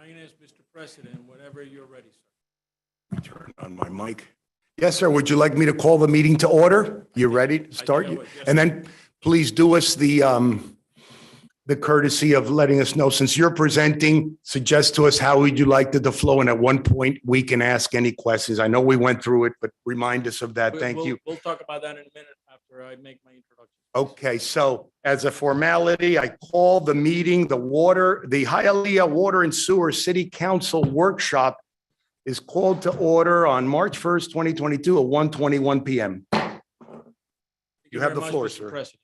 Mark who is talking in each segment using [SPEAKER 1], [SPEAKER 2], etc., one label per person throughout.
[SPEAKER 1] Highness, Mr. President, whenever you're ready, sir.
[SPEAKER 2] Turn on my mic. Yes, sir. Would you like me to call the meeting to order? You ready to start?
[SPEAKER 1] I would, yes,
[SPEAKER 2] And then please do us the courtesy of letting us know, since you're presenting, suggest to us how would you like the flow, and at one point we can ask any questions. I know we went through it, but remind us of that. Thank you.
[SPEAKER 1] We'll talk about that in a minute after I make my introduction.
[SPEAKER 2] Okay, so as a formality, I call the meeting, the Hialeah Water and Sewer City Council Workshop is called to order on March 1st, 2022 at 1:21 PM.
[SPEAKER 1] Thank
[SPEAKER 2] You have
[SPEAKER 1] very
[SPEAKER 2] the
[SPEAKER 1] much,
[SPEAKER 2] floor,
[SPEAKER 1] Mr.
[SPEAKER 2] sir.
[SPEAKER 1] President.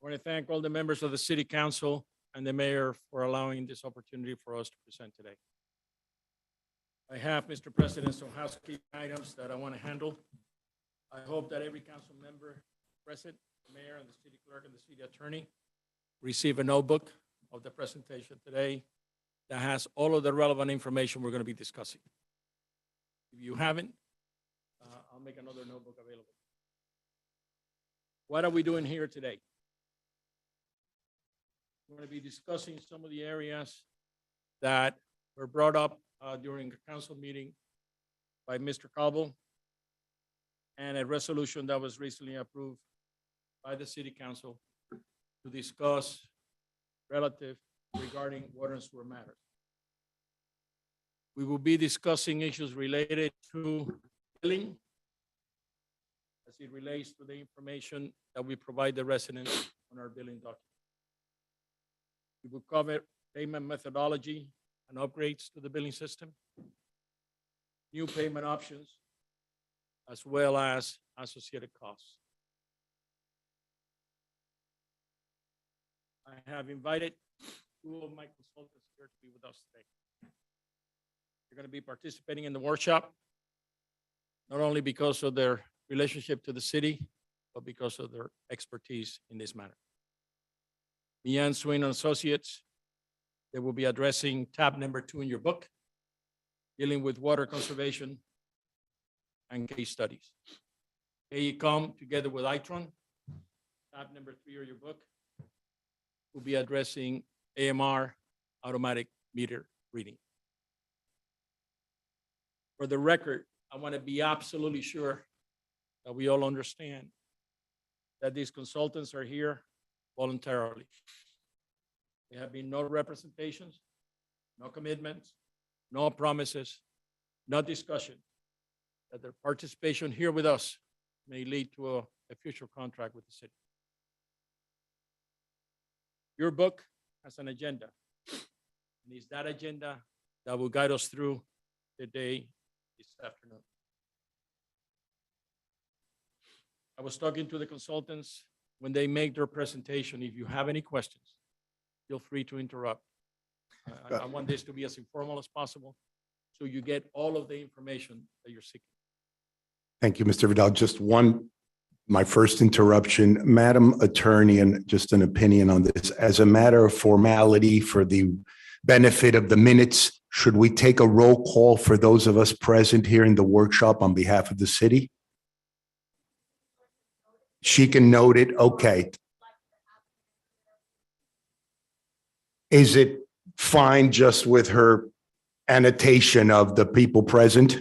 [SPEAKER 1] I want to thank all the members of the City Council and the mayor for allowing this opportunity for us to present today. I have, Mr. President, some housekeeping items that I want to handle. I hope that every council member present, the mayor and the city clerk and the city attorney, receive a notebook of the presentation today that has all of the relevant information we're going to be discussing. If you haven't, I'll make another notebook available. What are we doing here today? We're going to be discussing some of the areas that were brought up during the council meeting by Mr. Calvo and a resolution that was recently approved by the city council to discuss regarding water and sewer matters. We will be discussing issues related to billing as it relates to the information that we provide the residents on our billing document. We will cover payment methodology and upgrades to the billing system, new payment options, as well as associated costs. I have invited two of my consultants here to be with us today. They're going to be participating in the workshop, not only because of their relationship to the city, but because of their expertise in this matter. Leanne Swin and Associates, they will be addressing tab number 2 in your book, dealing with water conservation and case studies. AECOM, together with Itron, tab number 3 of your book, will be addressing AMR, automatic meter reading. For the record, I want to be absolutely sure that we all understand that these consultants are here voluntarily. There have been no representations, no commitments, no promises, no discussion that their participation here with us may lead to a future contract with the city. Your book has an agenda, and it's that agenda that will guide us through the day this afternoon. I was talking to the consultants when they make their presentation. If you have any questions, feel free to interrupt. I want this to be as informal as possible, so you get all of the information that you're seeking.
[SPEAKER 2] Thank you, Mr. Vidal. Just my first interruption, Madam Attorney, and just an opinion on this. As a matter of formality for the benefit of the minutes, should we take a roll call for those of us present here in the workshop on behalf of the city? She can note it. Okay. Is it fine just with her annotation of the people present?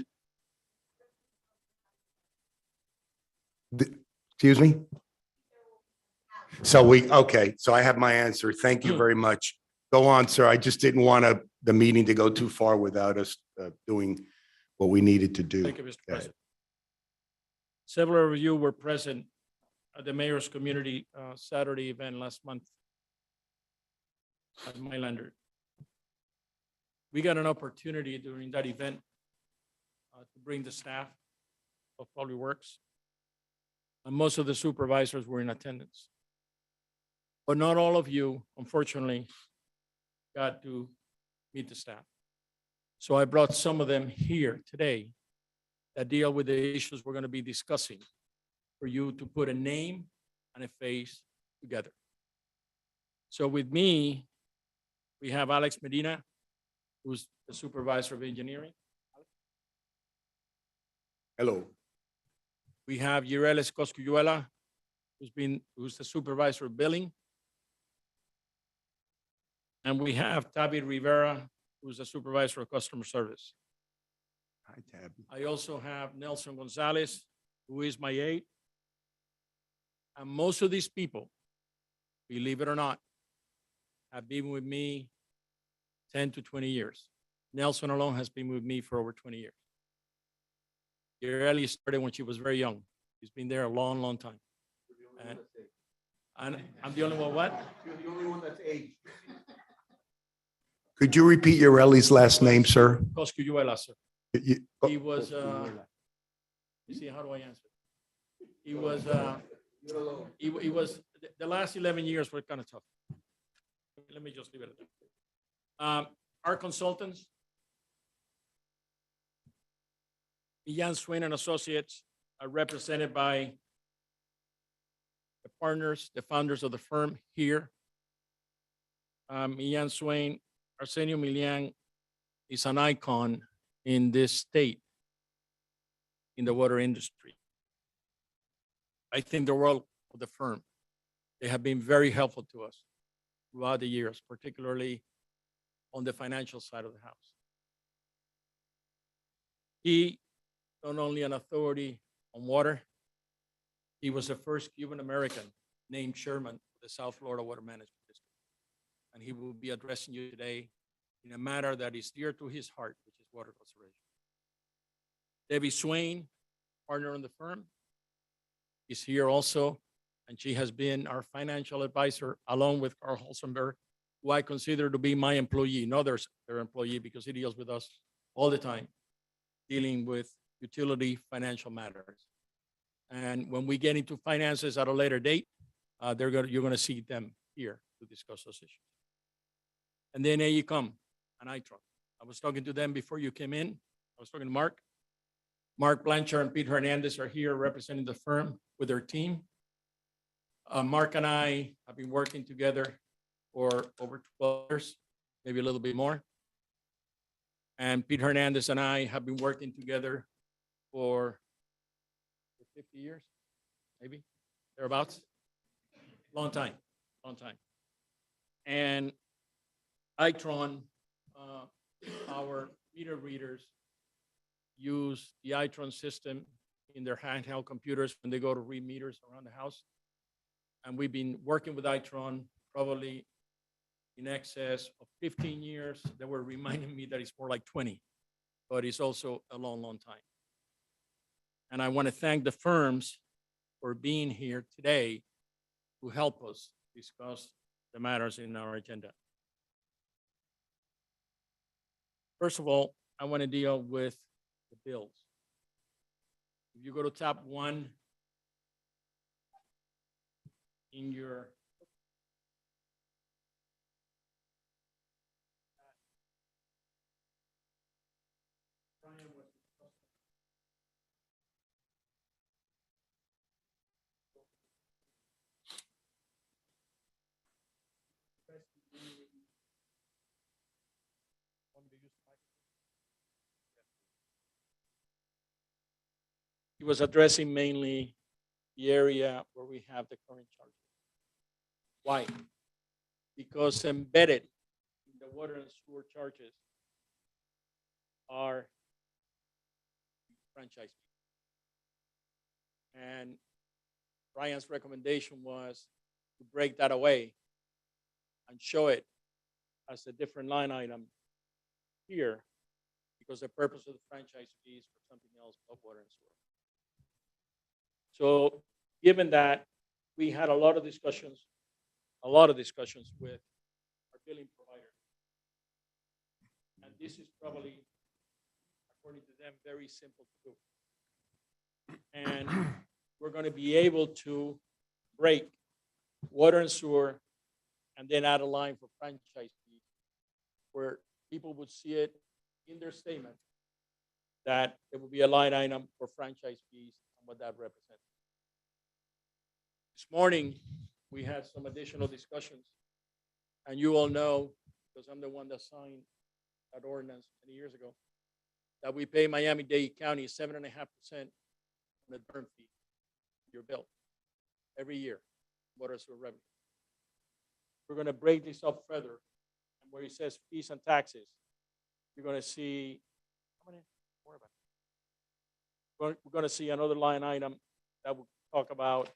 [SPEAKER 2] Excuse me? Okay, so I have my answer. Thank you very much. Go on, sir. I just didn't want the meeting to go too far without us doing what we needed to do.
[SPEAKER 1] Thank you, Mr. President. Several of you were present at the Mayor's Community Saturday event last month at Mylander. We got an opportunity during that event to bring the staff of Public Works, and most of the supervisors were in attendance. But not all of you, unfortunately, got to meet the staff. So I brought some of them here today that deal with the issues we're going to be discussing for you to put a name and a face together. So with me, we have Alex Medina, who's the supervisor of engineering.
[SPEAKER 2] Hello.
[SPEAKER 1] We have Yireles Coscuyuela, who's the supervisor of billing. And we have Tavi Rivera, who's the supervisor of customer service.
[SPEAKER 2] Hi, Tabby.
[SPEAKER 1] I also have Nelson Gonzalez, who is my aide. And most of these people, believe it or not, have been with me 10 to 20 years. Nelson alone has been with me for over 20 years. Ireli started when she was very young. She's been there a long, long time. And I'm the only one what?
[SPEAKER 2] You're the only one that's aged. Could you repeat your Ellie's last name, sir?
[SPEAKER 1] Coscuyuela, sir.
[SPEAKER 2] You-
[SPEAKER 1] He was, you see, how do I answer? He was, he was, the last 11 years were kind of tough. Let me just leave it at that. Our consultants, Ian Swain and Associates, are represented by the partners, the founders of the firm here. Ian Swain, Arsenio Milian is an icon in this state in the water industry. I think the world of the firm. They have been very helpful to us throughout the years, particularly on the financial side of the house. He, not only an authority on water, he was the first Cuban American named chairman of the South Florida Water Management District. And he will be addressing you today in a matter that is dear to his heart, which is water conservation. Debbie Swain, partner in the firm, is here also, and she has been our financial advisor along with Carl Holzenberg, who I consider to be my employee, not their employee, because he deals with us all the time, dealing with utility financial matters. And when we get into finances at a later date, you're going to see them here to discuss those issues. And then AECOM and Itron. I was talking to them before you came in. I was talking to Mark. Mark Blanchard and Pete Hernandez are here representing the firm with their team. Mark and I have been working together for over 12 years, maybe a little bit more. And Pete Hernandez and I have been working together for 50 years, maybe, thereabouts. Long time. And Itron, our meter readers, use the Itron system in their handheld computers when they go to read meters around the house. And we've been working with Itron probably in excess of 15 years. They were reminding me that it's more like 20, but it's also a long, long time. And I want to thank the firms for being here today to help us discuss the matters in our agenda. First of all, I want to deal with the bills. If you go to tab 1 in your he was addressing mainly the area where we have the current charges. Why? Because embedded in the water and sewer charges are franchise fees. And Brian's recommendation was to break that away and show it as a different line item here, because the purpose of the franchise fees for something else but water and sewer. So given that, we had a lot of discussions with our billing provider. And this is probably, according to them, very simple to do. And we're going to be able to break water and sewer and then add a line for franchise fees where people would see it in their statement that there will be a line item for franchise fees and what that represents. This morning, we had some additional discussions, and you all know, because I'm the one that signed that ordinance many years ago, that we pay Miami-Dade County 7.5% on the burn fee, your bill, every year, water and sewer revenue. We're going to break this up further, and where it says fees and taxes, you're gonna see, how many? More about it. We're gonna see another line item that will talk about.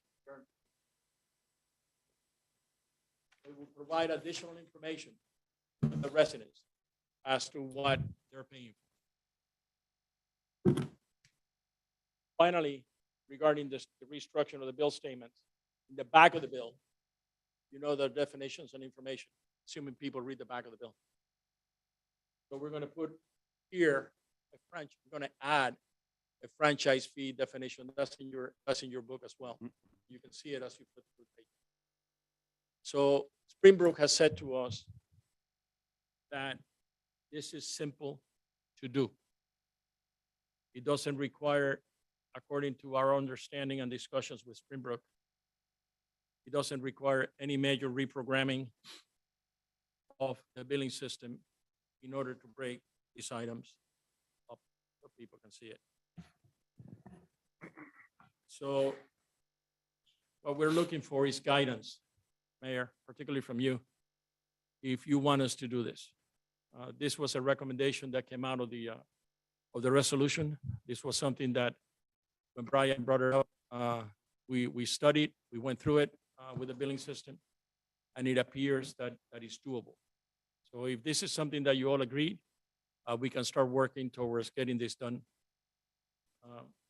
[SPEAKER 1] It will provide additional information to the residents as to what they're paying for. Finally, regarding this, the restructuring of the bill statements, in the back of the bill, you know the definitions and information, assuming people read the back of the bill. So we're gonna put here, we're gonna add a franchise fee definition. That's in your book as well. You can see it as you flip through the page. So Springbrook has said to us that this is simple to do. It doesn't require, according to our understanding and discussions with Springbrook, it doesn't require any major reprogramming of the billing system in order to break these items up so people can see it. So what we're looking for is guidance, Mayor, particularly from you, if you want us to do this. This was a recommendation that came out of the resolution. This was something that when Brian brought it up, we studied, we went through it with the billing system, and it appears that is doable. So if this is something that you all agreed, we can start working towards getting this done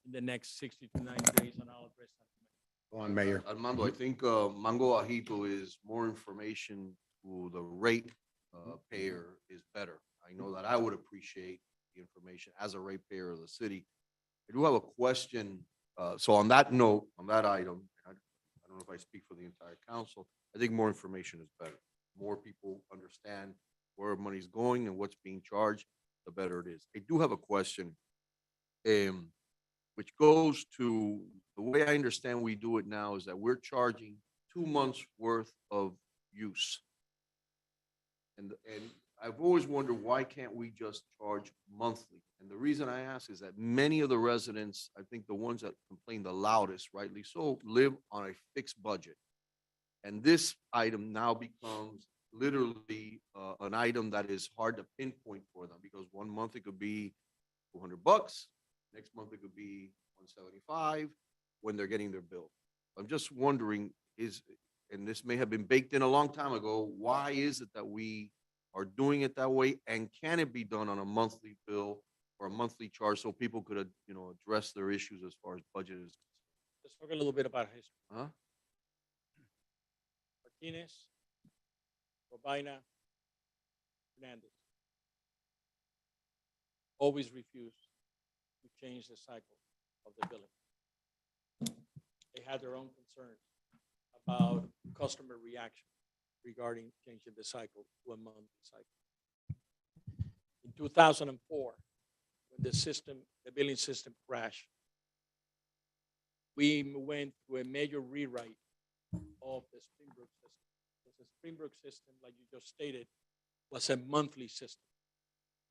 [SPEAKER 1] in the next 60 to 90 days, and I'll address that.
[SPEAKER 2] Go on, Mayor.
[SPEAKER 3] Armando, I think Mango Ajito is more information to the rate payer is better. I know that I would appreciate the information as a ratepayer of the city. I do have a question. So on that note, on that item, I don't know if I speak for the entire council, I think more information is better. More people understand where money's going and what's being charged, the better it is. I do have a question, which goes to the way I understand we do it now is that we're charging 2 months worth of use. And I've always wondered, why can't we just charge monthly? And the reason I ask is that many of the residents, I think the ones that complain the loudest, rightly so, live on a fixed budget. And this item now becomes literally an item that is hard to pinpoint for them, because 1 month it could be $200, next month it could be $175 when they're getting their bill. I'm just wondering, and this may have been baked in a long time ago, why is it that we are doing it that way? And can it be done on a monthly bill or a monthly charge so people could, address their issues as far as budget is?
[SPEAKER 1] Let's talk a little bit about history.
[SPEAKER 3] Huh?
[SPEAKER 1] Martinez, Robina, Hernandez always refused to change the cycle of the billing. They had their own concerns about customer reaction regarding changing the cycle to a monthly cycle. In 2004, when the billing system crashed, we went through a major rewrite of the Springbrook system. Because the Springbrook system, like you just stated, was a monthly system.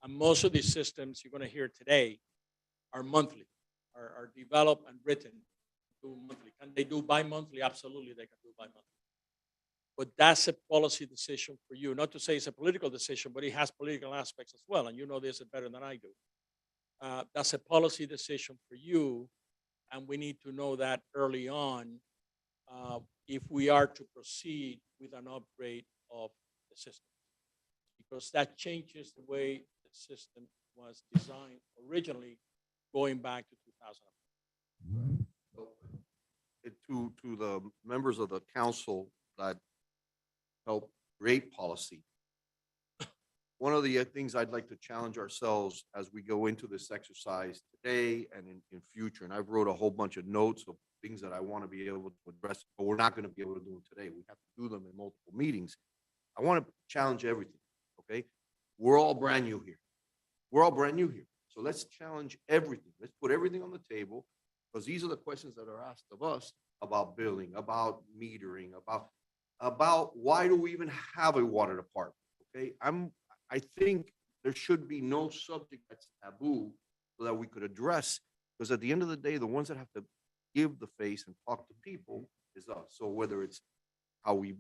[SPEAKER 1] And most of these systems you're going to hear today are monthly, are developed and written to monthly. Can they do bi-monthly? Absolutely, they can do bi-monthly. But that's a policy decision for you. Not to say it's a political decision, but it has political aspects as well. And you know this better than I do. That's a policy decision for you. And we need to know that early on if we are to proceed with an upgrade of the system. Because that changes the way the system was designed originally, going back to 2000.
[SPEAKER 3] To the members of the council that help create policy, one of the things I'd like to challenge ourselves as we go into this exercise today and in future, and I've wrote a whole bunch of notes of things that I want to be able to address, but we're not going to be able to do them today. We have to do them in multiple meetings. I want to challenge everything, okay? We're all brand new here. We're all brand new here. So let's challenge everything. Let's put everything on the table, because these are the questions that are asked of us about billing, about metering, about why do we even have a water department, okay? I think there should be no subject that's taboo so that we could address, because at the end of the day, the ones that have to give the face and talk to people is us. So whether it's how we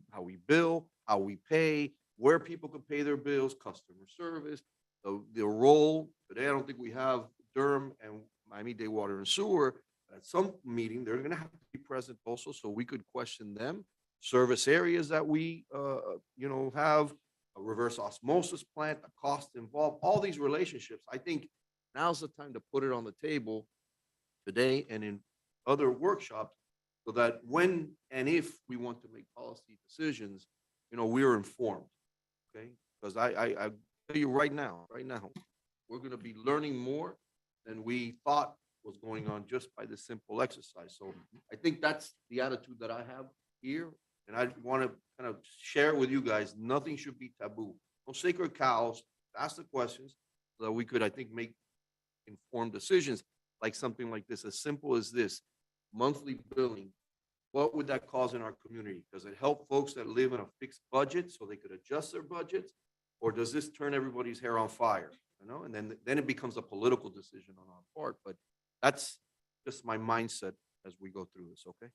[SPEAKER 3] bill, how we pay, where people can pay their bills, customer service, the role, today, I don't think we have Durham and Miami-Dade Water and Sewer. At some meeting, they're gonna have to be present also, so we could question them. Service areas that we, have, a reverse osmosis plant, the cost involved, all these relationships. I think now's the time to put it on the table today and in other workshops, so that when and if we want to make policy decisions, we're informed, okay? Because I tell you right now, we're gonna be learning more than we thought was going on just by this simple exercise. So I think that's the attitude that I have here, and I want to kind of share with you guys, nothing should be taboo. No sacred cows, ask the questions, so that we could, I think, make informed decisions, like something like this, as simple as this, monthly billing. What would that cause in our community? Does it help folks that live in a fixed budget so they could adjust their budgets? Or does this turn everybody's hair on fire? And then it becomes a political decision on our part. But that's just my mindset as we go through this, okay?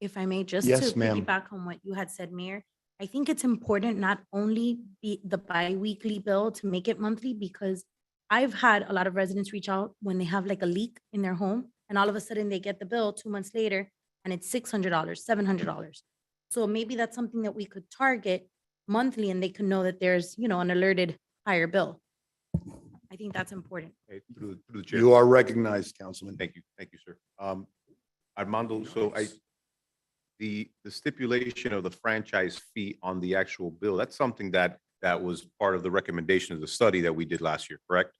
[SPEAKER 4] If I may, just
[SPEAKER 2] Yes,
[SPEAKER 4] to
[SPEAKER 2] ma'am.
[SPEAKER 4] piggyback on what you had said, Mayor, I think it's important not only be the bi-weekly bill to make it monthly, because I've had a lot of residents reach out when they have like a leak in their home, and all of a sudden they get the bill 2 months later and it's $600, $700. So maybe that's something that we could target monthly, and they can know that there's, an alerted higher bill. I think that's important.
[SPEAKER 5] Okay, through the chair.
[SPEAKER 2] You are recognized, Councilman.
[SPEAKER 5] Thank you, sir. Armando, so the stipulation of the franchise fee on the actual bill, that's something that was part of the recommendation of the study that we did last year, correct?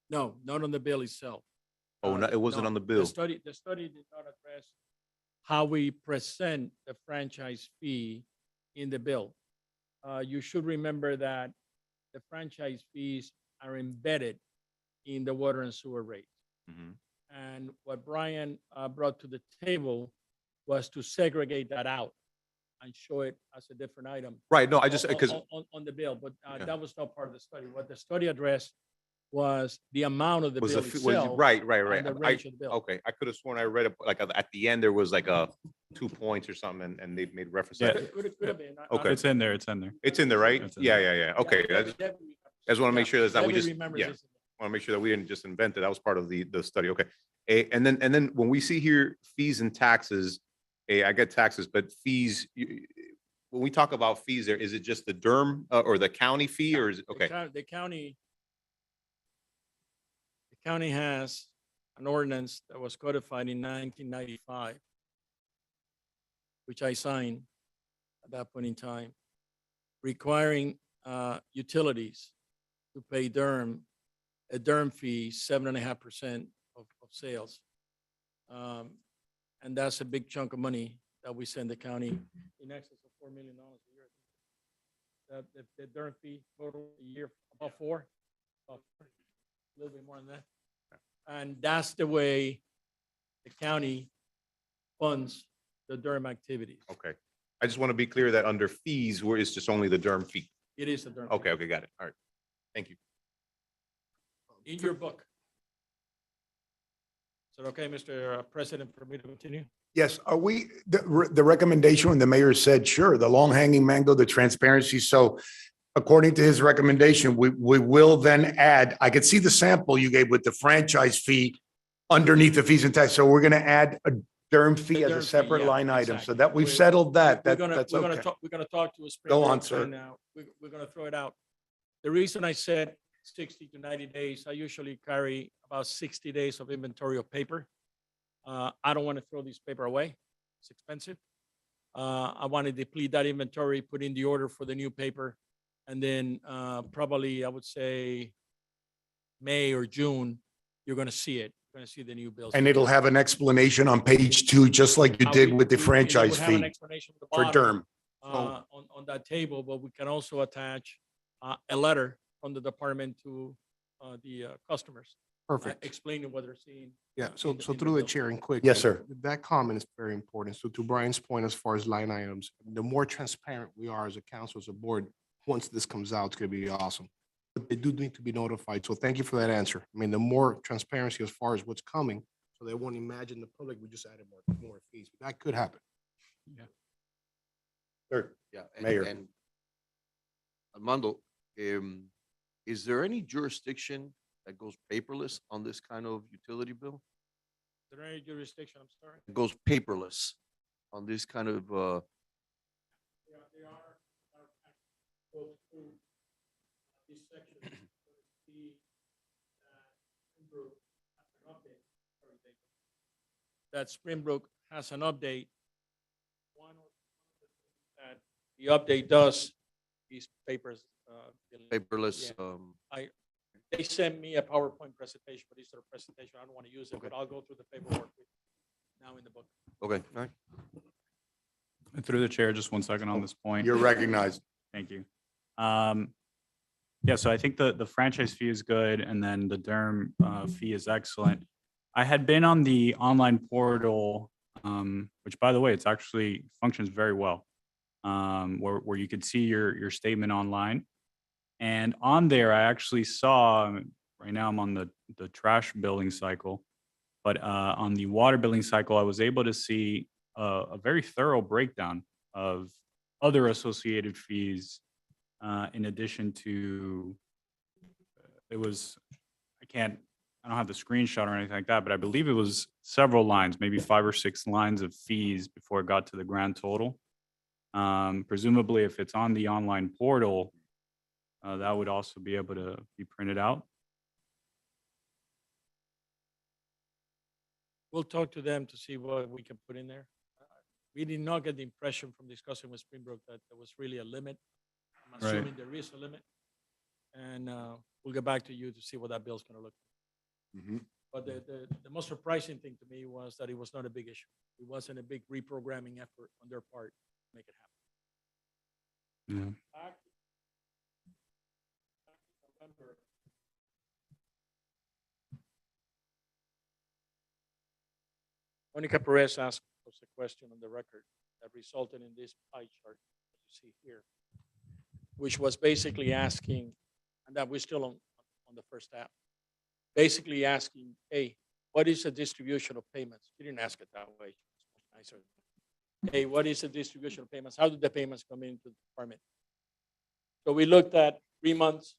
[SPEAKER 1] No, not on the bill itself.
[SPEAKER 5] Oh, no, it wasn't
[SPEAKER 1] No,
[SPEAKER 5] on the bill.
[SPEAKER 1] The study did not address how we present the franchise fee in the bill. You should remember that the franchise fees are embedded in the water and sewer rates.
[SPEAKER 5] Mhm.
[SPEAKER 1] And what Brian brought to the table was to segregate that out and show it as a different item.
[SPEAKER 5] Right, no, I just, because,
[SPEAKER 1] On the bill, but
[SPEAKER 5] Yeah.
[SPEAKER 1] that was not part of the study. What the study addressed was the amount of the
[SPEAKER 5] was
[SPEAKER 1] bill
[SPEAKER 5] the, was,
[SPEAKER 1] itself.
[SPEAKER 5] right.
[SPEAKER 1] And the
[SPEAKER 5] I,
[SPEAKER 1] range of the bill.
[SPEAKER 5] okay, I could have sworn I read it, like, at the end, there was like a 2 points or something, and they made reference to
[SPEAKER 6] Yeah.
[SPEAKER 5] that.
[SPEAKER 1] Could have been.
[SPEAKER 5] Okay.
[SPEAKER 6] It's in there, it's in there.
[SPEAKER 5] It's in there, right?
[SPEAKER 6] It's in
[SPEAKER 5] Yeah,
[SPEAKER 6] there.
[SPEAKER 5] yeah, yeah, okay. I just want to make sure that we just, yeah. Want to make sure that we didn't just invent it. That was part of the study. Okay. And then when we see here fees and taxes, I get taxes, but fees, when we talk about fees there, is it just the Durham or the county fee, or is it, okay?
[SPEAKER 1] The county has an ordinance that was codified in 1995, which I signed at that point in time, requiring utilities to pay a Durham fee, 7.5% of sales. And that's a big chunk of money that we send the county, in excess of $4 million a year. The Durham fee total a year, about a little bit more than that. And that's the way the county funds the Durham activities.
[SPEAKER 5] Okay. I just want to be clear that under fees, where it's just only the Durham fee.
[SPEAKER 1] It is a Durham. fee.
[SPEAKER 5] Okay, got it. All right. Thank you.
[SPEAKER 1] In your book. Is it okay, Mr. President, for me to continue?
[SPEAKER 2] Yes, are we, the recommendation when the mayor said, sure, the long hanging mango, the transparency. So according to his recommendation, we will then add, I could see the sample you gave with the franchise fee underneath the fees and tax. So we're going to add a Durham fee as
[SPEAKER 1] Durham
[SPEAKER 2] a
[SPEAKER 1] fee,
[SPEAKER 2] separate
[SPEAKER 1] yeah,
[SPEAKER 2] line item. So
[SPEAKER 1] exactly.
[SPEAKER 2] that we've settled that.
[SPEAKER 1] We're
[SPEAKER 2] That's
[SPEAKER 1] gonna
[SPEAKER 2] okay.
[SPEAKER 1] talk, we're gonna talk to a.
[SPEAKER 2] Go on,
[SPEAKER 1] Springfield
[SPEAKER 2] sir.
[SPEAKER 1] Now, we're gonna throw it out. The reason I said 60 to 90 days, I usually carry about 60 days of inventory of paper. I don't want to throw this paper away. It's expensive. I want to deplete that inventory, put in the order for the new paper, and then probably I would say May or June, you're gonna see it. You're gonna see the new bills.
[SPEAKER 2] And it'll have an explanation on page 2, just like you did with the franchise
[SPEAKER 1] Have an
[SPEAKER 2] fee
[SPEAKER 1] explanation at the
[SPEAKER 2] for
[SPEAKER 1] bottom,
[SPEAKER 2] Durham.
[SPEAKER 1] on that table, but we can also attach a letter from the department to the customers.
[SPEAKER 7] Perfect.
[SPEAKER 1] Explaining what they're seeing.
[SPEAKER 7] Yeah, so
[SPEAKER 1] in the
[SPEAKER 7] through the
[SPEAKER 1] bill.
[SPEAKER 7] chair and quick.
[SPEAKER 2] Yes, sir.
[SPEAKER 7] That comment is very important. So to Brian's point, as far as line items, the more transparent we are as a council, as a board, once this comes out, it's gonna be awesome. But they do need to be notified. So thank you for that answer. I mean, the more transparency as far as what's coming, so they won't imagine the public, we just added more fees. That could happen.
[SPEAKER 2] Sure.
[SPEAKER 3] Yeah.
[SPEAKER 2] Mayor.
[SPEAKER 3] And Armando, Is there any jurisdiction that goes paperless on this kind of utility bill?
[SPEAKER 1] Is there any jurisdiction, I'm sorry?
[SPEAKER 3] It goes paperless on this kind of,
[SPEAKER 1] Yeah, they are, go through this section, see that Springbrook has an update. One of the things that the update does is papers.
[SPEAKER 3] paperless,
[SPEAKER 1] Yeah. They sent me a PowerPoint presentation, but it's their presentation. I don't want to use it,
[SPEAKER 3] Okay.
[SPEAKER 1] but I'll go through the paperwork with you now in the book.
[SPEAKER 3] okay, all right.
[SPEAKER 6] Through the chair, just one second on this point.
[SPEAKER 2] You're recognized.
[SPEAKER 6] Thank you. Yeah, so I think the franchise fee is good, and then the DERM fee is excellent. I had been on the online portal, which, by the way, it's actually functions very well, where you could see your statement online. And on there, I actually saw, right now I'm on the trash billing cycle, but on the water billing cycle, I was able to see a very thorough breakdown of other associated fees, in addition to, it was, I don't have the screenshot or anything like that, but I believe it was several lines, maybe 5 or 6 lines of fees before it got to the grand total. Presumably, if it's on the online portal, that would also be able to be printed out.
[SPEAKER 1] We'll talk to them to see what we can put in there. We did not get the impression from discussing with Springbrook that there was really a limit. I'm
[SPEAKER 6] Right.
[SPEAKER 1] assuming there is a limit. And we'll get back to you to see what that bill's gonna look like.
[SPEAKER 2] Mhm.
[SPEAKER 1] But the most surprising thing to me was that it was not a big issue. It wasn't a big reprogramming effort on their part to make it happen.
[SPEAKER 6] Yeah.
[SPEAKER 1] Back in November, Monica Perez asked us a question on the record that resulted in this pie chart that you see here, which was basically asking, and that we're still on the first half, basically asking, hey, what is the distribution of payments? You didn't ask it that way. It's much nicer. Hey, what is the distribution of payments? How do the payments come into the department? So we looked at 3 months,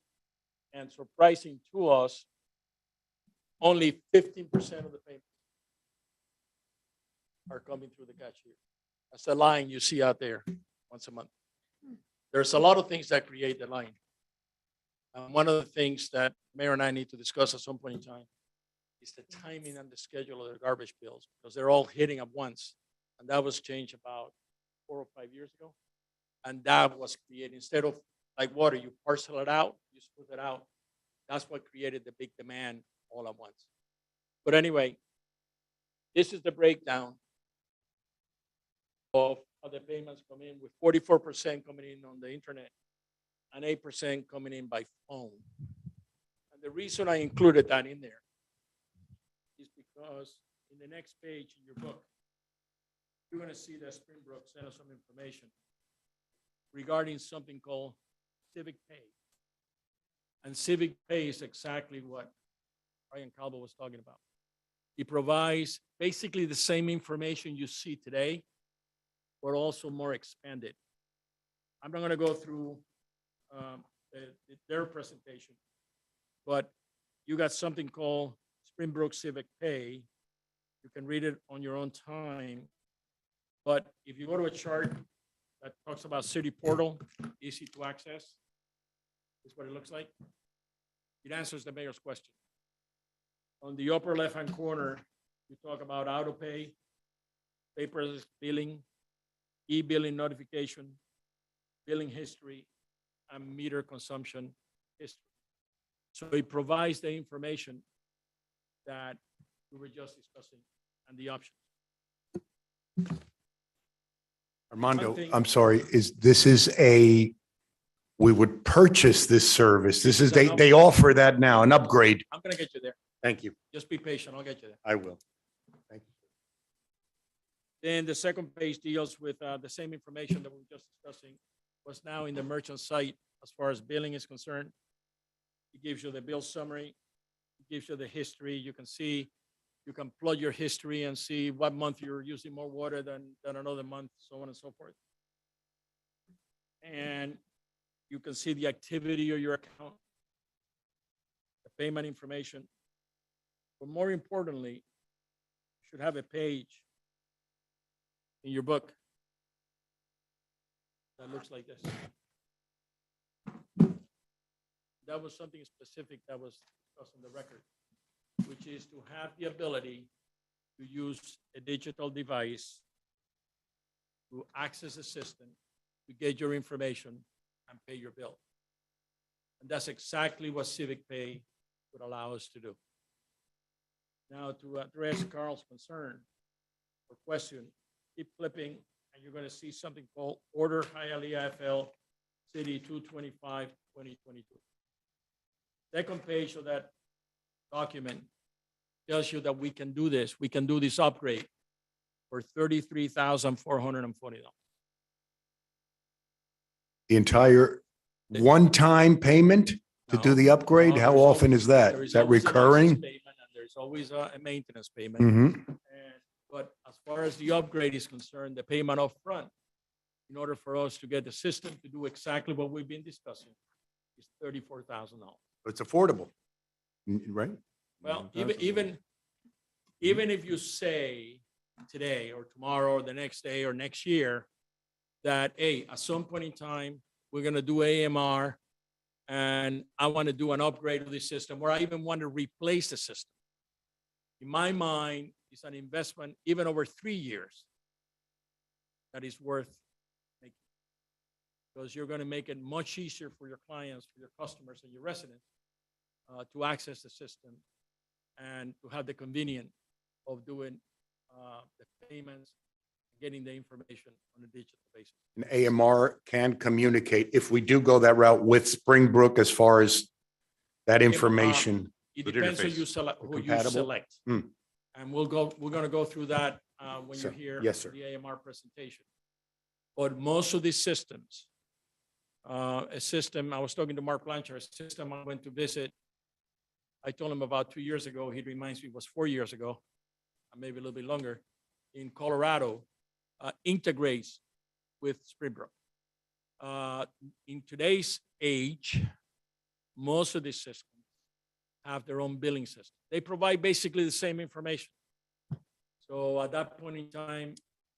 [SPEAKER 1] and surprising to us, only 15% of the payments are coming through the cashier. That's the line you see out there once a month. There's a lot of things that create the line. One of the things that Mayor and I need to discuss at some point in time is the timing and the schedule of the garbage bills, because they're all hitting at once. And that was changed about 4 or 5 years ago. And that was created, instead of like water, you parcel it out, you split it out. That's what created the big demand all at once. But anyway, this is the breakdown of how the payments come in, with 44% coming in on the internet and 8% coming in by phone. And the reason I included that in there is because in the next page in your book, you're going to see that Springbrook sent us some information regarding something called Civic Pay. And Civic Pay is exactly what Brian Calvo was talking about. It provides basically the same information you see today, but also more expanded. I'm not going to go through their presentation, but you got something called Springbrook Civic Pay. You can read it on your own time. But if you go to a chart that talks about City Portal, easy to access, this is what it looks like. It answers the mayor's question. On the upper left-hand corner, you talk about auto pay, paperless billing, e-billing notification, billing history, and meter consumption history. So it provides the information that we were just discussing and the options.
[SPEAKER 2] Armando,
[SPEAKER 1] One thing-
[SPEAKER 2] I'm sorry, we would purchase this service. This is, they offer that now, an upgrade.
[SPEAKER 1] I'm gonna get you there.
[SPEAKER 2] Thank you.
[SPEAKER 1] Just be patient, I'll get you there.
[SPEAKER 2] I will. Thank you.
[SPEAKER 1] Then the second page deals with the same information that we were just discussing, was now in the merchant site as far as billing is concerned. It gives you the bill summary, it gives you the history. You can see, you can plug your history and see what month you're using more water than another month, so on and so forth. And you can see the activity of your account. payment information. But more importantly, you should have a page in your book that looks like this. That was something specific that was discussed on the record, which is to have the ability to use a digital device to access a system, to get your information and pay your bill. And that's exactly what Civic Pay would allow us to do. Now, to address Carl's concern or question, keep flipping, and you're going to see something called Order Hialeah FL City 225-2022. Second page of that document tells you that we can do this. We can do this upgrade for $33,440.
[SPEAKER 2] The entire one-time payment to do
[SPEAKER 1] No,
[SPEAKER 2] the upgrade?
[SPEAKER 1] no,
[SPEAKER 2] How
[SPEAKER 1] there's
[SPEAKER 2] often
[SPEAKER 1] always-
[SPEAKER 2] is that?
[SPEAKER 1] there
[SPEAKER 2] Is that
[SPEAKER 1] always a license
[SPEAKER 2] recurring?
[SPEAKER 1] payment, and there's always a maintenance payment.
[SPEAKER 2] Mm-hmm.
[SPEAKER 1] But as far as the upgrade is concerned, the payment up front, in order for us to get the system to do exactly what we've been discussing, is $34,000.
[SPEAKER 2] It's affordable, right?
[SPEAKER 1] Well, even if you say today or tomorrow or the next day or next year that, hey, at some point in time, we're gonna do AMR and I want to do an upgrade of the system, or I even want to replace the system. In my mind, it's an investment even over 3 years that is worth making. Because you're going to make it much easier for your clients, for your customers and your residents to access the system and to have the convenience of doing the payments, getting the information on a digital basis.
[SPEAKER 2] And AMR can communicate, if we do go that route, with Springbrook as far as that information.
[SPEAKER 1] It
[SPEAKER 5] The
[SPEAKER 1] depends on
[SPEAKER 5] interface.
[SPEAKER 1] you select, who you
[SPEAKER 2] Compatible?
[SPEAKER 1] select.
[SPEAKER 2] Hmm.
[SPEAKER 1] And we're going to go through that when
[SPEAKER 2] Sir.
[SPEAKER 1] you're here.
[SPEAKER 2] Yes,
[SPEAKER 1] for
[SPEAKER 2] sir.
[SPEAKER 1] The AMR presentation. But most of these systems, a system, I was talking to Mark Blanchard, a system I went to visit. I told him about 2 years ago, he reminds me it was 4 years ago, maybe a little bit longer, in Colorado, integrates with Springbrook. In today's age, most of these systems have their own billing system. They provide basically the same information. So at that point in time,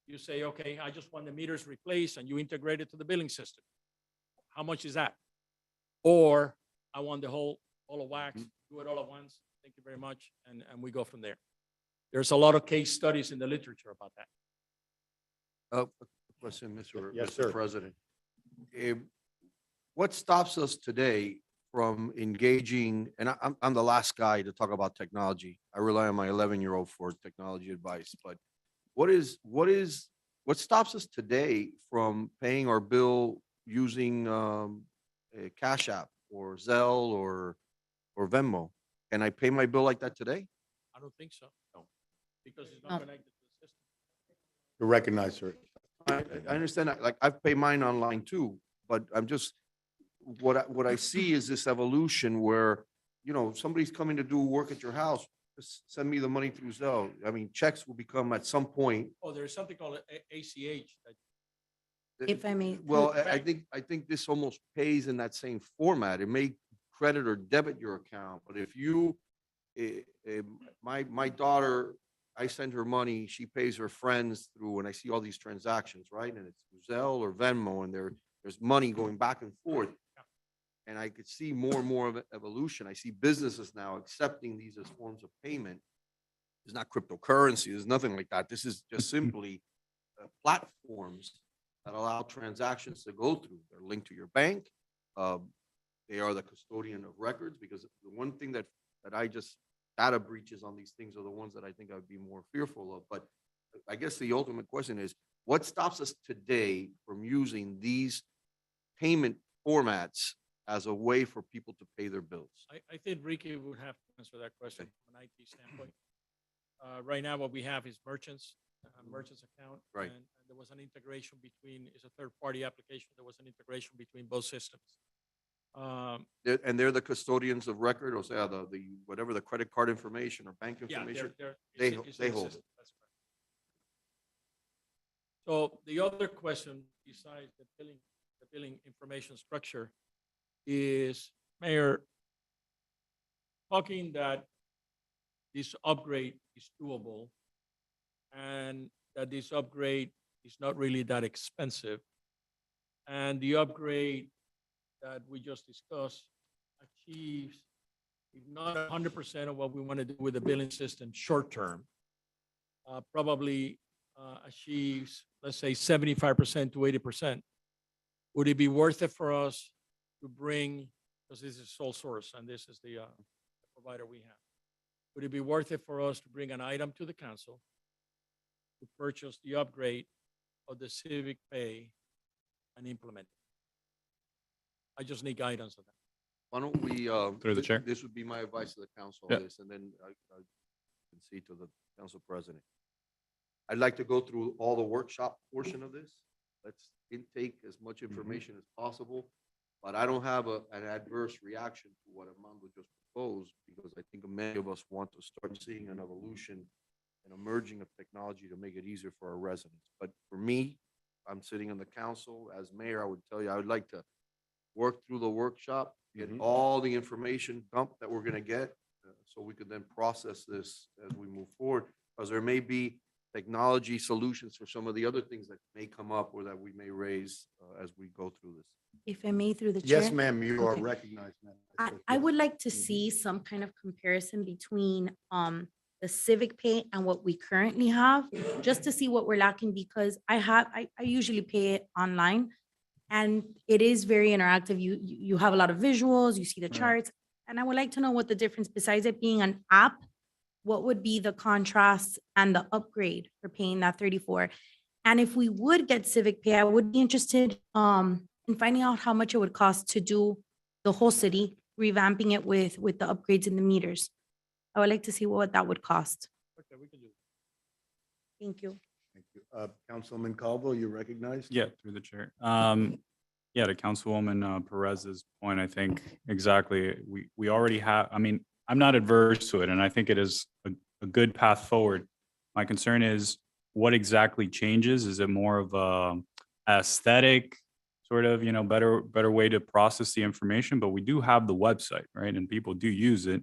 [SPEAKER 1] you say, okay, I just want the meters replaced, and you integrate it to the billing system. How much is that? Or I want the whole of wax, do it all at once. Thank you very much. And we go from there. There's a lot of case studies in the literature about that.
[SPEAKER 3] Question, Mr.
[SPEAKER 2] Yes,
[SPEAKER 3] Mr.
[SPEAKER 2] sir.
[SPEAKER 3] President. What stops us today from engaging, and I'm the last guy to talk about technology. I rely on my 11-year-old for technology advice, but what stops us today from paying our bill using a Cash App or Zelle or Venmo? Can I pay my bill like that today?
[SPEAKER 1] I don't think so. No. Because it's
[SPEAKER 4] No.
[SPEAKER 1] not connected to the system.
[SPEAKER 2] To recognize, sir.
[SPEAKER 3] I understand that, like, I've paid mine online too, but I'm just, what I see is this evolution where, somebody's coming to do work at your house, just send me the money through Zelle. I mean, checks will become at some point.
[SPEAKER 1] Oh, there's something called ACH.
[SPEAKER 4] If I may.
[SPEAKER 3] Well, I think this almost pays in that same format. It may credit or debit your account, but if you, my daughter, I send her money, she pays her friends through, and I see all these transactions, right? And it's Zelle or Venmo, and there's money going back and forth. And I could see more and more of an evolution. I see businesses now accepting these as forms of payment. It's not cryptocurrency, there's nothing like that. This is just simply platforms that allow transactions to go through. They're linked to your bank. They are the custodian of records, because the one thing that data breaches on these things are the ones that I think I'd be more fearful of. But I guess the ultimate question is, what stops us today from using these payment formats as a way for people to pay their bills?
[SPEAKER 1] I think Ricky would have to answer that question from an IT standpoint. Right now, what we have is merchants account.
[SPEAKER 3] Right.
[SPEAKER 1] And there was an integration between, it's a third-party application. There was an integration between both systems.
[SPEAKER 3] They're the custodians of record, or say, the whatever the credit card information or bank
[SPEAKER 1] Yeah,
[SPEAKER 3] information.
[SPEAKER 1] they
[SPEAKER 3] They
[SPEAKER 1] hold
[SPEAKER 3] hold
[SPEAKER 1] it. That's correct. So the other question, besides the billing information structure, is, Mayor, talking that this upgrade is doable and that this upgrade is not really that expensive. And the upgrade that we just discussed achieves, if not 100% of what we want to do with the billing system short term, probably achieves, let's say, 75% to 80%. Would it be worth it for us to bring, because this is sole source and this is the provider we have, would it be worth it for us to bring an item to the council to purchase the upgrade of the civic pay and implement it? I just need guidance on that.
[SPEAKER 3] Why don't we,
[SPEAKER 6] Through the chair.
[SPEAKER 3] this would be my advice to the council
[SPEAKER 6] Yeah.
[SPEAKER 3] on this, and then I can see to the council president. I'd like to go through all the workshop portion of this. Let's intake as much information as possible. But I don't have an adverse reaction to what Armando just proposed, because I think many of us want to start seeing an evolution and emerging of technology to make it easier for our residents. But for me, I'm sitting on the council. As mayor, I would tell you, I would like to work through the workshop, get all the information dumped that we're gonna get, so we could then process this as we move forward. Because there may be technology solutions for some of the other things that may come up or that we may raise as we go through this.
[SPEAKER 4] If I may, through the chair.
[SPEAKER 2] Yes, ma'am, you are
[SPEAKER 4] Okay.
[SPEAKER 2] recognized, ma'am.
[SPEAKER 4] I would like to see some kind of comparison between the civic pay and what we currently have, just to see what we're lacking, because I usually pay it online. And it is very interactive. You have a lot of visuals, you see the charts, and I would like to know what the difference, besides it being an app, what would be the contrast and the upgrade for paying that 34? And if we would get civic pay, I would be interested in finding out how much it would cost to do the whole city, revamping it with the upgrades in the meters. I would like to see what that would cost.
[SPEAKER 1] Okay, we can do that.
[SPEAKER 4] Thank you.
[SPEAKER 2] Thank you. Councilman Calvo, you recognized?
[SPEAKER 6] Yeah, through the chair. Yeah, to Councilwoman Perez's point, I think exactly, we already have, I mean, I'm not adverse to it, and I think it is a good path forward. My concern is what exactly changes? Is it more of a aesthetic, sort of, better way to process the information? But we do have the website, right? And people do use it.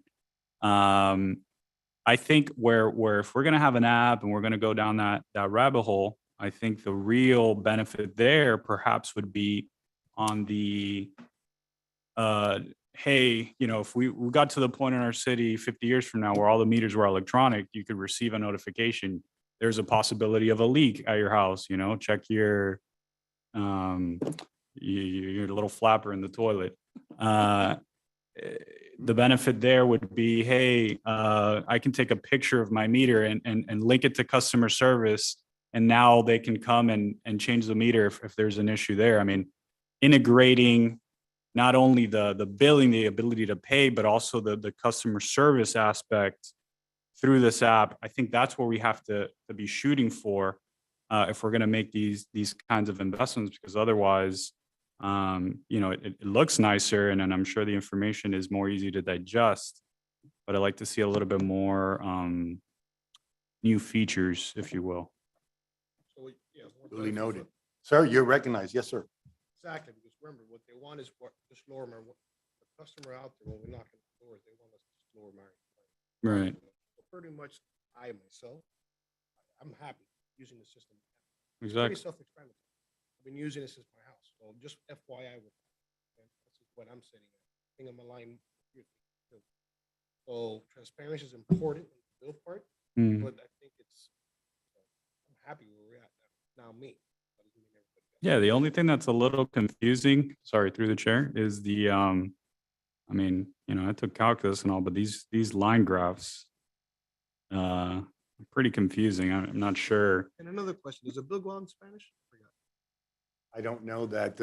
[SPEAKER 6] I think where if we're gonna have an app and we're gonna go down that rabbit hole, I think the real benefit there perhaps would be on the hey, if we got to the point in our city 50 years from now where all the meters were electronic, you could receive a notification. There's a possibility of a leak at your house, check your little flapper in the toilet. The benefit there would be, hey, I can take a picture of my meter and link it to customer service, and now they can come and change the meter if there's an issue there. I mean, integrating not only the billing, the ability to pay, but also the customer service aspect through this app. I think that's where we have to be shooting for if we're going to make these kinds of investments, because otherwise, it looks nicer, and I'm sure the information is more easy to digest, but I'd like to see a little bit more new features, if you will.
[SPEAKER 2] Duly noted. Sir, you're recognized. Yes, sir.
[SPEAKER 7] Exactly, because remember, what they want is just lower my, the customer out there, when we knock on the doors, they want us to lower my.
[SPEAKER 6] Right.
[SPEAKER 7] So pretty much, I myself, I'm happy using the system. It's pretty
[SPEAKER 6] Exactly.
[SPEAKER 7] self-explanatory. I've been using this since my house, so just FYI with that. And this is what I'm sitting at. I think I'm aligned here, too. So transparency is important in the bill part,
[SPEAKER 6] Mm.
[SPEAKER 7] but I think I'm happy where we're at now, me. But it doesn't mean everybody else.
[SPEAKER 6] Yeah, the only thing that's a little confusing, sorry, through the chair, is the, I mean, I took calculus and all, but these line graphs, pretty confusing. I'm not sure.
[SPEAKER 7] And another question, does the bill go out in Spanish? I forgot.
[SPEAKER 2] I don't know that.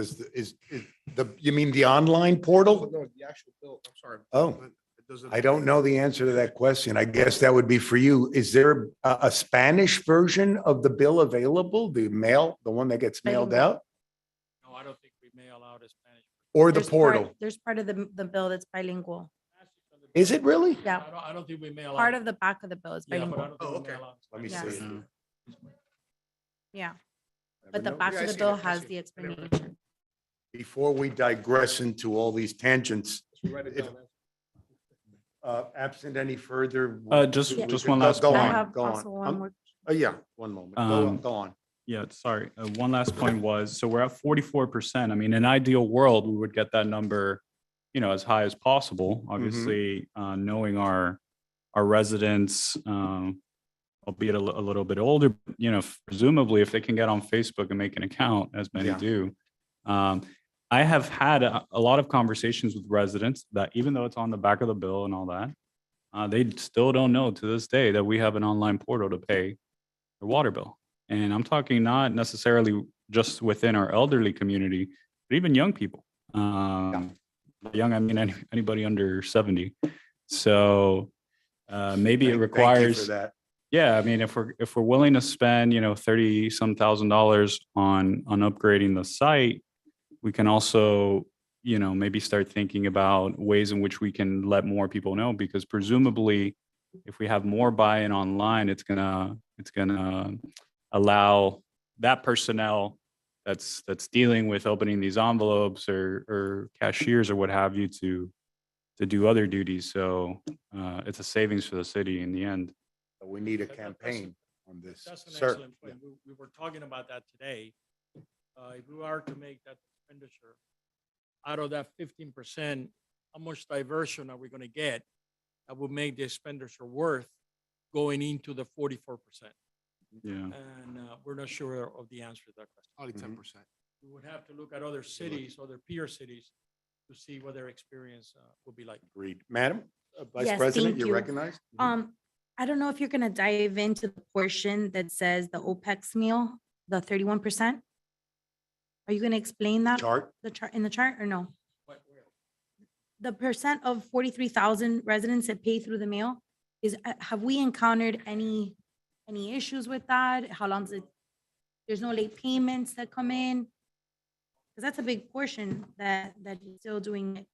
[SPEAKER 2] You mean the online portal?
[SPEAKER 7] No, the actual bill, I'm sorry.
[SPEAKER 2] Oh.
[SPEAKER 7] But does it-
[SPEAKER 2] I don't know the answer to that question. I guess that would be for you. Is there a Spanish version of the bill available? The one that gets mailed
[SPEAKER 4] Bilingual.
[SPEAKER 2] out,
[SPEAKER 1] No, I don't think we may allow the Spanish.
[SPEAKER 2] or the
[SPEAKER 4] There's part-
[SPEAKER 2] portal?
[SPEAKER 4] There's part of the bill that's bilingual.
[SPEAKER 2] Is it really?
[SPEAKER 4] Yeah,
[SPEAKER 1] I don't think we may allow.
[SPEAKER 4] part of the back of the bill is
[SPEAKER 1] Yeah, but I
[SPEAKER 4] bilingual.
[SPEAKER 1] don't think we may
[SPEAKER 7] okay.
[SPEAKER 1] allow
[SPEAKER 2] Let me
[SPEAKER 1] Spanish.
[SPEAKER 2] see.
[SPEAKER 4] Yes. Yeah,
[SPEAKER 2] Never
[SPEAKER 4] but the
[SPEAKER 2] know.
[SPEAKER 4] back
[SPEAKER 7] Yeah, I
[SPEAKER 4] of the
[SPEAKER 7] see
[SPEAKER 4] bill
[SPEAKER 7] that. I
[SPEAKER 4] has
[SPEAKER 7] see
[SPEAKER 4] the
[SPEAKER 7] it. I never-
[SPEAKER 4] explanation.
[SPEAKER 2] Before we digress into all these tangents,
[SPEAKER 7] Let's write it
[SPEAKER 2] If-
[SPEAKER 7] down.
[SPEAKER 2] Absent any further.
[SPEAKER 6] Just
[SPEAKER 2] we
[SPEAKER 6] one
[SPEAKER 2] could-
[SPEAKER 6] last
[SPEAKER 2] go
[SPEAKER 6] point.
[SPEAKER 4] I
[SPEAKER 2] on,
[SPEAKER 4] have
[SPEAKER 2] go
[SPEAKER 4] also
[SPEAKER 2] on.
[SPEAKER 4] one more.
[SPEAKER 2] Yeah, one moment. Go on.
[SPEAKER 6] Yeah, sorry. One last point was, so we're at 44%. I mean, in an ideal world, we would get that number, as high as possible. Obviously, knowing our residents, albeit a little bit older, presumably if they can get on Facebook and make an account, as many
[SPEAKER 2] Yeah.
[SPEAKER 6] do. I have had a lot of conversations with residents that even though it's on the back of the bill and all that, they still don't know to this day that we have an online portal to pay their water bill. And I'm talking not necessarily just within our elderly community, but even young people. Young, I mean, anybody under 70. So maybe it
[SPEAKER 2] Thank you
[SPEAKER 6] requires.
[SPEAKER 2] for that.
[SPEAKER 6] Yeah, I mean, if we're willing to spend, $30-some thousand on upgrading the site, we can also, maybe start thinking about ways in which we can let more people know, because presumably if we have more buy-in online, it's gonna allow that personnel that's dealing with opening these envelopes or cashiers or what have you to do other duties. So it's a savings for the city in the end.
[SPEAKER 2] We need a
[SPEAKER 1] That's-
[SPEAKER 2] campaign on this.
[SPEAKER 1] That's an
[SPEAKER 2] Sir.
[SPEAKER 1] excellent point. We were talking about that today. If we are to make that expenditure, out of that 15%, how much diversion are we going to get that will make the expenditure worth going into the 44%?
[SPEAKER 6] Yeah.
[SPEAKER 1] And we're not sure of the answer to that question.
[SPEAKER 7] Probably 10%.
[SPEAKER 1] We would have to look at other cities, other peer cities, to see what their experience will be like.
[SPEAKER 2] Agreed. Madam, Vice
[SPEAKER 4] Yes,
[SPEAKER 2] President,
[SPEAKER 4] thank
[SPEAKER 2] you're
[SPEAKER 4] you.
[SPEAKER 2] recognized.
[SPEAKER 4] I don't know if you're gonna dive into the portion that says the OPEX meal, the 31%. Are you gonna explain that?
[SPEAKER 2] Chart.
[SPEAKER 4] The chart, in the chart, or no? The percent of 43,000 residents that pay through the mail is, have we encountered any issues with that? How long does it, there's no late payments that come in? Because that's a big portion that is still doing it.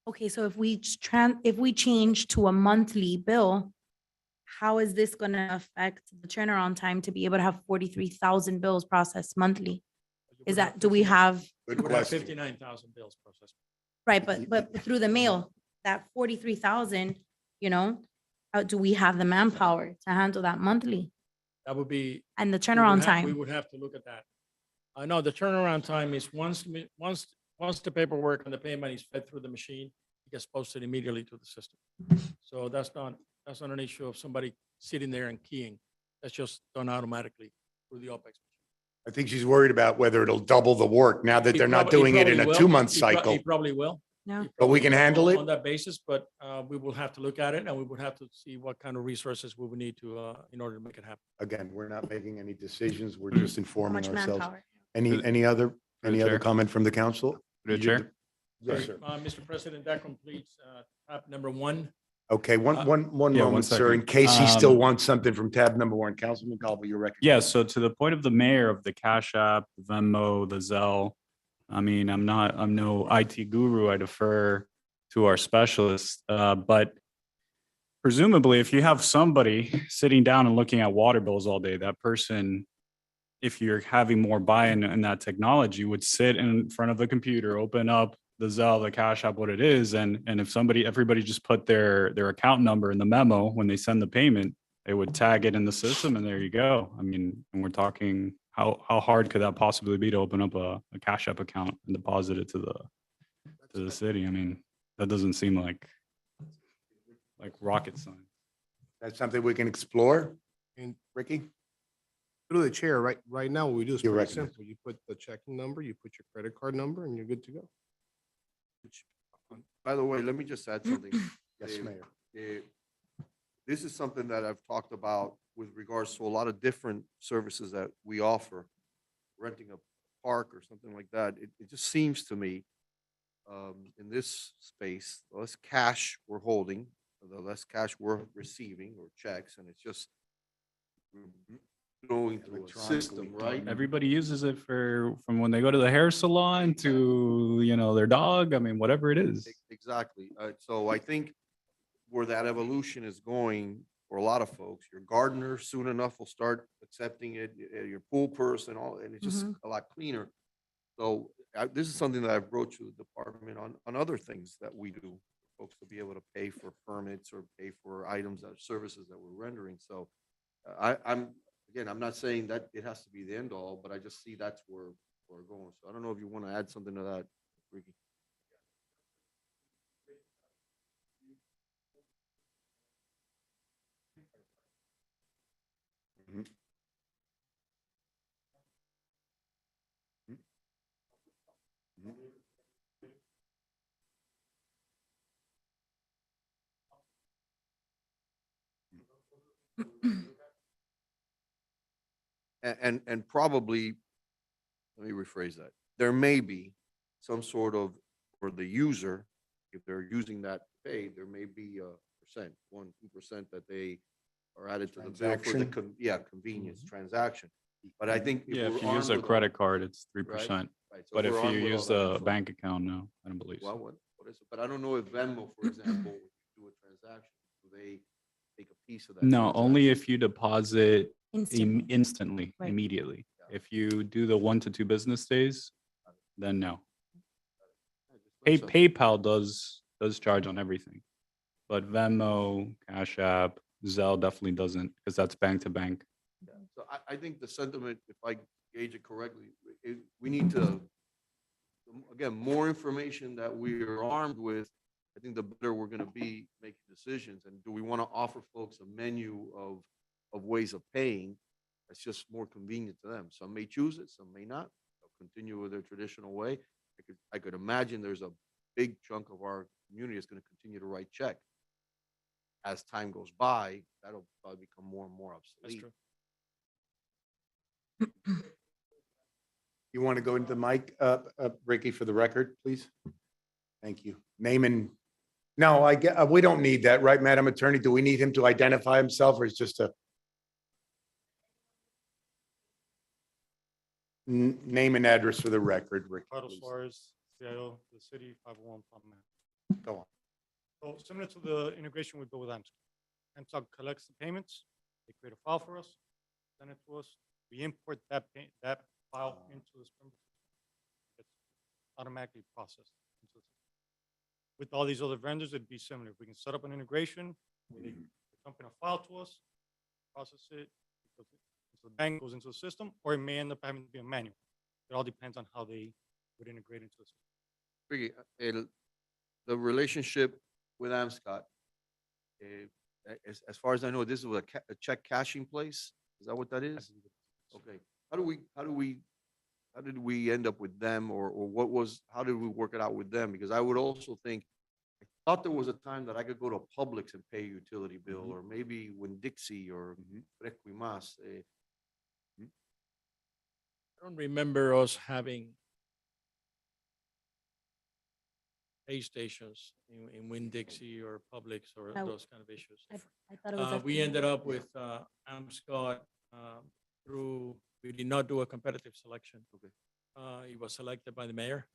[SPEAKER 4] Okay, so if we change to a monthly bill, how is this gonna affect the turnaround time to be able to have 43,000 bills processed monthly? Is that, do we have,
[SPEAKER 2] Good
[SPEAKER 1] We would have
[SPEAKER 2] question.
[SPEAKER 1] 59,000 bills processed.
[SPEAKER 4] right, but through the mail, that 43,000, do we have the manpower to handle that monthly
[SPEAKER 1] That would be.
[SPEAKER 4] and the
[SPEAKER 1] we would
[SPEAKER 4] turnaround
[SPEAKER 1] have- We
[SPEAKER 4] time?
[SPEAKER 1] would have to look at that. I know the turnaround time is once the paperwork and the payment is fed through the machine, it gets posted immediately to the system. So that's not an issue of somebody sitting there and keying. That's just done automatically through the OPEX.
[SPEAKER 2] I think she's worried about whether it'll double the work now that
[SPEAKER 1] He
[SPEAKER 2] they're not
[SPEAKER 1] probably- he
[SPEAKER 2] doing it in
[SPEAKER 1] probably
[SPEAKER 2] a
[SPEAKER 1] will.
[SPEAKER 2] 2-month
[SPEAKER 1] He pro-
[SPEAKER 2] cycle.
[SPEAKER 1] He probably will.
[SPEAKER 4] Yeah.
[SPEAKER 1] He
[SPEAKER 2] But we
[SPEAKER 1] probably
[SPEAKER 2] can
[SPEAKER 1] will
[SPEAKER 2] handle it?
[SPEAKER 1] on that basis, but we will have to look at it and we would have to see what kind of resources we would need to, in order to make it happen.
[SPEAKER 2] Again, we're not making any decisions. We're
[SPEAKER 6] Hmm.
[SPEAKER 2] just
[SPEAKER 4] How
[SPEAKER 2] informing
[SPEAKER 4] much
[SPEAKER 2] ourselves.
[SPEAKER 4] manpower?
[SPEAKER 2] Any other
[SPEAKER 6] the chair.
[SPEAKER 2] comment from the council?
[SPEAKER 6] Through the chair?
[SPEAKER 2] Yes, sir.
[SPEAKER 1] Mr. President, that completes tab number 1.
[SPEAKER 2] Okay, one
[SPEAKER 6] yeah, one
[SPEAKER 2] moment, sir, in
[SPEAKER 6] second.
[SPEAKER 2] case he still wants something from tab number 1. Councilman Calvo, you're recognized.
[SPEAKER 6] Yeah, so to the point of the mayor of the Cash App, the Venmo, the Zelle, I mean, I'm no IT guru. I defer to our specialists. But presumably, if you have somebody sitting down and looking at water bills all day, that person, if you're having more buy-in in that technology, would sit in front of the computer, open up the Zelle, the Cash App, what it is, and if everybody just put their account number in the memo when they send the payment, they would tag it in the system, and there you go. I mean, and we're talking, how hard could that possibly be to open up a Cash App account and deposit it to the city? I mean, that doesn't seem like rocket science.
[SPEAKER 2] That's something we can explore.
[SPEAKER 7] And
[SPEAKER 2] Ricky?
[SPEAKER 7] through the chair, right now, what we do is
[SPEAKER 2] You're
[SPEAKER 7] pretty
[SPEAKER 2] recognized.
[SPEAKER 7] simple. You put the checking number, you put your credit card number, and you're good to go.
[SPEAKER 3] By the way, let me just add something.
[SPEAKER 2] Yes,
[SPEAKER 3] Eh,
[SPEAKER 2] Mayor.
[SPEAKER 3] eh, This is something that I've talked about with regards to a lot of different services that we offer. Renting a park or something like that. It just seems to me, in this space, the less cash we're holding, the less cash we're receiving or checks, and it's just going through a
[SPEAKER 2] Electronically
[SPEAKER 3] system, right?
[SPEAKER 6] Everybody uses it from when they go to the hair salon to, their dog. I mean, whatever it is.
[SPEAKER 3] Exactly. So I think where that evolution is going for a lot of folks. Your gardener soon enough will start accepting it, your pool person, all, and it's just a lot cleaner. So this is something that I've broached to the department on other things that we do, for folks to be able to pay for permits or pay for items that services that we're rendering. So I'm not saying that it has to be the end all, but I just see that's where we're going. So I don't know if you want to add something to that, Ricky. Mhm. Mhm. And probably, let me rephrase that. There may be some sort of, for the user, if they're using that to pay, there may be a percent, 1-2% that they are added to the bill for the,
[SPEAKER 2] Transaction.
[SPEAKER 3] convenience transaction. But I think
[SPEAKER 6] Yeah, if
[SPEAKER 3] we're
[SPEAKER 6] you use
[SPEAKER 3] armed
[SPEAKER 6] a
[SPEAKER 3] with all-
[SPEAKER 6] credit card, it's
[SPEAKER 3] right?
[SPEAKER 6] 3%.
[SPEAKER 3] Right, so
[SPEAKER 6] But if
[SPEAKER 3] we're
[SPEAKER 6] you
[SPEAKER 3] armed with all
[SPEAKER 6] use
[SPEAKER 3] that
[SPEAKER 6] a
[SPEAKER 3] info.
[SPEAKER 6] bank account, no, I don't believe
[SPEAKER 3] Well,
[SPEAKER 6] so.
[SPEAKER 3] what is it? But I don't know if Venmo, for example, when you do a transaction, do they take a piece of that?
[SPEAKER 6] No, only
[SPEAKER 3] transaction?
[SPEAKER 6] if you deposit
[SPEAKER 4] Instantly.
[SPEAKER 6] instantly,
[SPEAKER 4] Right.
[SPEAKER 6] immediately.
[SPEAKER 3] Yeah.
[SPEAKER 6] If you do the 1 to 2 business days, then no.
[SPEAKER 3] I just learned something.
[SPEAKER 6] PayPal does charge on everything, but Venmo, Cash App, Zelle definitely doesn't, because that's bank to bank.
[SPEAKER 3] Yeah. So I think the sentiment, if I gauge it correctly, we need to, again, more information that we are armed with, I think the better we're gonna be making decisions. And do we want to offer folks a menu of ways of paying that's just more convenient to them? Some may choose it, some may not. They'll continue with their traditional way. I could imagine there's a big chunk of our community that's gonna continue to write check. As time goes by, that'll probably become more and more
[SPEAKER 1] That's
[SPEAKER 3] obsolete.
[SPEAKER 1] true.
[SPEAKER 2] You want to go into the mic, Ricky, for the record, please? Thank you. Name and, no, I get, we don't need that, right, Madam Attorney? Do we need him to identify himself, or is just a name and address for the record, Ricky,
[SPEAKER 8] Carlos
[SPEAKER 2] please?
[SPEAKER 8] Suarez, CIO, the city, 501 Palm Ave.
[SPEAKER 2] Go on.
[SPEAKER 8] So similar to the integration we built with AMSCO. AMSCO collects the payments, they create a file for us, send it to us, we import that file into the Springbok system. It's automatically processed into the system. With all these other vendors, it'd be similar. We can set up an integration, where they dump in a file to us, process it, so the bank goes into the system, or it may end up having to be a manual. It all depends on how they would integrate into the system.
[SPEAKER 3] Ricky, the relationship with Amscot, as far as I know, this is a check cashing place. Is that what that
[SPEAKER 8] I
[SPEAKER 3] is?
[SPEAKER 8] believe it is.
[SPEAKER 3] Okay. How did we end up with them, or how did we work it out with them? Because I would also think, I thought there was a time that I could go to Publix and pay a utility bill, or maybe Winn-Dixie or Frequimas.
[SPEAKER 1] I don't remember us having pay stations in Winn-Dixie or Publix or
[SPEAKER 4] No.
[SPEAKER 1] those kind of issues.
[SPEAKER 4] I thought it was.
[SPEAKER 1] We
[SPEAKER 4] FDM.
[SPEAKER 1] ended up with Amscot through, we did not do a competitive selection.
[SPEAKER 3] Okay.
[SPEAKER 1] He was selected by the mayor,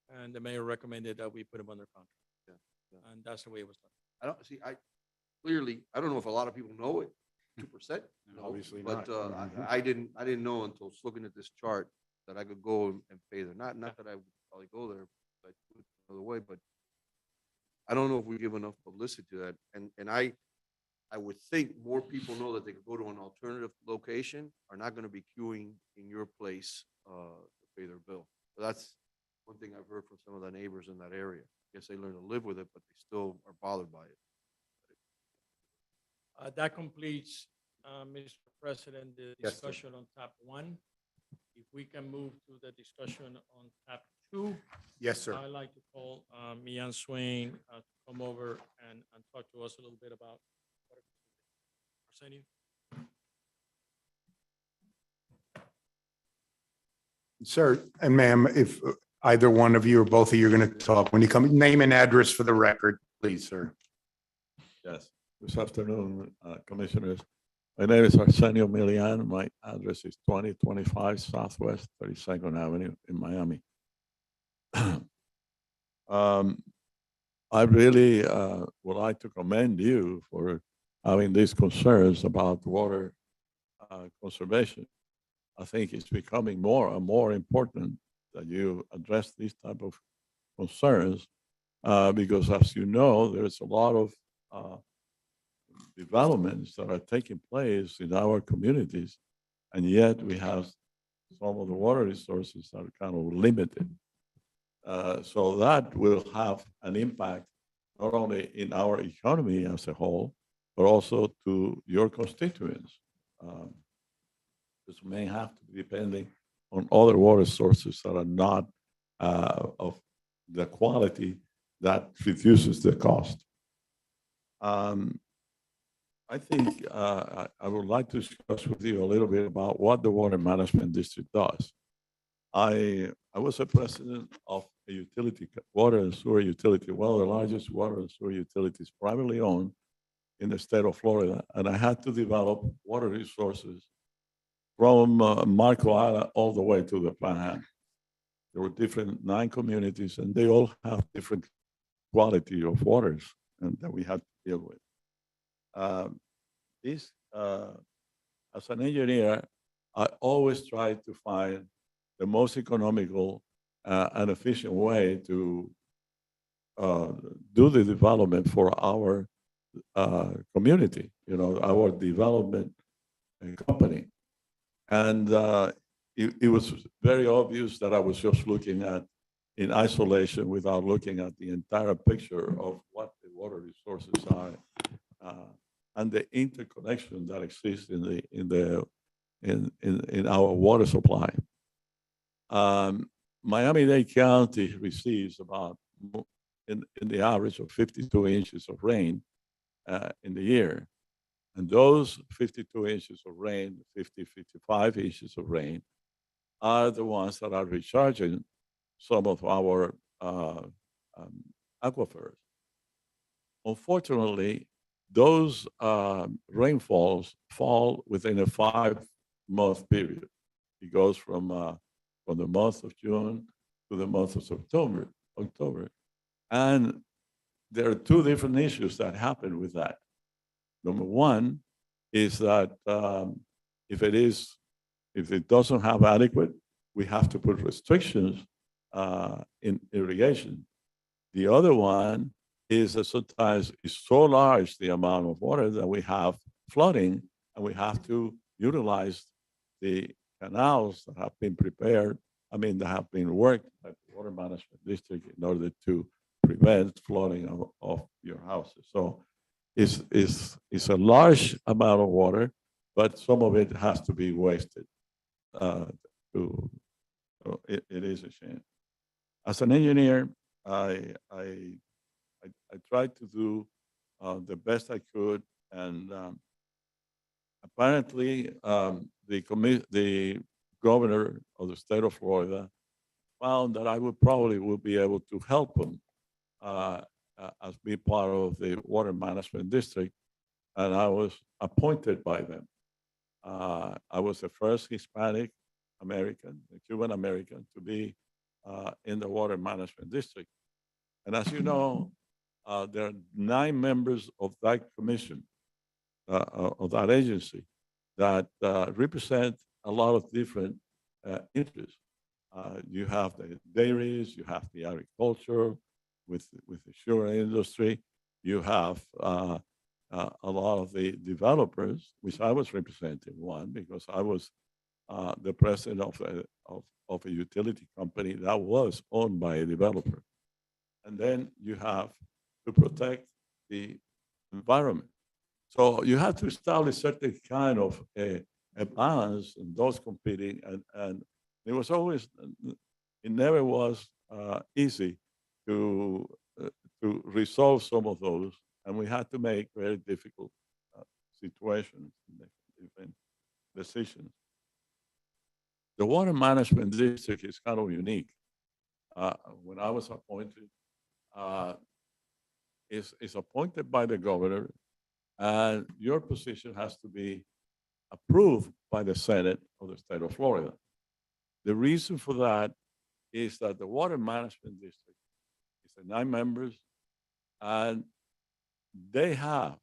[SPEAKER 1] and the mayor recommended that we put him under contract.
[SPEAKER 3] Yeah.
[SPEAKER 1] And that's the way it was done.
[SPEAKER 3] I don't see, I don't know if a lot of people know it, 2%. No,
[SPEAKER 2] Obviously
[SPEAKER 3] but
[SPEAKER 2] not.
[SPEAKER 3] I didn't know until looking at this chart that I could go and pay there. Not that I would probably go there, but I do it another way, but I don't know if we give enough publicity to that. And I would think more people know that they could go to an alternative location, are not going to be queuing in your place to pay their bill. So that's one thing I've heard from some of the neighbors in that area. I guess they learn to live with it, but they still are bothered by it.
[SPEAKER 1] That completes, Mr. President, the
[SPEAKER 2] Yes, sir.
[SPEAKER 1] discussion on tab 1. If we can move to the discussion on tab 2.
[SPEAKER 2] Yes, sir.
[SPEAKER 1] I'd like to call Mian Swain to come over and talk to us a little bit about Arsenio.
[SPEAKER 2] Sir and ma'am, if either one of you or both of you are going to talk, when you come, name and address for the record, please, sir.
[SPEAKER 9] Yes, this afternoon, Commissioners. My name is Arsenio Milian. My address is 2025 Southwest 32nd Avenue in Miami. I really would like to commend you for having these concerns about water conservation. I think it's becoming more and more important that you address these type of concerns because, as you know, there's a lot of developments that are taking place in our communities, and yet we have some of the water resources that are kind of limited. So that will have an impact not only in our economy as a whole, but also to your constituents. This may have to be depending on other water sources that are not of the quality that reduces the cost. I think I would like to discuss with you a little bit about what the Water Management District does. I was a president of a utility, water and sewer utility, one of the largest water and sewer utilities privately owned in the state of Florida, and I had to develop water resources from Marco Island all the way to the Panhandle. There were 9 communities, and they all have different quality of waters and that we had to deal with. As an engineer, I always try to find the most economical and efficient way to do the development for our community, our development company. And it was very obvious that I was just looking at in isolation without looking at the entire picture of what the water resources are and the interconnection that exists in our water supply. Miami-Dade County receives about in the average of 52 inches of rain in the year. And those 52 inches of rain, 55 inches of rain, are the ones that are recharging some of our aquifers. Unfortunately, those rainfalls fall within a 5-month period. It goes from the month of June to the month of October. And there are 2 different issues that happen with that. Number one is that if it doesn't have adequate, we have to put restrictions in irrigation. The other one is that sometimes it's so large the amount of water that we have flooding, and we have to utilize the canals that have been prepared, that have been worked by the Water Management District in order to prevent flooding of your houses. So it's a large amount of water, but some of it has to be wasted. It is a shame. As an engineer, I tried to do the best I could, and apparently the governor of the state of Florida found that I would be able to help him as be part of the Water Management District, and I was appointed by them. I was the first Hispanic American, Cuban American, to be in the Water Management District. And as you know, there are 9 members of that commission, of that agency, that represent a lot of different interests. You have the dairies, you have the agriculture with the sugar industry, you have a lot of the developers, which I was representing one because I was the president of a utility company that was owned by a developer. And then you have to protect the environment. So you have to establish certain kind of a balance in those competing, and it was always, it never was easy to resolve some of those, and we had to make very difficult situations, different decisions. The Water Management District is kind of unique. When I was appointed, is appointed by the governor, and your position has to be approved by the Senate of the state of Florida. The reason for that is that the Water Management District is 9 members, And they have,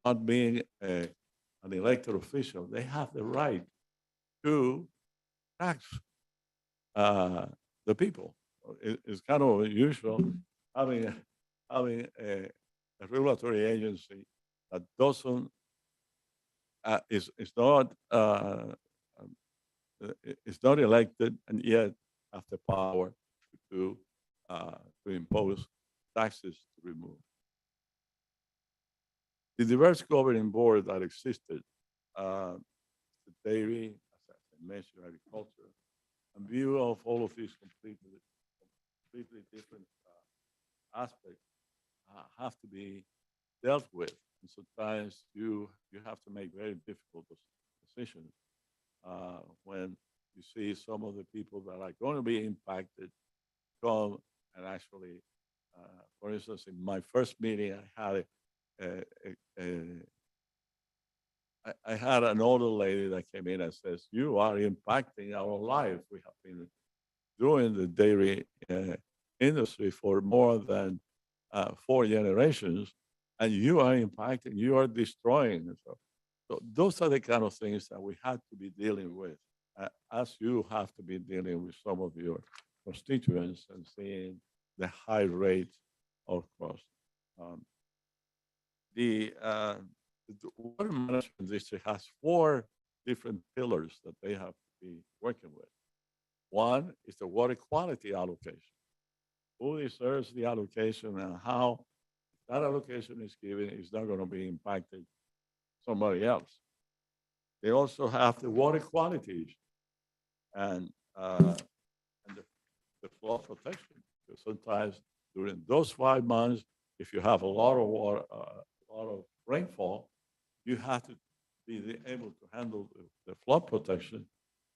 [SPEAKER 9] not being an elected official, they have the right to tax the people. It's kind of unusual having a regulatory agency that doesn't is not is not elected and yet have the power to impose taxes to remove. The diverse governing board that existed, the dairy, as I mentioned, agriculture, in view of all of these completely different aspects have to be dealt with. And sometimes you have to make very difficult decisions when you see some of the people that are going to be impacted come and actually, for instance, in my first meeting, I had an older lady that came in and says, "You are impacting our life. We have been doing the dairy industry for more than 4 generations, and you are impacting, you are destroying." So those are the kind of things that we have to be dealing with, as you have to be dealing with some of your constituents and seeing the high rate of cost. The water management district has 4 different pillars that they have to be working with. One is the water quality allocation. Who deserves the allocation and how that allocation is given is not going to be impacted somebody else. They also have the water quality issue and the flood protection. Because sometimes during those 5 months, if you have a lot of water, a lot of rainfall, you have to be able to handle the flood protection.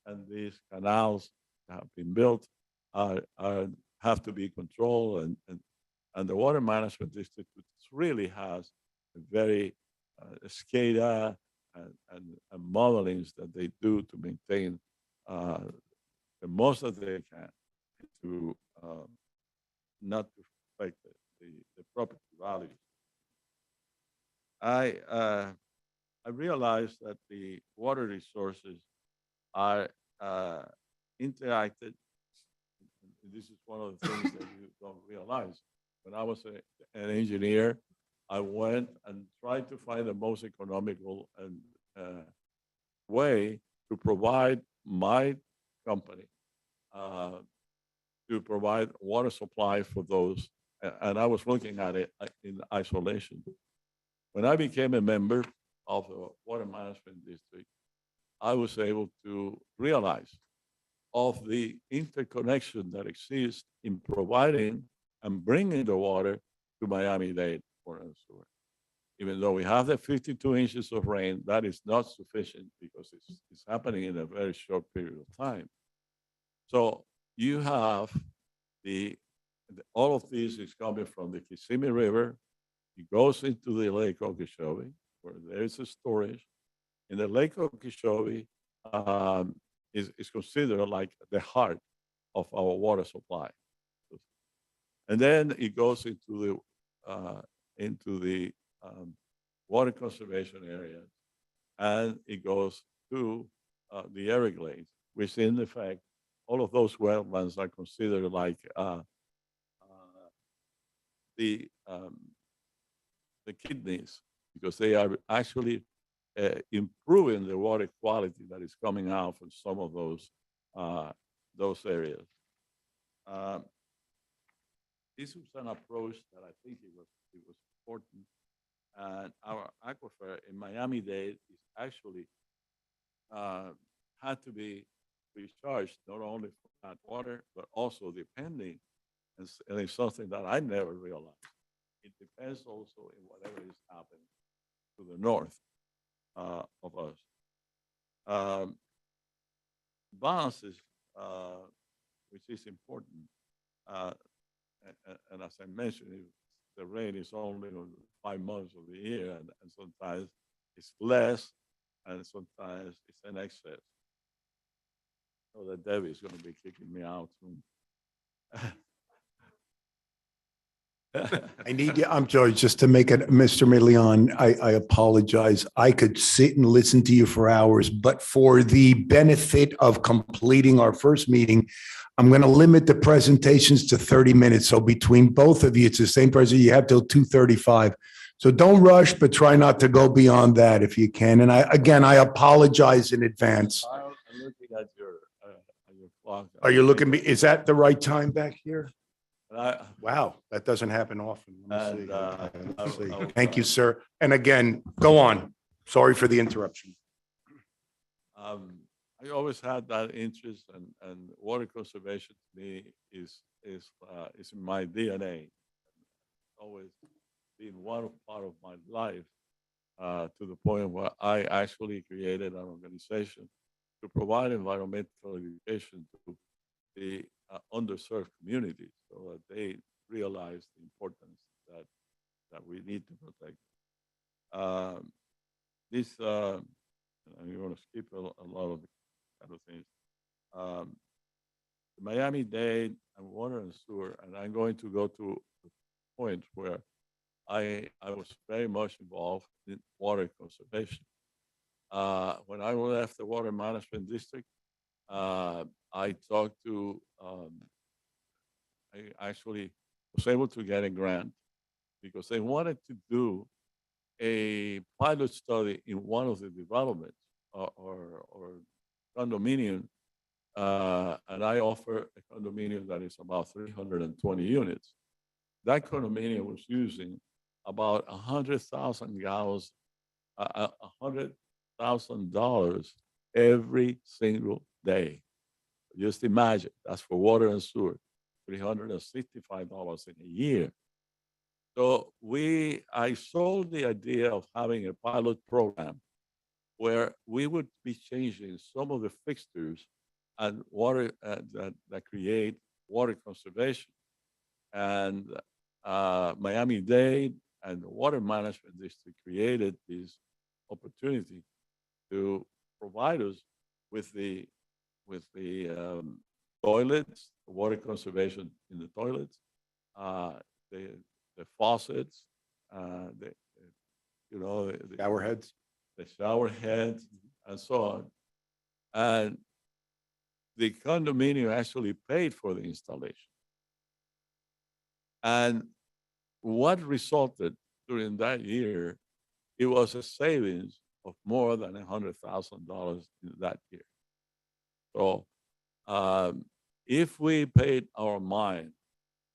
[SPEAKER 9] And these canals that have been built have to be controlled. And the water management district really has a very SCADA and modelings that they do to maintain the most that they can to not to affect the property values. I realize that the water resources are interacted. This is one of the things that you don't realize. When I was an engineer, I went and tried to find the most economical and way to provide my company to provide water supply for those. And I was looking at it in isolation. When I became a member of the water management district, I was able to realize of the interconnection that exists in providing and bringing the water to Miami-Dade for and sewer. Even though we have the 52 inches of rain, that is not sufficient because it's happening in a very short period of time. So you have all of this is coming from the Kissimmee River. It goes into the Lake Okeechobee, where there is a storage. In the Lake Okeechobee is considered like the heart of our water supply. And then it goes into the water conservation area, and it goes to the Everglades, which in effect, all of those wetlands are considered like the kidneys, because they are actually improving the water quality that is coming out from some of those areas. This was an approach that I think it was important, and our aquifer in Miami-Dade is actually had to be recharged not only for that water but also depending, and it's something that I never realized. It depends also in whatever is happening to the north of us. Balances, which is important, and as I mentioned, the rain is only on 5 months of the year, and sometimes it's less, and sometimes it's in excess. So that Debbie is going to be kicking me out soon.
[SPEAKER 2] I need you, I'm sorry, just to make it, Mr. Milian, I apologize. I could sit and listen to you for hours, but for the benefit of completing our first meeting, I'm going to limit the presentations to 30 minutes. So between both of you, it's the same person you have till 2:35. So don't rush, but try not to go beyond that if you can. And I apologize in advance.
[SPEAKER 9] I'm looking at your clock.
[SPEAKER 2] Are you looking, is that the right time back here?
[SPEAKER 9] And I,
[SPEAKER 2] Wow, that doesn't happen often. Let me
[SPEAKER 9] And,
[SPEAKER 2] see. Okay, let's
[SPEAKER 9] I-
[SPEAKER 2] see.
[SPEAKER 9] I will
[SPEAKER 2] Thank you,
[SPEAKER 9] try.
[SPEAKER 2] sir. And again, go on. Sorry for the interruption.
[SPEAKER 9] I always had that interest, and water conservation to me is in my DNA. Always been part of my life, to the point where I actually created an organization to provide environmental education to the underserved communities, so that they realize the importance that we need to protect. Um, this I'm going to skip a lot of the kind of things. Um, the Miami-Dade and water and sewer, and I'm going to go to the point where I was very much involved in water conservation. When I left the water management district, I talked to, I actually was able to get a grant because they wanted to do a pilot study in one of the developments or condominium, and I offer a condominium that is about 320 units. That condominium was using about 100,000 gallons, $100,000 every single day. Just imagine, that's for water and sewer, $365 in a year. So I sold the idea of having a pilot program where we would be changing some of the fixtures and water that create water conservation. And Miami-Dade and the Water Management District created this opportunity to provide us with the toilets, water conservation in the toilets, the faucets, the
[SPEAKER 2] Shower heads.
[SPEAKER 9] the shower heads, and so on. And the condominium actually paid for the installation. And what resulted during that year, it was a savings of more than $100,000 in that year. So if we paid our mind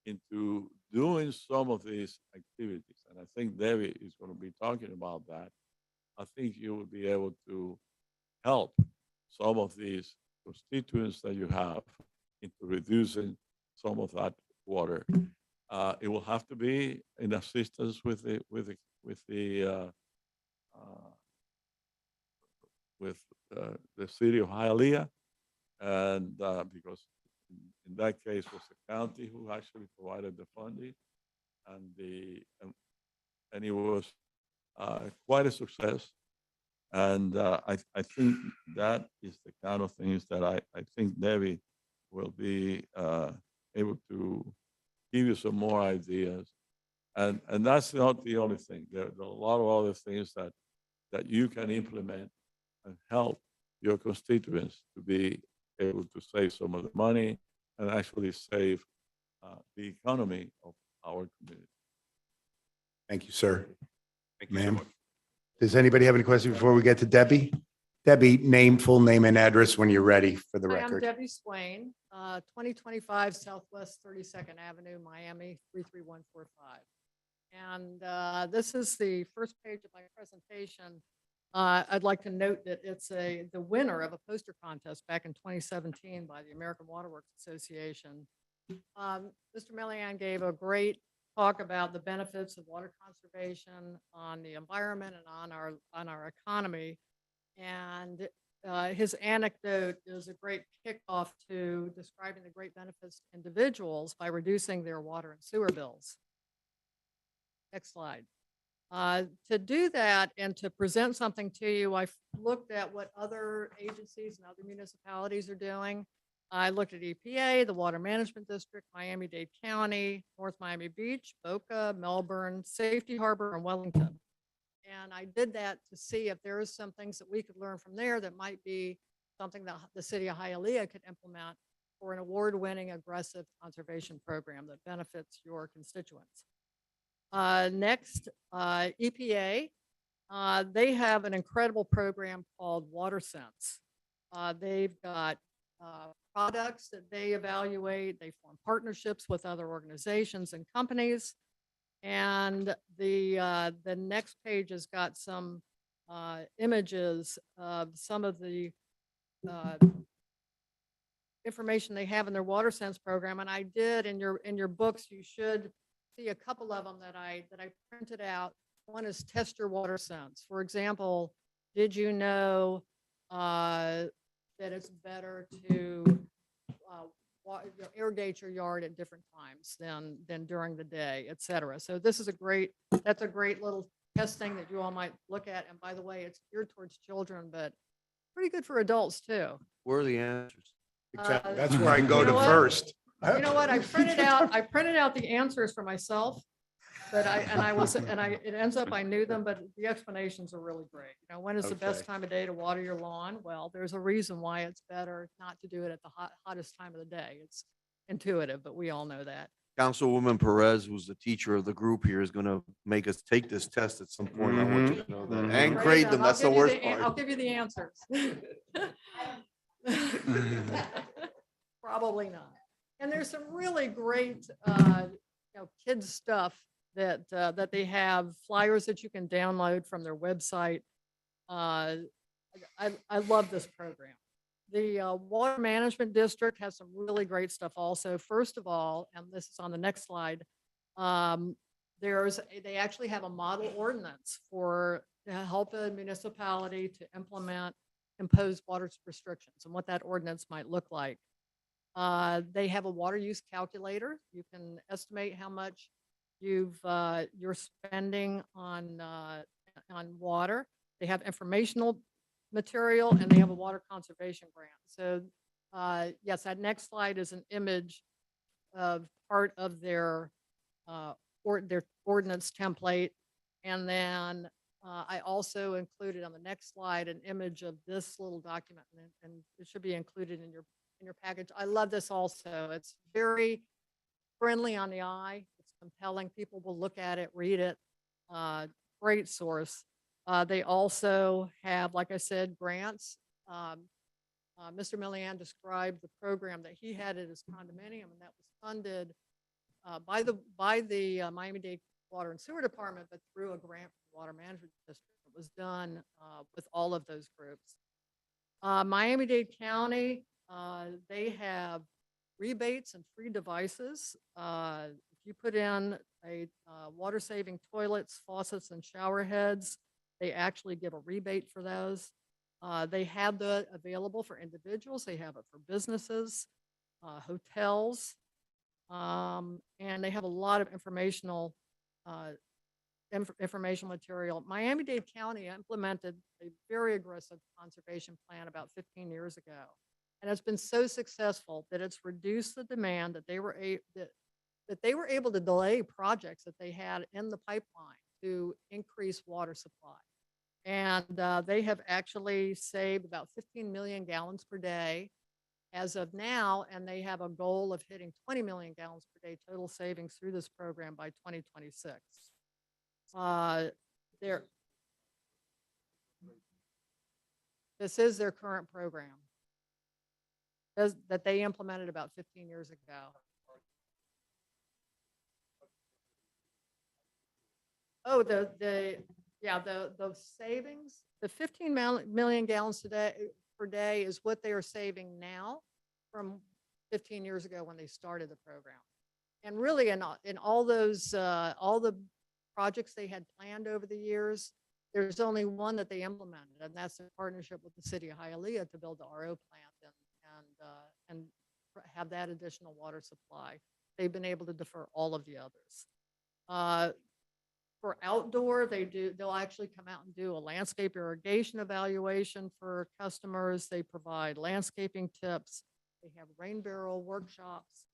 [SPEAKER 9] into doing some of these activities, and I think Debbie is going to be talking about that, I think you will be able to help some of these constituents that you have into reducing some of that water. It will have to be in assistance with the city of Hialeah, and because in that case was the county who actually provided the funding, and it was quite a success. And I think that is the kind of things that I think Debbie will be able to give you some more ideas. And that's not the only thing. There are a lot of other things that you can implement and help your constituents to be able to save some of the money and actually save the economy of our community.
[SPEAKER 2] Thank you, sir.
[SPEAKER 5] Thank you so
[SPEAKER 2] Ma'am.
[SPEAKER 5] much.
[SPEAKER 2] Does anybody have any questions before we get to Debbie? Debbie, full name and address when you're ready for the
[SPEAKER 10] Hi, I'm
[SPEAKER 2] record.
[SPEAKER 10] Debbie Swain, 2025 Southwest 32nd Avenue, Miami, 33145. And this is the first page of my presentation. I'd like to note that it's the winner of a poster contest back in 2017 by the American Water Works Association. Mr. Melian gave a great talk about the benefits of water conservation on the environment and on our economy. And his anecdote is a great kickoff to describing the great benefits to individuals by reducing their water and sewer bills. Next slide. To do that and to present something to you, I've looked at what other agencies and other municipalities are doing. I looked at EPA, the Water Management District, Miami-Dade County, North Miami Beach, Boca, Melbourne, Safety Harbor, and Wellington. And I did that to see if there is some things that we could learn from there that might be something that the city of Hialeah could implement for an award-winning aggressive conservation program that benefits your constituents. Next, EPA. They have an incredible program called WaterSense. They've got products that they evaluate. They form partnerships with other organizations and companies. And the next page has got some images of some of the information they have in their WaterSense program. And I did in your books, you should see a couple of them that I printed out. One is test your WaterSense. For example, did you know that it's better to irrigate your yard at different times than during the day, et cetera. So this is that's a great little test thing that you all might look at. And by the way, it's geared towards children, but pretty good for adults too.
[SPEAKER 3] Where are the answers?
[SPEAKER 7] Exactly. That's where I go
[SPEAKER 10] you
[SPEAKER 7] to
[SPEAKER 10] know what?
[SPEAKER 7] first.
[SPEAKER 10] You know what? I printed out the answers for myself, but it ends up I knew them, but the explanations are really great. You know, when is the best
[SPEAKER 3] Okay.
[SPEAKER 10] time of day to water your lawn? Well, there's a reason why it's better not to do it at the hottest time of the day. It's intuitive, but we all know that.
[SPEAKER 3] Councilwoman Perez, who's the teacher of the group here, is gonna make us take this test at some point. I want you to know that. And
[SPEAKER 10] Great,
[SPEAKER 3] grade
[SPEAKER 10] then
[SPEAKER 3] them.
[SPEAKER 10] I'll
[SPEAKER 3] That's the
[SPEAKER 10] give you
[SPEAKER 3] worst
[SPEAKER 10] I'll
[SPEAKER 3] part.
[SPEAKER 10] give you the answers. Probably not. And there's some really great, kids stuff that they have, flyers that you can download from their website. I love this program. The Water Management District has some really great stuff also. First of all, and this is on the next slide, they actually have a model ordinance to help a municipality to implement imposed water restrictions and what that ordinance might look like. They have a water use calculator. You can estimate how much you're spending on water. They have informational material and they have a water conservation grant. So yes, that next slide is an image of part of their ordinance template. And then I also included on the next slide an image of this little document, and it should be included in your package. I love this also. It's very friendly on the eye. It's compelling. People will look at it, read it. Great source. They also have, like I said, grants. Mr. Millian described the program that he had at his condominium, and that was funded by the Miami-Dade Water and Sewer Department, but through a grant from the Water Management District. It was done with all of those groups. Miami-Dade County, they have rebates and free devices. If you put in a water-saving toilets, faucets, and shower heads, they actually give a rebate for those. They have that available for individuals. They have it for businesses, hotels, and they have a lot of informational material. Miami-Dade County implemented a very aggressive conservation plan about 15 years ago. And it's been so successful that it's reduced the demand that they were able to delay projects that they had in the pipeline to increase water supply. And they have actually saved about 15 million gallons per day as of now, and they have a goal of hitting 20 million gallons per day total savings through this program by 2026. This is their current program that they implemented about 15 years ago. Oh, the savings, the 15 million gallons per day is what they are saving now from 15 years ago when they started the program. And really in all those, all the projects they had planned over the years, there's only one that they implemented, and that's a partnership with the city of Hialeah to build the RO plant and have that additional water supply. They've been able to defer all of the others. For outdoor, they'll actually come out and do a landscape irrigation evaluation for customers. They provide landscaping tips. They have rain barrel workshops,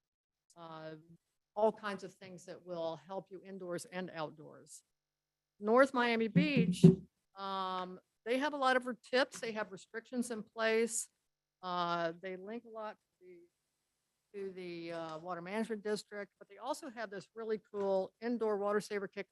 [SPEAKER 10] all kinds of things that will help you indoors and outdoors. North Miami Beach, they have a lot of tips. They have restrictions in place. They link a lot to the water management district, but they also have this really cool indoor water saver kick.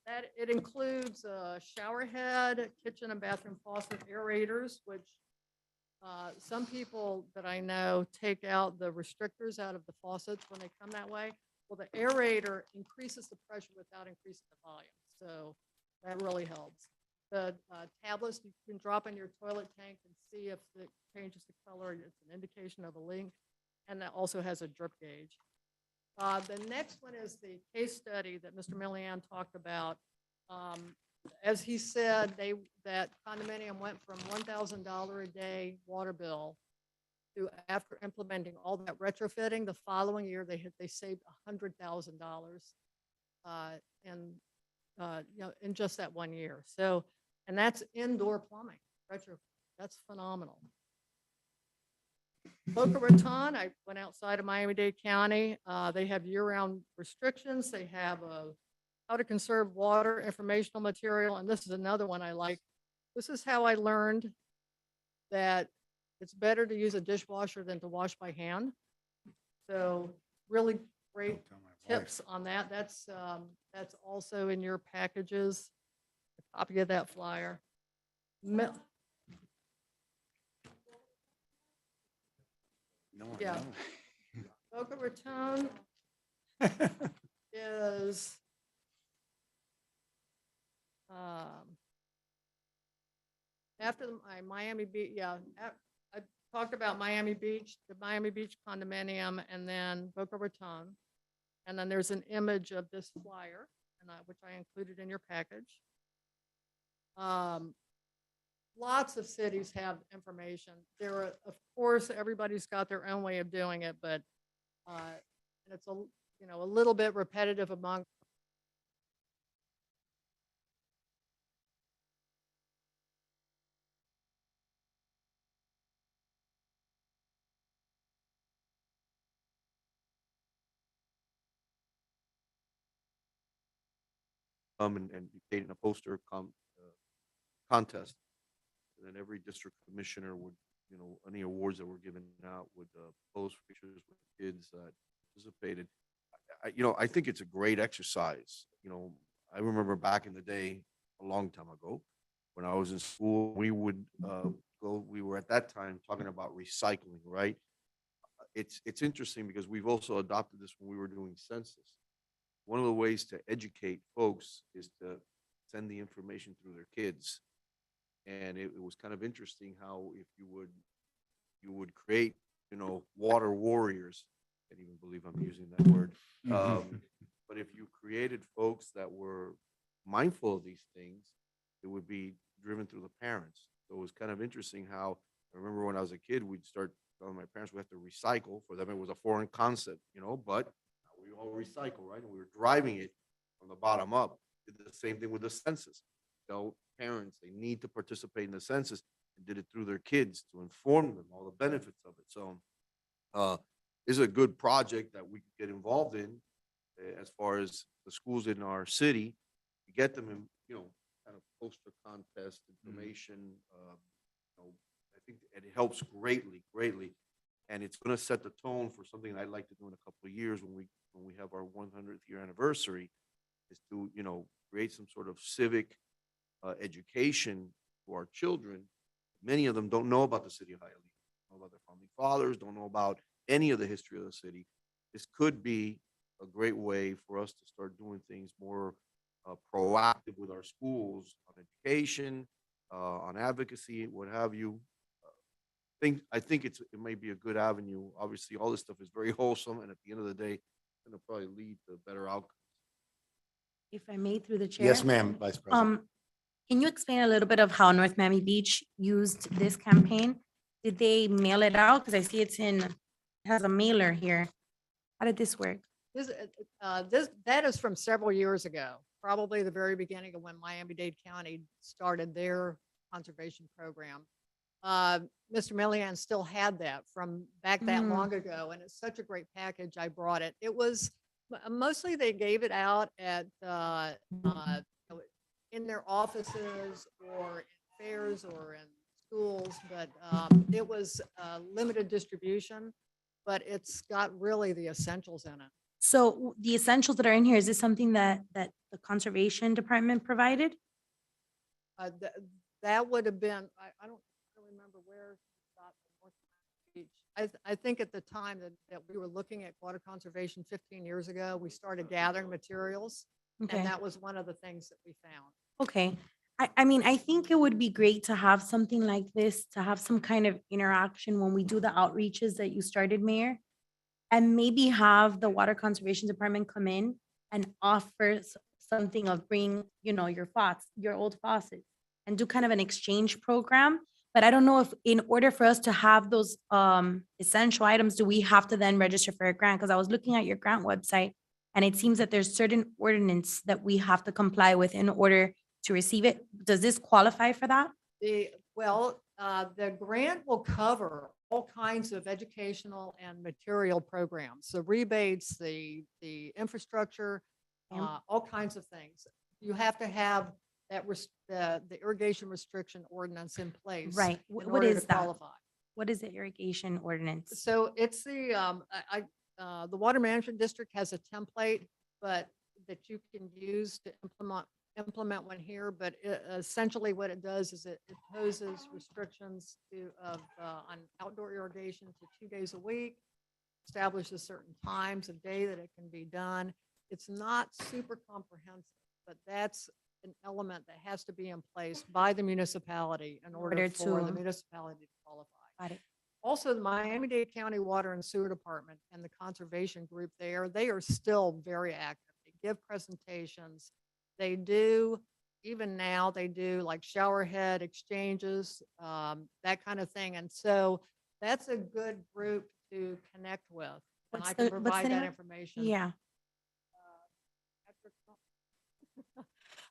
[SPEAKER 10] That it includes a shower head, kitchen and bathroom faucet aerators, which some people that I know take out the restrictors out of the faucets when they come that way. Well, the aerator increases the pressure without increasing the volume. So that really helps. The tablets you can drop in your toilet tank and see if it changes the color. It's an indication of a leak. And that also has a drip gauge. The next one is the case study that Mr. Millian talked about. As he said, that condominium went from $1,000 a day water bill to, after implementing all that retrofitting, the following year they saved $100,000 in just that 1 year. So, and that's indoor plumbing retrofit. That's phenomenal. Boca Raton, I went outside of Miami-Dade County. They have year-round restrictions. They have how to conserve water, informational material, and this is another one I like. This is how I learned that it's better to use a dishwasher than to wash by hand. So really great tips on that. That's also in your packages. A copy of that flyer. Yeah. Boca Raton is after my Miami Beach. Yeah, I talked about Miami Beach, the Miami Beach condominium, and then Boca Raton, and then there's an image of this flyer, and which I included in your package. Lots of cities have information. There are, of course, everybody's got their own way of doing it, but and it's a little bit repetitive among.
[SPEAKER 3] And be in a poster contest. And then every district commissioner would, any awards that were given out would post pictures with kids that participated. I think it's a great exercise. I remember back in the day, a long time ago, when I was in school, we would we were at that time talking about recycling, right? It's interesting because we've also adopted this when we were doing census. One of the ways to educate folks is to send the information through their kids. And it was kind of interesting how if you would create, water warriors. I can't even believe I'm using that word. But if you created folks that were mindful of these things, it would be driven through the parents. So it was kind of interesting how I remember when I was a kid, we'd start telling my parents we have to recycle. For them, it was a foreign concept, but we all recycle, right? And we were driving it from the bottom up. Did the same thing with the census. Parents, they need to participate in the census and did it through their kids to inform them all the benefits of it. So this is a good project that we could get involved in as far as the schools in our city, to get them in, kind of poster contest information. I think it helps greatly. And it's going to set the tone for something I'd like to do in a couple of years when we have our 100th year anniversary, is to, create some sort of civic education for our children. Many of them don't know about the city of Hialeah, don't know about their founding fathers, don't know about any of the history of the city. This could be a great way for us to start doing things more proactive with our schools on education, on advocacy, what have you. I think it may be a good avenue. Obviously, all this stuff is very wholesome, and at the end of the day, it's going to probably lead to better outcomes.
[SPEAKER 4] If I may, through the chair.
[SPEAKER 2] Yes, ma'am, Vice President.
[SPEAKER 4] Can you explain a little bit of how North Miami Beach used this campaign? Did they mail it out? Because I see it has a mailer here. How did this work?
[SPEAKER 10] That is from several years ago, probably the very beginning of when Miami-Dade County started their conservation program. Mr. Millian still had that from back that
[SPEAKER 4] Mm.
[SPEAKER 10] long ago, and it's such a great package. I brought it. It was mostly they gave it out at in their offices or in fairs or in schools, but it was limited distribution, but it's got really the essentials in it.
[SPEAKER 4] So the essentials that are in here, is this something that the conservation department provided?
[SPEAKER 10] That would have been, I don't remember where she got the North Miami Beach. I think at the time that we were looking at water conservation 15 years ago, we started gathering materials.
[SPEAKER 4] Okay.
[SPEAKER 10] And that was one of the things that we found.
[SPEAKER 4] Okay. I mean, I think it would be great to have something like this, to have some kind of interaction when we do the outreaches that you started, Mayor. And maybe have the Water Conservation Department come in and offer something of bring, your your old faucets and do kind of an exchange program. But I don't know if in order for us to have those essential items, do we have to then register for a grant? Because I was looking at your grant website and it seems that there's certain ordinance that we have to comply with in order to receive it. Does this qualify for that?
[SPEAKER 10] The grant will cover all kinds of educational and material programs, the rebates, the infrastructure, all kinds of things. You have to have that the irrigation restriction ordinance in place.
[SPEAKER 4] Right.
[SPEAKER 10] in
[SPEAKER 4] What
[SPEAKER 10] order to
[SPEAKER 4] is that?
[SPEAKER 10] qualify.
[SPEAKER 4] What is the irrigation ordinance?
[SPEAKER 10] So it's the Water Management District has a template, but that you can use to implement one here, but essentially what it does is it imposes restrictions on outdoor irrigation to 2 days a week, establishes certain times of day that it can be done. It's not super comprehensive, but that's an element that has to be in place by the municipality in order for the municipality to qualify.
[SPEAKER 4] Got it.
[SPEAKER 10] Also, the Miami-Dade County Water and Sewer Department and the conservation group there, they are still very active. They give presentations. They do, even now, they do like shower head exchanges, that kind of thing. And so that's a good group to connect with. And I can provide that information.
[SPEAKER 4] Yeah.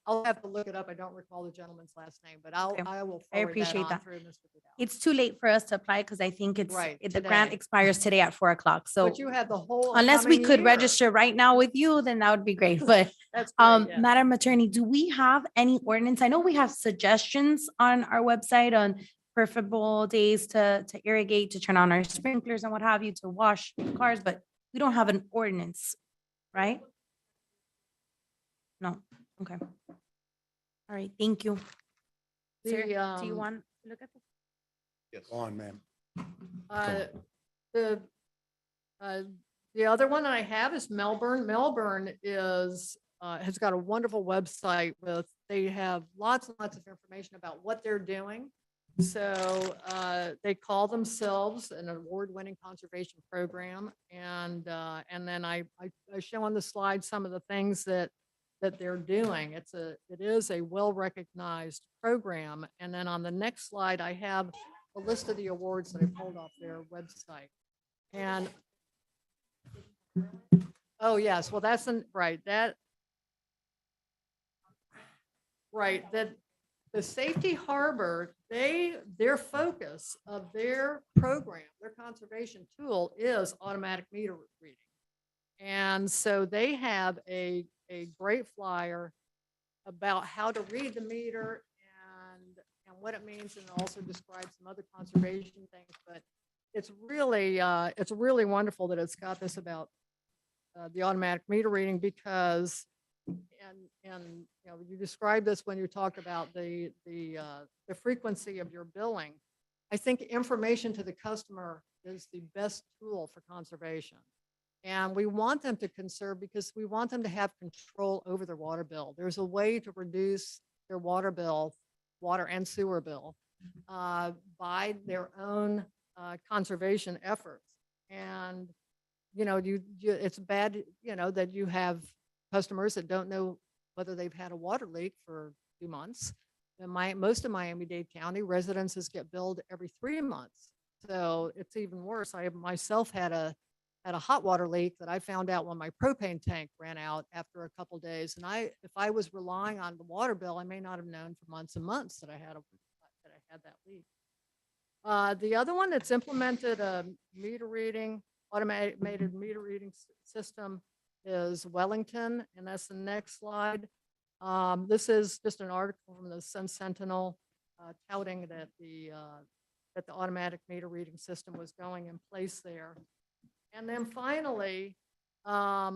[SPEAKER 10] I'll have to look it up. I don't recall the gentleman's last name, but
[SPEAKER 4] Okay.
[SPEAKER 10] I will
[SPEAKER 4] I
[SPEAKER 10] forward
[SPEAKER 4] appreciate
[SPEAKER 10] on
[SPEAKER 4] that.
[SPEAKER 10] through Mr. Vidal.
[SPEAKER 4] It's too late for us to apply because I think
[SPEAKER 10] Right,
[SPEAKER 4] the grant
[SPEAKER 10] today.
[SPEAKER 4] expires today at 4:00. So
[SPEAKER 10] But you have the whole.
[SPEAKER 4] unless we
[SPEAKER 10] upcoming
[SPEAKER 4] could
[SPEAKER 10] year.
[SPEAKER 4] register right now with you, then that would be great. But
[SPEAKER 10] That's great, yeah.
[SPEAKER 4] Madam Attorney, do we have any ordinance? I know we have suggestions on our website on preferable days to irrigate, to turn on our sprinklers and what have you, to wash cars, but we don't have an ordinance, right? No, okay. All right, thank you. Sir, do you want to look at this?
[SPEAKER 3] Yes.
[SPEAKER 2] Go on, ma'am.
[SPEAKER 10] The the other one I have is Melbourne. Melbourne has got a wonderful website they have lots and lots of information about what they're doing. So they call themselves an award-winning conservation program. And then I show on the slide some of the things that they're doing. It is a well-recognized program. And then on the next slide, I have a list of the awards that I pulled off their website. And, oh yes, well, that the Safety Harbor, their focus of their program, their conservation tool is automatic meter reading. And so they have a great flyer about how to read the meter and what it means, and also describes some other conservation things. But it's really wonderful that it's got this about the automatic meter reading, because you described this when you talked about the frequency of your billing. I think information to the customer is the best tool for conservation. And we want them to conserve because we want them to have control over their water bill. There's a way to reduce their water bill, water and sewer bill, by their own conservation efforts. And, it's bad, that you have customers that don't know whether they've had a water leak for 2 months. And most of Miami-Dade County residences get billed every 3 months. So it's even worse. I myself had a had a hot water leak that I found out when my propane tank ran out after a couple days. And if I was relying on the water bill, I may not have known for months and months that I had that leak. The other one that's implemented a meter reading, automated meter reading system is Wellington, and that's the next slide. This is just an article from the Sun Sentinel touting that the automatic meter reading system was going in place there. And then finally, I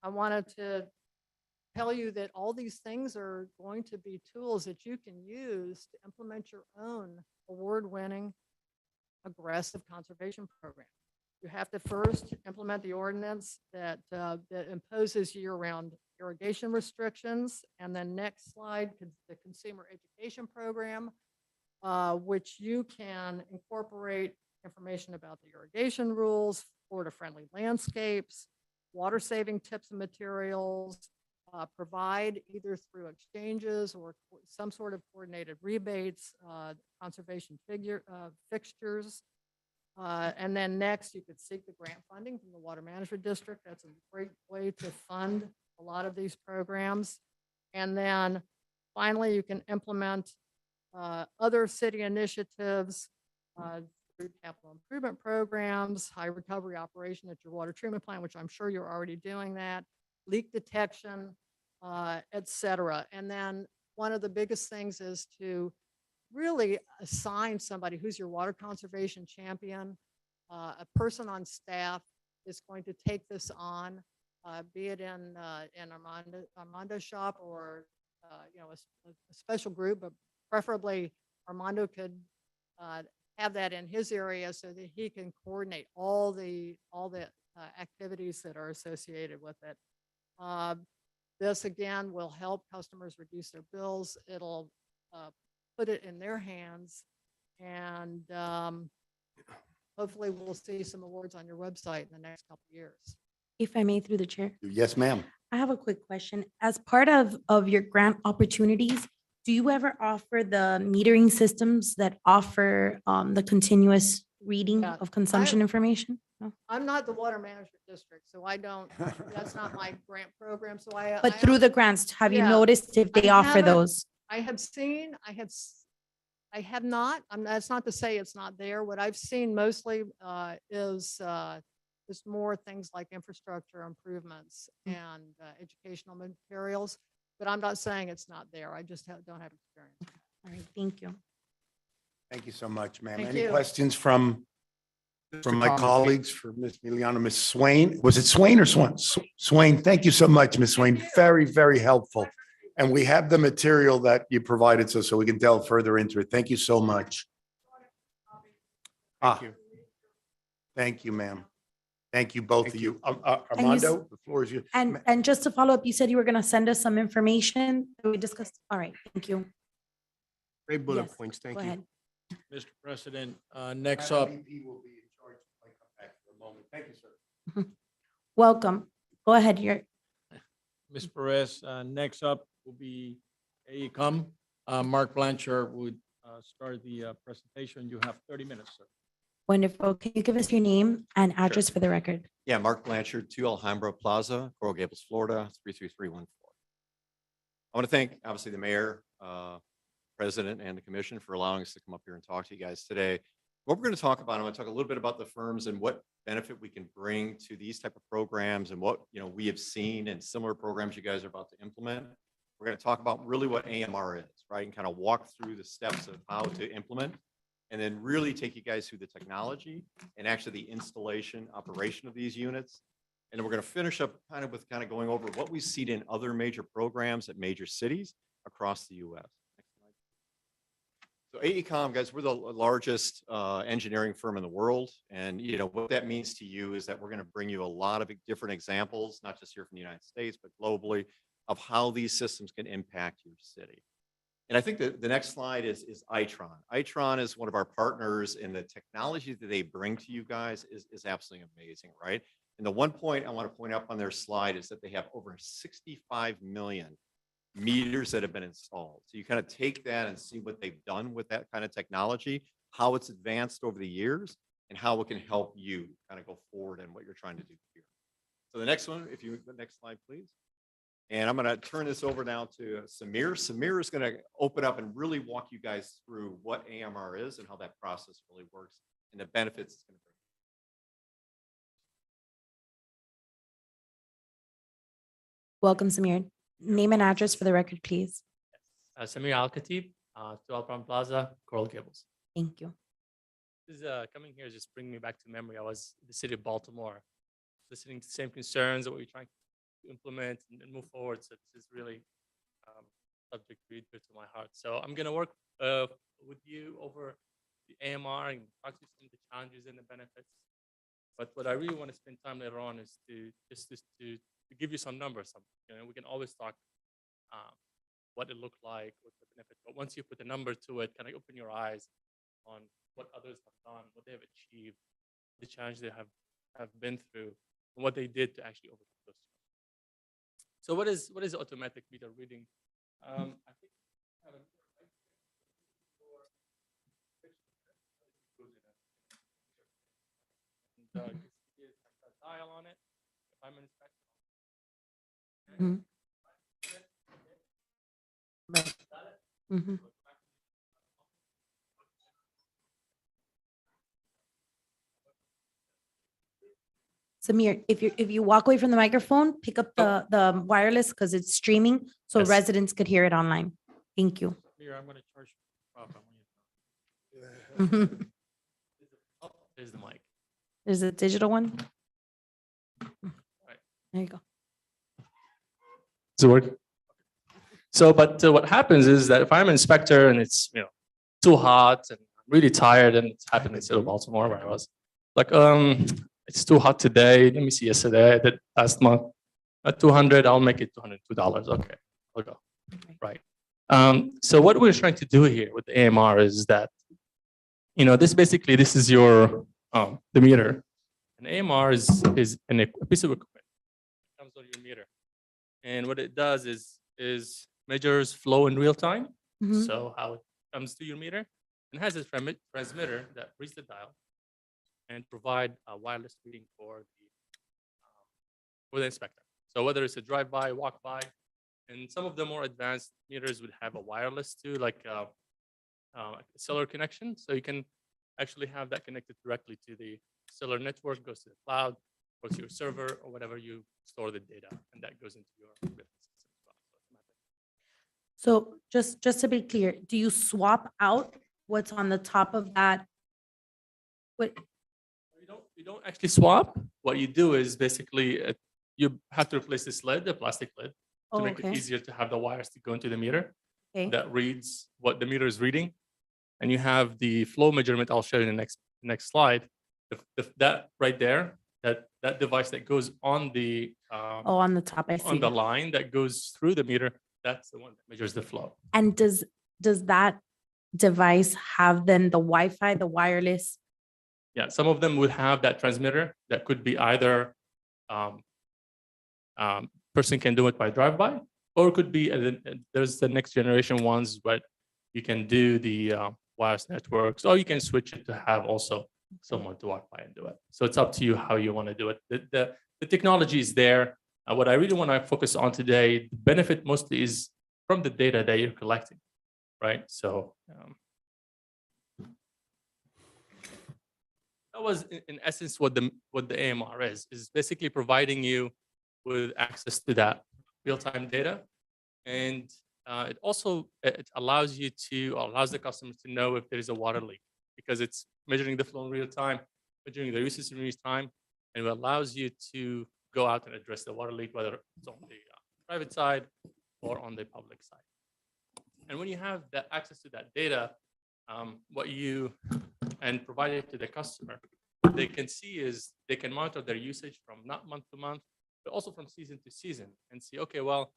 [SPEAKER 10] wanted to tell you that all these things are going to be tools that you can use to implement your own award-winning aggressive conservation program. You have to first implement the ordinance that imposes year-round irrigation restrictions. And then next slide, the consumer education program, which you can incorporate information about the irrigation rules, Florida-friendly landscapes, water-saving tips and materials, provide either through exchanges or some sort of coordinated rebates, conservation fixtures. And then next, you could seek the grant funding from the Water Management District. That's a great way to fund a lot of these programs. And then finally, you can implement other city initiatives through capital improvement programs, high recovery operation at your water treatment plant, which I'm sure you're already doing that, leak detection, et cetera. And then one of the biggest things is to really assign somebody who's your water conservation champion. A person on staff is going to take this on, be it in Armando's shop or a special group, but preferably Armando could have that in his area so that he can coordinate all the activities that are associated with it. This again will help customers reduce their bills. It'll put it in their hands, and hopefully we'll see some awards on your website in the next couple of years.
[SPEAKER 4] If I may, through the chair,
[SPEAKER 2] Yes, ma'am.
[SPEAKER 4] I have a quick question. As part of your grant opportunities, do you ever offer the metering systems that offer the continuous reading
[SPEAKER 10] Yeah,
[SPEAKER 4] of consumption information? No?
[SPEAKER 10] I'm not the water management district, so I don't, that's not my grant program. So
[SPEAKER 4] But through the grants, have you
[SPEAKER 10] Yeah,
[SPEAKER 4] noticed if they
[SPEAKER 10] I
[SPEAKER 4] offer
[SPEAKER 10] haven't-
[SPEAKER 4] those?
[SPEAKER 10] I have not. That's not to say it's not there. What I've seen mostly is more things like infrastructure improvements and educational materials. But I'm not saying it's not there. I just don't have experience.
[SPEAKER 4] All right, thank you.
[SPEAKER 2] Thank you so much, ma'am.
[SPEAKER 10] Thank
[SPEAKER 2] Any
[SPEAKER 10] you.
[SPEAKER 2] questions from my
[SPEAKER 7] Thomas.
[SPEAKER 2] colleagues, for Ms. Miliano, Ms. Swain? Was it Swain or Swan? Swain, thank you so much, Ms. Swain. Very, very helpful. And we have the material that you provided so we can delve further into it. Thank you so much.
[SPEAKER 7] Thank you.
[SPEAKER 2] Thank you, ma'am. Thank you, both of
[SPEAKER 7] Thank
[SPEAKER 2] you.
[SPEAKER 4] you.
[SPEAKER 2] Armando, the floor is yours.
[SPEAKER 4] And just to follow up, you said you were going to send us some information that we discussed. All right, thank you.
[SPEAKER 7] Great bullet
[SPEAKER 4] Yes,
[SPEAKER 7] points. Thank
[SPEAKER 4] Go
[SPEAKER 7] you.
[SPEAKER 4] ahead.
[SPEAKER 1] Mr. President, next up,
[SPEAKER 2] Madam VP will be in charge if I come back for a moment. Thank you, sir.
[SPEAKER 4] Welcome. Go ahead.
[SPEAKER 1] Ms. Perez, next up will be AECOM. Mark Blanchard would start the presentation. You have 30 minutes, sir.
[SPEAKER 4] Wonderful. Can you give us your name and address for the record?
[SPEAKER 11] Yeah, Mark Blanchard, 2 Alhambra Plaza, Coral Gables, Florida, 33314. I want to thank, obviously, the mayor, president, and the commission for allowing us to come up here and talk to you guys today. What we're going to talk about, I'm going to talk a little bit about the firms and what benefit we can bring to these type of programs and what we have seen and similar programs you guys are about to implement. We're going to talk about really what AMR is, right? And kind of walk through the steps of how to implement, and then really take you guys through the technology and actually the installation, operation of these units. And then we're going to finish up with going over what we've seen in other major programs at major cities across the U.S. So AECOM, guys, we're the largest engineering firm in the world. And what that means to you is that we're going to bring you a lot of different examples, not just here from the United States, but globally, of how these systems can impact your city. And I think that the next slide is Itron. Itron is one of our partners, and the technology that they bring to you guys is absolutely amazing, right? And the one point I want to point out on their slide is that they have over 65 million meters that have been installed. So you kind of take that and see what they've done with that kind of technology, how it's advanced over the years. and how it can help you kind of go forward and what you're trying to do here. So the next one, if you, the next slide, please. And I'm going to turn this over now to Samir. Samir is going to open up and really walk you guys through what AMR is and how that process really works and the benefits it's going to bring.
[SPEAKER 4] Welcome, Samir. Name and address for the record, please.
[SPEAKER 12] Samir Al-Khatib, 2 Alpine Plaza, Coral Gables.
[SPEAKER 4] Thank you.
[SPEAKER 12] This is coming here just bring me back to memory. I was in the city of Baltimore, listening to the same concerns that we're trying to implement and move forward. So this is really subject very dear to my heart. So I'm going to work with you over the AMR and talk to you some of the challenges and the benefits. But what I really want to spend time later on is to give you some numbers. We can always talk what it looked like, what the benefit. But once you put a number to it, can I open your eyes on what others have done, what they have achieved, the challenge they have been through, and what they did to actually overcome those challenges. So what is automatic meter reading? I think I have a and a dial on it. If I'm inspecting.
[SPEAKER 4] Mhm. Right. Mhm. Samir, if you walk away from the microphone, pick up the wireless because it's streaming, so
[SPEAKER 12] Yes.
[SPEAKER 4] residents could hear it online. Thank you.
[SPEAKER 1] Here, I'm going to charge.
[SPEAKER 4] Mhm.
[SPEAKER 12] There's the mic.
[SPEAKER 4] There's a digital one.
[SPEAKER 12] Right.
[SPEAKER 4] There you go.
[SPEAKER 12] Does it work? So, but what happens is that if I'm an inspector and it's too hot and I'm really tired, and it's happened in the city of Baltimore where I was like, it's too hot today. Let me see. Yesterday I did last month at 200. I'll make it $202. Okay, I'll go. Right. So what we're trying to do here with the AMR is that this is your the meter. An AMR is a piece of equipment. It comes on your meter, and what it does is measures flow in real time.
[SPEAKER 4] Mhm.
[SPEAKER 12] So how it comes to your meter, and has a transmitter that reads the dial and provide a wireless reading for the inspector. So whether it's a drive-by, walk-by, and some of the more advanced meters would have a wireless too, like a cellular connection. So you can actually have that connected directly to the cellular network, goes to the cloud, goes to your server, or whatever you store the data, and that goes into your business system as well. So automatic.
[SPEAKER 4] So just to be clear, do you swap out what's on the top of that? What?
[SPEAKER 12] You don't actually swap. What you do is basically you have to replace this lid, the plastic lid, to
[SPEAKER 4] Oh,
[SPEAKER 12] make it
[SPEAKER 4] okay.
[SPEAKER 12] easier to have the wires to go into the meter
[SPEAKER 4] Okay.
[SPEAKER 12] that reads what the meter is reading. And you have the flow measurement. I'll show you in the next slide. That right there, that device that goes on the
[SPEAKER 4] Oh, on the top, I see.
[SPEAKER 12] on the line that goes through the meter, that's the one that measures the flow.
[SPEAKER 4] And does that device have then the Wi-Fi, the wireless?
[SPEAKER 12] Yeah, some of them would have that transmitter that could be either person can do it by drive-by, or it could be there's the next generation ones, but you can do the wireless networks, or you can switch it to have also someone to walk by and do it. So it's up to you how you want to do it. The technology is there. What I really want to focus on today, the benefit mostly is from the data that you're collecting, right? So that was in essence what the AMR is basically providing you with access to that real-time data, and it also allows the customers to know if there is a water leak, because it's measuring the flow in real time, measuring the usage in real time, and it allows you to go out and address the water leak, whether it's on the private side or on the public side. And when you have that access to that data, and provide it to the customer, they can see is they can monitor their usage from not month to month, but also from season to season, and see, okay, well,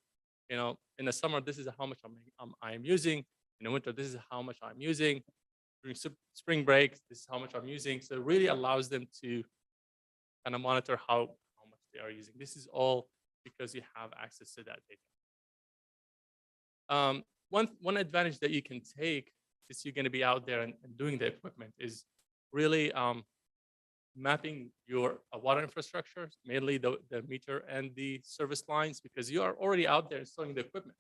[SPEAKER 12] in the summer, this is how much I am using. In the winter, this is how much I'm using. During spring break, this is how much I'm using. So it really allows them to kind of monitor how much they are using. This is all because you have access to that data. One advantage that you can take is you're going to be out there and doing the equipment is really mapping your water infrastructure, mainly the meter and the service lines, because you are already out there installing the equipment.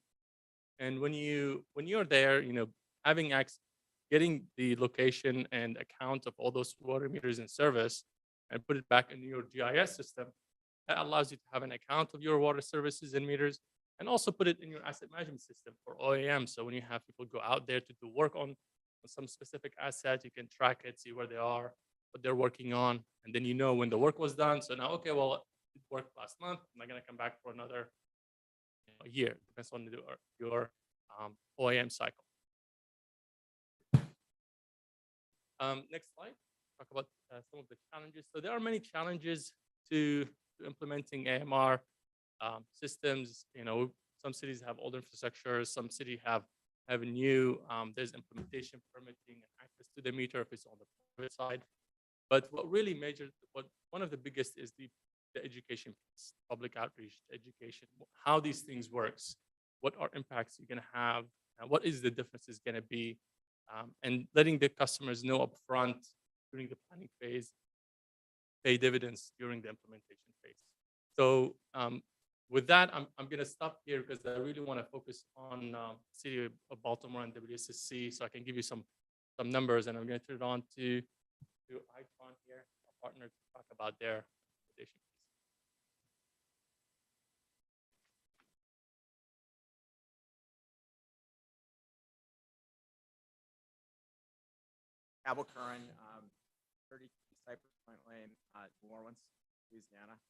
[SPEAKER 12] And when you're there, having access, getting the location and account of all those water meters in service and put it back in your GIS system, that allows you to have an account of your water services and meters, and also put it in your asset management system for OAM. So when you have people go out there to do work on some specific asset, you can track it, see where they are, what they're working on, and then when the work was done. So now, okay, well, it worked last month. Am I going to come back for another year? Depends on your OAM cycle. Next slide. Talk about some of the challenges. So there are many challenges to implementing AMR systems. Some cities have older infrastructure. Some cities have new. There's implementation, permitting, and access to the meter if it's on the private side. But one of the biggest is the education piece, public outreach, education, how these things works, what are impacts you're going to have, and what is the difference is going to be, and letting the customers know upfront during the planning phase, pay dividends during the implementation phase. So with that, I'm going to stop here because I really want to focus on City of Baltimore and WSSC, so I can give you some numbers, and I'm going to turn it on to Itron here, our partner, to talk about their implementation piece.
[SPEAKER 13] Abel Curran, 32 Cypress Point Lane, New Orleans, Louisiana.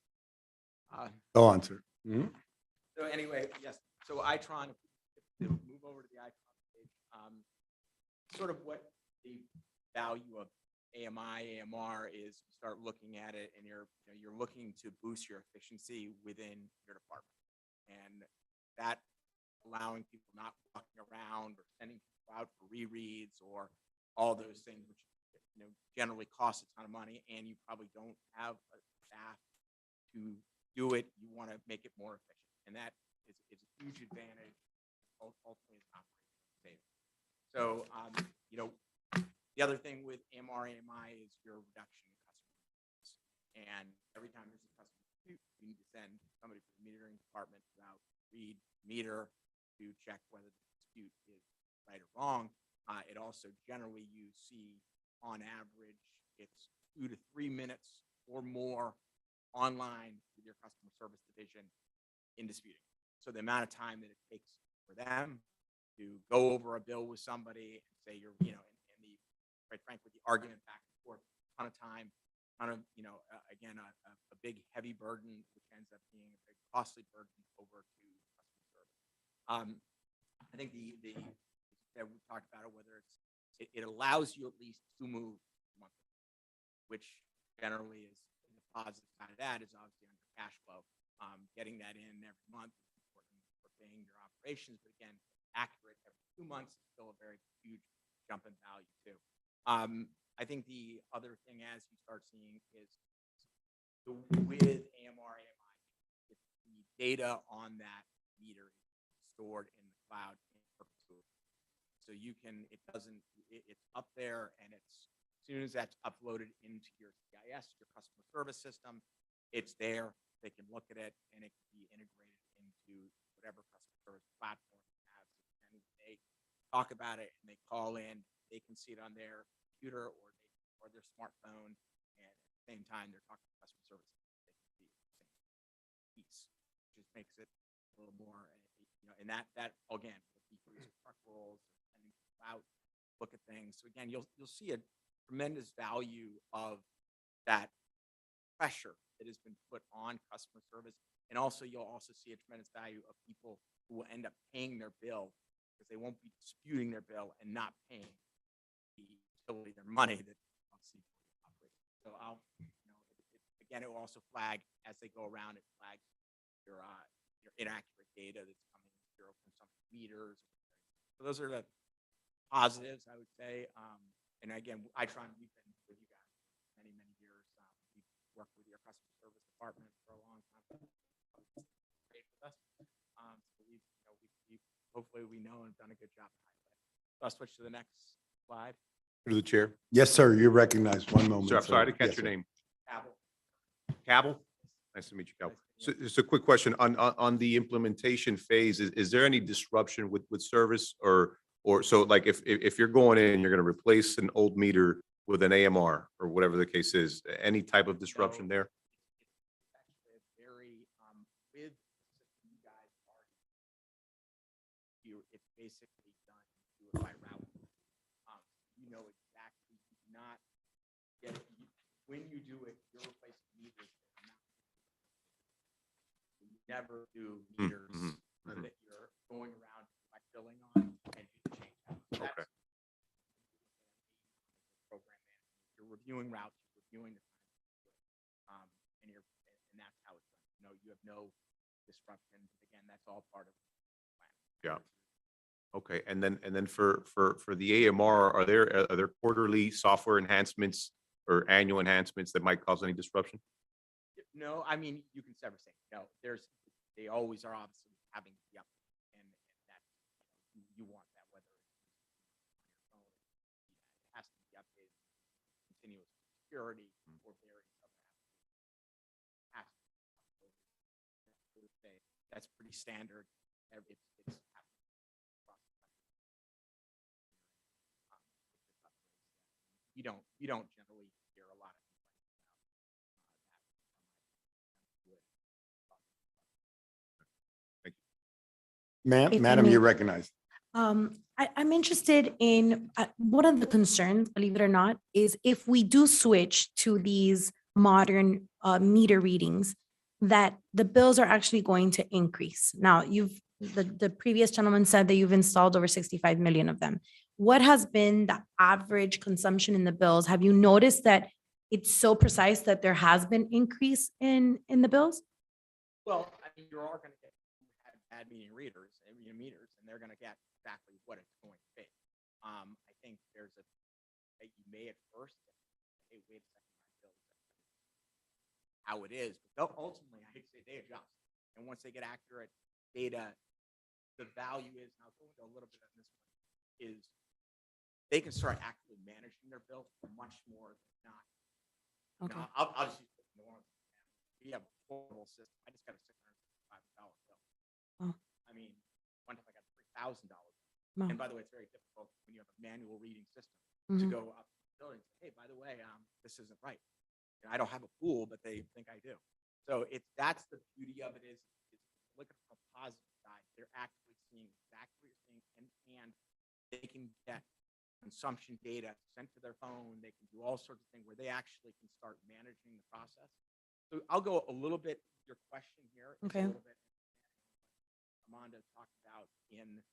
[SPEAKER 2] Go on, sir. Mhm.
[SPEAKER 13] So anyway, yes, so Itron, if we move over to the Itron page, sort of what the value of AMI, AMR is, you start looking at it and you're looking to boost your efficiency within your department. And that allowing people not walking around or sending people out for rereads or all those things, which generally cost a ton of money, and you probably don't have a staff to do it. You want to make it more efficient, and that is a huge advantage. Ultimately, it's operational savings. So, the other thing with AMR, AMI is your reduction in customer disputes. And every time there's a customer dispute, you need to send somebody from the metering department to out read meter to check whether the dispute is right or wrong. It also generally you see on average it's 2 to 3 minutes or more online with your customer service division in disputing. So the amount of time that it takes for them to go over a bill with somebody and say quite frankly, the argument back and forth, a ton of time, again, a big heavy burden, which ends up being a big costly burden over to customer service. I think that we talked about it, whether it allows you at least to move monthly, which generally is the positive side of that is obviously under cash flow. Getting that in every month is important for paying your operations, but again, accurate every 2 months is still a very huge jump in value too. I think the other thing as you start seeing is with AMR, AMI, the data on that meter is stored in the cloud in perpetuity. So it's up there, and as soon as that's uploaded into your CIS, your customer service system, it's there. They can look at it, and it can be integrated into whatever customer service platform you have. And they talk about it, and they call in. They can see it on their computer or their smartphone, and at the same time they're talking to customer service. They can see the same piece, which just makes it a little more, and that again, people use truck rolls, sending people out, look at things. So again, you'll see a tremendous value of that pressure that has been put on customer service, and also you'll also see a tremendous value of people who will end up paying their bill because they won't be disputing their bill and not paying the utility their money that obviously operates. So again, it will also flag as they go around. It flags your inaccurate data that's coming zero consumption meters. So those are the positives, I would say. And again, Itron, we've been with you guys for many years. We've worked with your customer service department for a long time. Great with us. So we hopefully we know and done a good job. So I'll switch to the next slide.
[SPEAKER 5] To the chair.
[SPEAKER 2] Yes, sir. You're recognized. One moment.
[SPEAKER 5] Sir, I'm sorry, I
[SPEAKER 2] sir.
[SPEAKER 5] didn't catch
[SPEAKER 2] Yes,
[SPEAKER 5] your
[SPEAKER 2] sir.
[SPEAKER 5] name. Cabell? Nice to meet you, Cabell. So just a quick question on the implementation phase, is there any disruption with service or so like if you're going in, you're going to replace an old meter with an AMR or whatever the case is, any type of disruption there?
[SPEAKER 13] Actually a very, with the system you guys are, it's basically done, do it by route. You know exactly, you do not get, when you do it, you're replacing meters. You never do meters that you're going around by filling on and do the change out.
[SPEAKER 5] Okay.
[SPEAKER 13] Program management. You're reviewing routes, you're reviewing the time, and that's how it's done. No, you have no disruption. Again, that's all part of the plan.
[SPEAKER 5] Yeah. Okay, and then for the AMR, are there quarterly software enhancements or annual enhancements that might cause any disruption?
[SPEAKER 13] No, I mean, you can never say, no, they always are obviously having the update and that, you want that, whether it's on your phone, it has to be updated, continuous security or various other applications. Has to be updated. I would say that's pretty standard. It's happening across the country. You don't generally hear a lot of complaints about that.
[SPEAKER 2] Madam, you're recognized.
[SPEAKER 4] I'm interested in, one of the concerns, believe it or not, is if we do switch to these modern meter readings, that the bills are actually going to increase. Now, the previous gentleman said that you've installed over 65 million of them. What has been the average consumption in the bills? Have you noticed that it's so precise that there has been increase in the bills?
[SPEAKER 13] Well, I mean, you are going to get bad meters, and they're going to get exactly what it's going to be. I think there's you may at first, hey, wait a second, my bill is how it is, but ultimately, I hate to say they adjust. And once they get accurate data, the value is, and I'll go into a little bit on this one, is they can start actually managing their bill much more than not.
[SPEAKER 4] Okay.
[SPEAKER 13] Now, I'll just use the norm. We have a portable system. I just got a $665 bill.
[SPEAKER 4] Oh.
[SPEAKER 13] I mean, one time I got $3,000.
[SPEAKER 4] Wow.
[SPEAKER 13] And by the way, it's very difficult when you have a manual reading system to go up to the building and say, hey, by the way, this isn't right. And I don't have a pool, but they think I do. So that's the beauty of it is look at the positive side. They're actually seeing exactly what you're seeing, and they can get consumption data sent to their phone. They can do all sorts of things where they actually can start managing the process. So I'll go a little bit, your question here is
[SPEAKER 4] Okay.
[SPEAKER 13] a little bit Amanda talked about in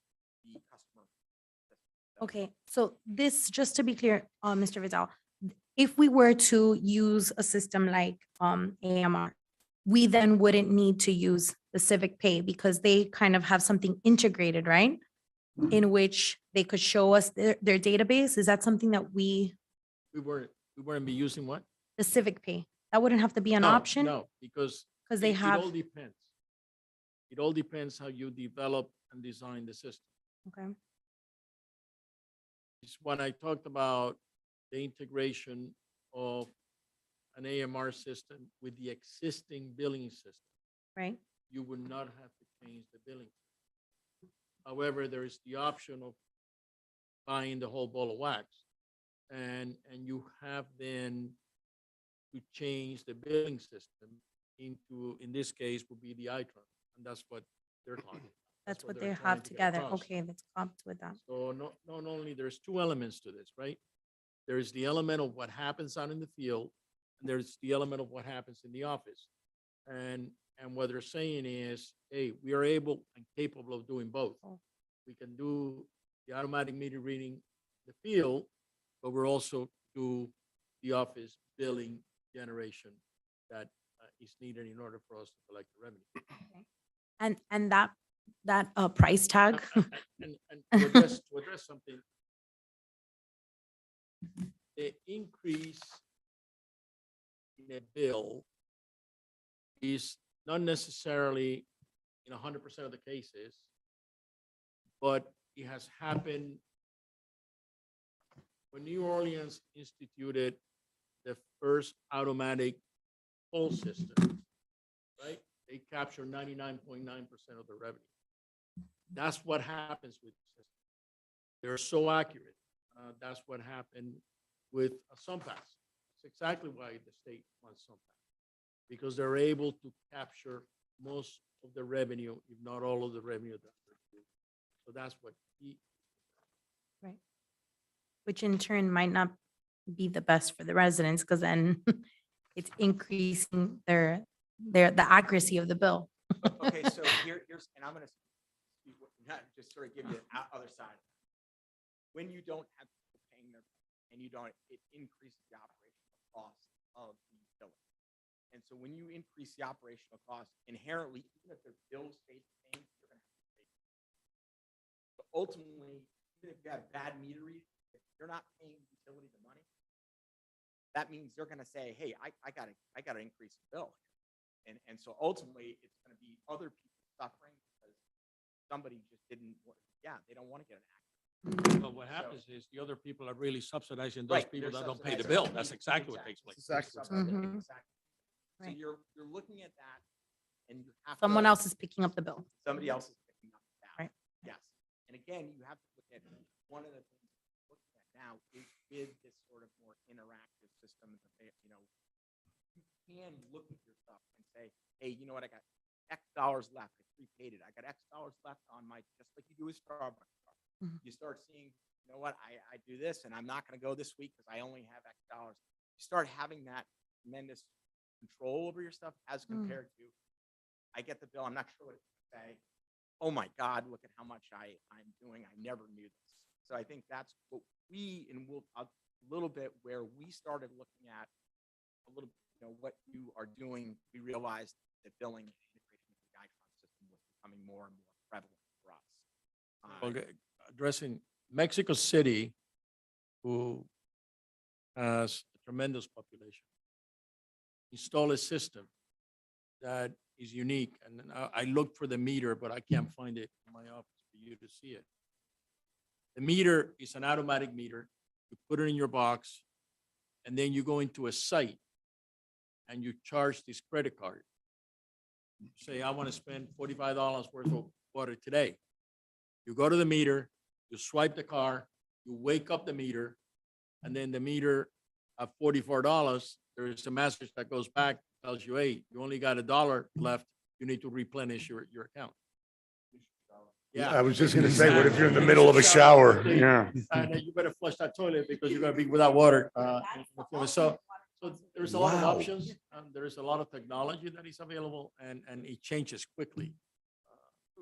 [SPEAKER 13] the customer system. So
[SPEAKER 4] Okay, so this, just to be clear, Mr. Vidal, if we were to use a system like AMR, we then wouldn't need to use the Civic Pay because they kind of have something integrated, right? In which they could show us their database. Is that something that
[SPEAKER 1] We weren't be using what?
[SPEAKER 4] the Civic Pay, that wouldn't have to be an
[SPEAKER 1] No,
[SPEAKER 4] option?
[SPEAKER 1] No, because
[SPEAKER 4] Because they
[SPEAKER 1] it
[SPEAKER 4] have,
[SPEAKER 1] all depends. It all depends how you develop and design the system.
[SPEAKER 4] okay,
[SPEAKER 1] It's when I talked about the integration of an AMR system with the existing billing system,
[SPEAKER 4] right?
[SPEAKER 1] you would not have to change the billing. However, there is the option of buying the whole ball of wax. And you have then to change the billing system into, in this case, would be the Itron. And that's what they're talking about.
[SPEAKER 4] That's what
[SPEAKER 1] they're
[SPEAKER 4] they
[SPEAKER 1] trying
[SPEAKER 4] have
[SPEAKER 1] to get
[SPEAKER 4] together.
[SPEAKER 1] across.
[SPEAKER 4] Okay, that's comped with that.
[SPEAKER 1] So not only, there's two elements to this, right? There's the element of what happens out in the field, and there's the element of what happens in the office. And what they're saying is, hey, we are able and capable of doing both.
[SPEAKER 4] Oh.
[SPEAKER 1] We can do the automatic meter reading in the field, but we're also do the office billing generation that is needed in order for us to collect the revenue.
[SPEAKER 4] And that price tag,
[SPEAKER 1] And to address something, the increase in a bill is not necessarily in 100% of the cases, but it has happened when New Orleans instituted the first automatic poll system, right? They capture 99.9% of the revenue. That's what happens with the system. They're so accurate. That's what happened with SunPass. That's exactly why the state wants SunPass, because they're able to capture most of the revenue, if not all of the revenue that they're doing. So that's what he.
[SPEAKER 4] Right. Which in turn might not be the best for the residents, because then it's increasing the accuracy of the bill.
[SPEAKER 13] Okay, so here's, and I'm gonna not just sort of give you the other side. When you don't have people paying their, and you don't, it increases the operational cost of the utility. And so when you increase the operational cost, inherently, even if their bill stays the same, you're gonna have to pay. But ultimately, even if you have bad meter reading, if you're not paying the utility the money, that means they're gonna say, hey, I gotta increase the bill. And so ultimately, it's gonna be other people suffering because somebody just didn't, they don't want to get an act.
[SPEAKER 1] But what happens is the other people are really subsidizing those
[SPEAKER 13] Right,
[SPEAKER 1] people
[SPEAKER 13] they're
[SPEAKER 1] that don't pay the
[SPEAKER 13] subsidizing
[SPEAKER 1] bill. That's
[SPEAKER 13] people.
[SPEAKER 1] exactly what takes place.
[SPEAKER 13] Exactly.
[SPEAKER 4] Mhm.
[SPEAKER 13] Exactly. So
[SPEAKER 4] Right.
[SPEAKER 13] you're looking at that and you have
[SPEAKER 4] Someone
[SPEAKER 13] to,
[SPEAKER 4] else is picking up the bill.
[SPEAKER 13] somebody else is picking up the tab.
[SPEAKER 4] Right.
[SPEAKER 13] Yes. And again, you have to look at one of the things we're looking at now is with this sort of more interactive system, you can look at your stuff and say, hey, you know what, I got X dollars left. I prepaid it. I got X dollars left on my, just like you do with Starbucks.
[SPEAKER 4] Mhm.
[SPEAKER 13] You start seeing, you know what, I do this and I'm not going to go this week because I only have X dollars. You start having that tremendous control over your stuff as compared to, I get the bill, I'm not sure what it's going to say. Oh my God, look at how much I'm doing. I never knew this. So I think that's what we, and we'll a little bit where we started looking at a little, what you are doing. We realized that billing integration with the Itron system was becoming more and more prevalent for us.
[SPEAKER 1] Okay, addressing Mexico City, who has a tremendous population, install a system that is unique. And then I looked for the meter, but I can't find it in my office for you to see it. The meter is an automatic meter. You put it in your box, and then you go into a site and you charge this credit card. You say, I want to spend $45 worth of water today. You go to the meter, you swipe the card, you wake up the meter, and then the meter at $44, there is a message that goes back, tells you, hey, you only got $1 left. You need to replenish your account.
[SPEAKER 2] I was just gonna say, what if you're in the middle of a shower? Yeah.
[SPEAKER 1] And you better flush that toilet because you're gonna be without water. So there's a lot of
[SPEAKER 2] Wow.
[SPEAKER 1] options. There is a lot of technology that is available and it changes quickly,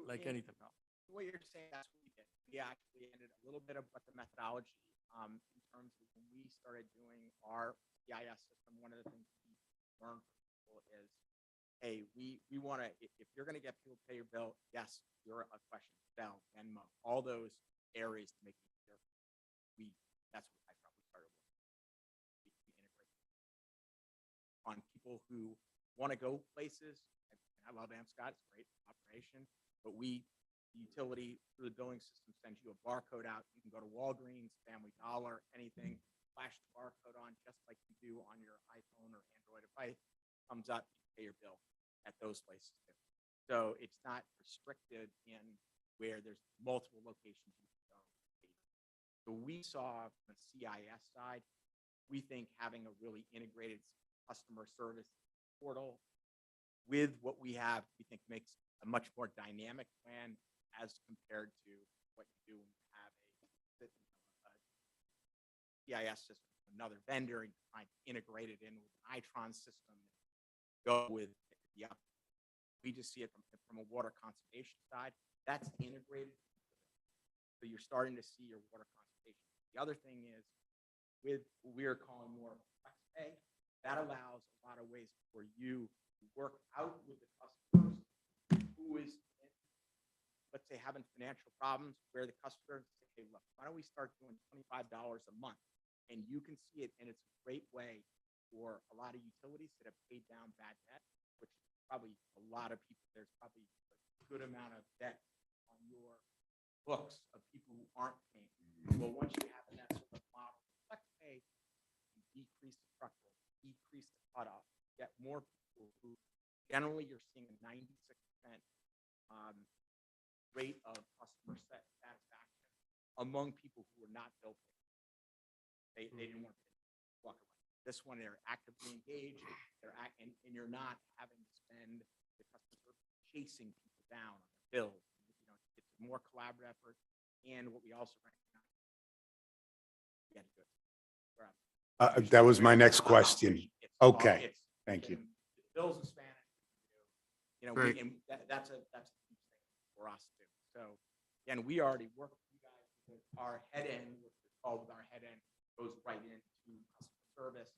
[SPEAKER 1] like any technology.
[SPEAKER 13] What you're saying, that's what we did. We actually ended a little bit of what the methodology, in terms of when we started doing our CIS system, one of the things we learned from people is, hey, we want to, if you're going to get people to pay your bill, yes, you're a question, Bell, Venmo, all those areas to make it easier. That's what I probably started with. We integrate on people who want to go places. I love Amscot, it's a great operation, but the utility through the billing system sends you a barcode out. You can go to Walgreens, Family Dollar, anything, flash the barcode on just like you do on your iPhone or Android device. Comes up, you pay your bill at those places too. So it's not restricted in where there's multiple locations you can go. So we saw from the CIS side, we think having a really integrated customer service portal with what we have, we think makes a much more dynamic plan as compared to what you do when you have a CIS system, another vendor, and you're trying to integrate it in with an Itron system, go with the up. We just see it from a water conservation side. That's integrated. So you're starting to see your water conservation. The other thing is with what we're calling more flex pay, that allows a lot of ways for you to work out with the customers who is, let's say, having financial problems, where the customer say, hey, look, why don't we start doing $25 a month? And you can see it, and it's a great way for a lot of utilities that have paid down bad debt, which probably a lot of people, there's probably a good amount of debt on your books of people who aren't paying. Well, once you have that sort of model, flex pay, you decrease the structural generally you're seeing a 96% rate of customer satisfaction among people who are not bill payers. They didn't want to walk away. This one, they're actively engaged, and you're not having to spend the customer service chasing people down on their bills. You know, it's a more collaborative effort, and what we also recognize, yeah, good. We're up.
[SPEAKER 2] That was my next question. Okay,
[SPEAKER 13] It's-
[SPEAKER 2] thank you.
[SPEAKER 13] Bills in Spanish, you know,
[SPEAKER 7] Great.
[SPEAKER 13] and that's a huge thing for us too. So, again, we already work with you guys because our head end, what's called with our head end, goes right into customer service.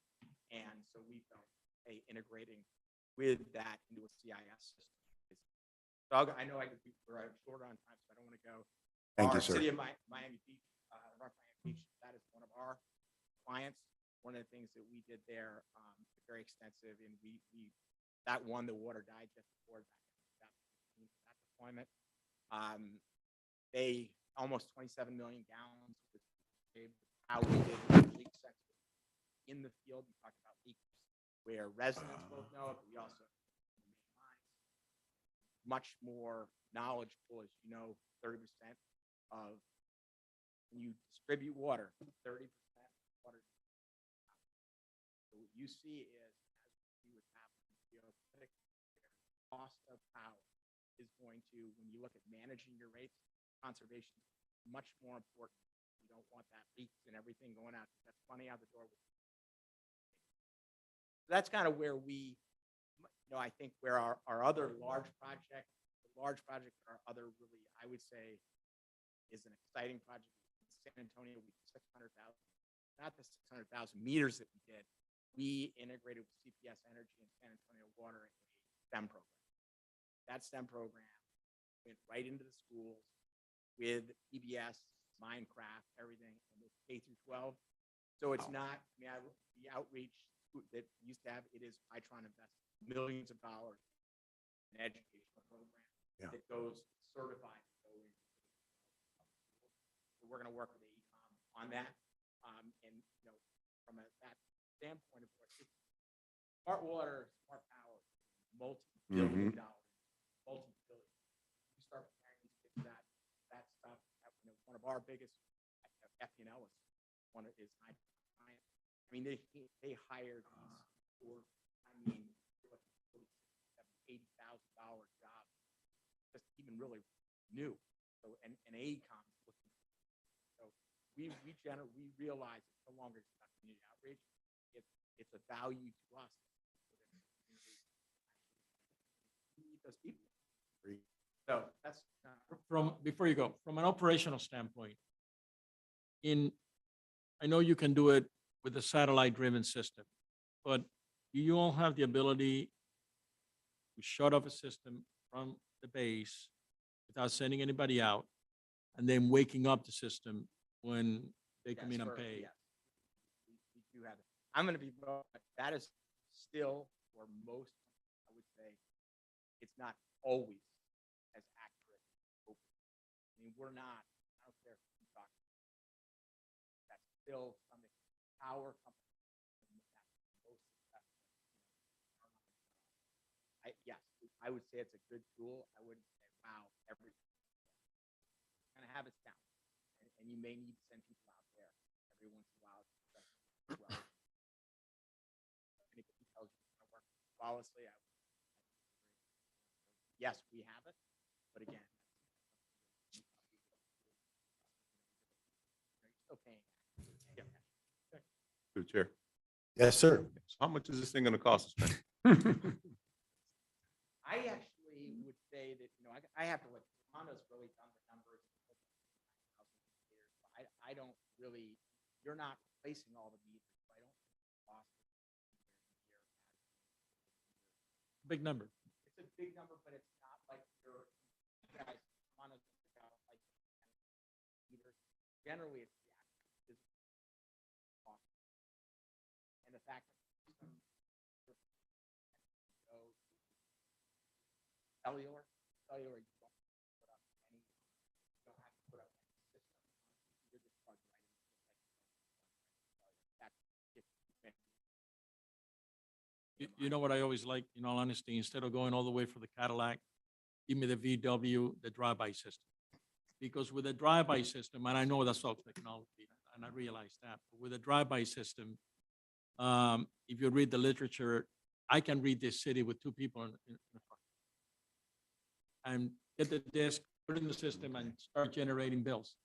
[SPEAKER 13] And so we felt, hey, integrating with that into a CIS system. So I know we're short on time, so I don't want to go.
[SPEAKER 2] Thank you,
[SPEAKER 13] Our
[SPEAKER 2] sir.
[SPEAKER 13] City of Miami Beach, North Miami Beach, that is one of our clients. One of the things that we did there, very extensive, and that won the Water Digest Award back in 2015 for that deployment. They almost 27 million gallons was how we did leak sensors in the field. We talked about leaks where residents both know it, but we also much more knowledgeable, as you know, 30% of when you distribute water, 30% water. So what you see is, as we would happen, cost of power is going to, when you look at managing your rates, conservation is much more important. You don't want that leaks and everything going out. That's money out the door. That's kind of where we, you know, I think where our other large project, our other really, I would say, is an exciting project in San Antonio. We did 600,000, not the 600,000 meters that we did. We integrated with CPS Energy and San Antonio Water in a STEM program. That STEM program went right into the schools with PBS, Minecraft, everything, and it's K through 12. So it's not, I mean, the outreach that we used to have, it is Itron invest millions of dollars in an educational program that goes certified. So we're going to work with AECOM on that. And, you know, from that standpoint, of course, smart water, smart power, multi-billion dollars, multi-billion. You start comparing these things, that stuff, you know, one of our biggest FPL is Itron. I mean, they hired these for, I mean, $80,000 jobs, just even really new. So, and AECOM is looking. So we realize it's no longer just about community outreach. It's a value to us. We need those people. So that's
[SPEAKER 1] Before you go, from an operational standpoint, I know you can do it with a satellite-driven system, but do you all have the ability to shut off a system from the base without sending anybody out, and then waking up the system when they come in and pay?
[SPEAKER 13] Yes. We do have it. I'm going to be, that is still, for most, I would say, it's not always as accurate. I mean, we're not, I don't care if you talk. That's still something, power company. Yes, I would say it's a good tool. I wouldn't say, wow, kind of have its down. And you may need to send people out there every once in a while. Anybody tells you it's going to work flawlessly, yes, we have it, but again, still paying. Yeah.
[SPEAKER 5] Through the chair.
[SPEAKER 2] Yes, sir.
[SPEAKER 5] So how much is this thing going to cost us?
[SPEAKER 13] I actually would say that, you know, I have to look, Honda's really done the numbers. I don't really, you're not replacing all the meters, so I don't think the cost
[SPEAKER 1] Big number.
[SPEAKER 13] it's a big number, but it's not like you guys, Honda's like meters. Generally, it's the actual cost. And the fact that cellular, you don't put up any, you don't have to put up any system. You're just plugged right into the
[SPEAKER 1] You know what I always like, in all honesty, instead of going all the way for the Cadillac, give me the VW, the drive-by system. Because with a drive-by system, and I know that's all technology, and I realize that, but with a drive-by system, if you read the literature, I can read this city with two people in the front. And get the disk, put it in the system, and start generating bills.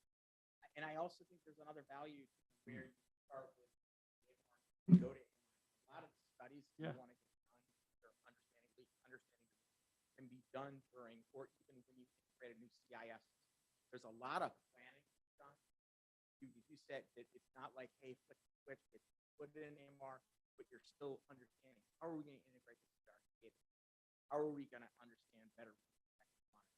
[SPEAKER 13] And I also think there's another value where you start with, go to a lot of the studies you
[SPEAKER 1] Yeah.
[SPEAKER 13] want to get done, or understanding can be done during, or even when you create a new CIS. There's a lot of planning done. You said that it's not like, hey, flick the switch, it's put it in AMR, but you're still understanding. How are we going to integrate this with our data? How are we going to understand better?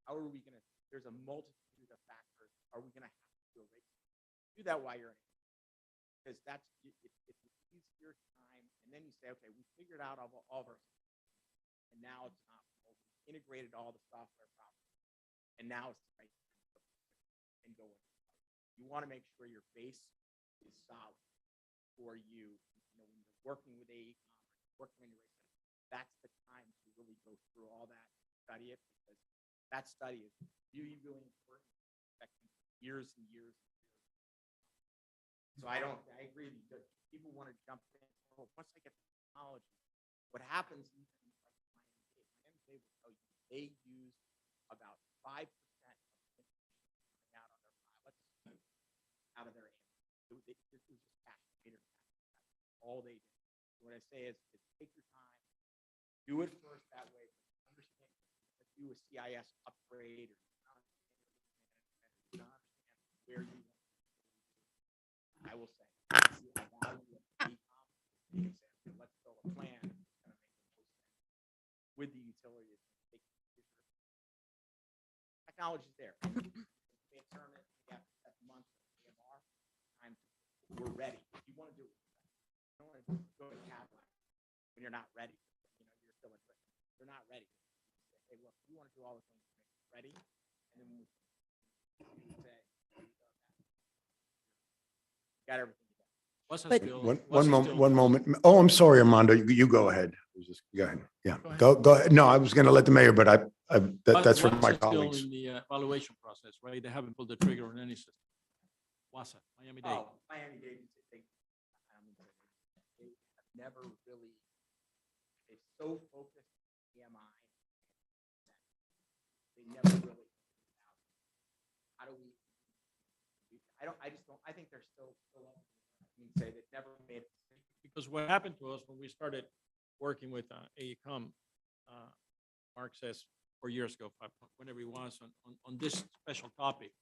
[SPEAKER 13] How are we going to, there's a multitude of factors. Are we going to have to do a rate? Do that while you're in it. Because that's, it's easier time. And then you say, okay, we figured out all of our, and now it's not, we integrated all the software problems. And now it's right and go in. You want to make sure your base is solid for you. You know, when you're working with working in your rate center, that's the time to really go through all that, study it, because that study is really, really important, affecting years and years and years. So I agree with you. That people want to jump in. Oh, once I get the technology, what happens, even like Miami-Dade will tell you, they use about 5% of the information coming out on their pilots out of their hands. It was just cash, that's all they did. So what I say is take your time, do it first that way, understand, do a CIS upgrade, or not understand where you want. I will say, the value of e-com, you can say, okay, let's build a plan that's going to make the most sense with the utility. Technology's there. They turn it, we have 7 months of AMR, time we're ready. If you want to do it, you don't want to go to Cadillac when you're not ready. You know, you're still you're not ready. You say, hey, look, we want to do all the things to make it ready, and then we say, got everything done.
[SPEAKER 1] What's the
[SPEAKER 4] But-
[SPEAKER 1] skill?
[SPEAKER 2] One
[SPEAKER 1] what's the
[SPEAKER 2] moment,
[SPEAKER 1] skill-
[SPEAKER 2] one moment. Oh, I'm sorry, Armando. You go ahead. Go ahead. Yeah,
[SPEAKER 1] Go ahead.
[SPEAKER 2] go ahead. No, I was going to let the mayor, but that's for
[SPEAKER 1] What's
[SPEAKER 2] my
[SPEAKER 1] the skill
[SPEAKER 2] colleagues.
[SPEAKER 1] in the evaluation process, right? They haven't pulled the trigger on any system. WASA, Miami-Dade.
[SPEAKER 13] Oh, Miami-Dade, they have never really, they're so focused on EMI, they never really, how do we, I think they're still say that never made.
[SPEAKER 1] Because what happened to us when we started working with AECOM, Mark says 4 years ago, whenever he was on this special topic,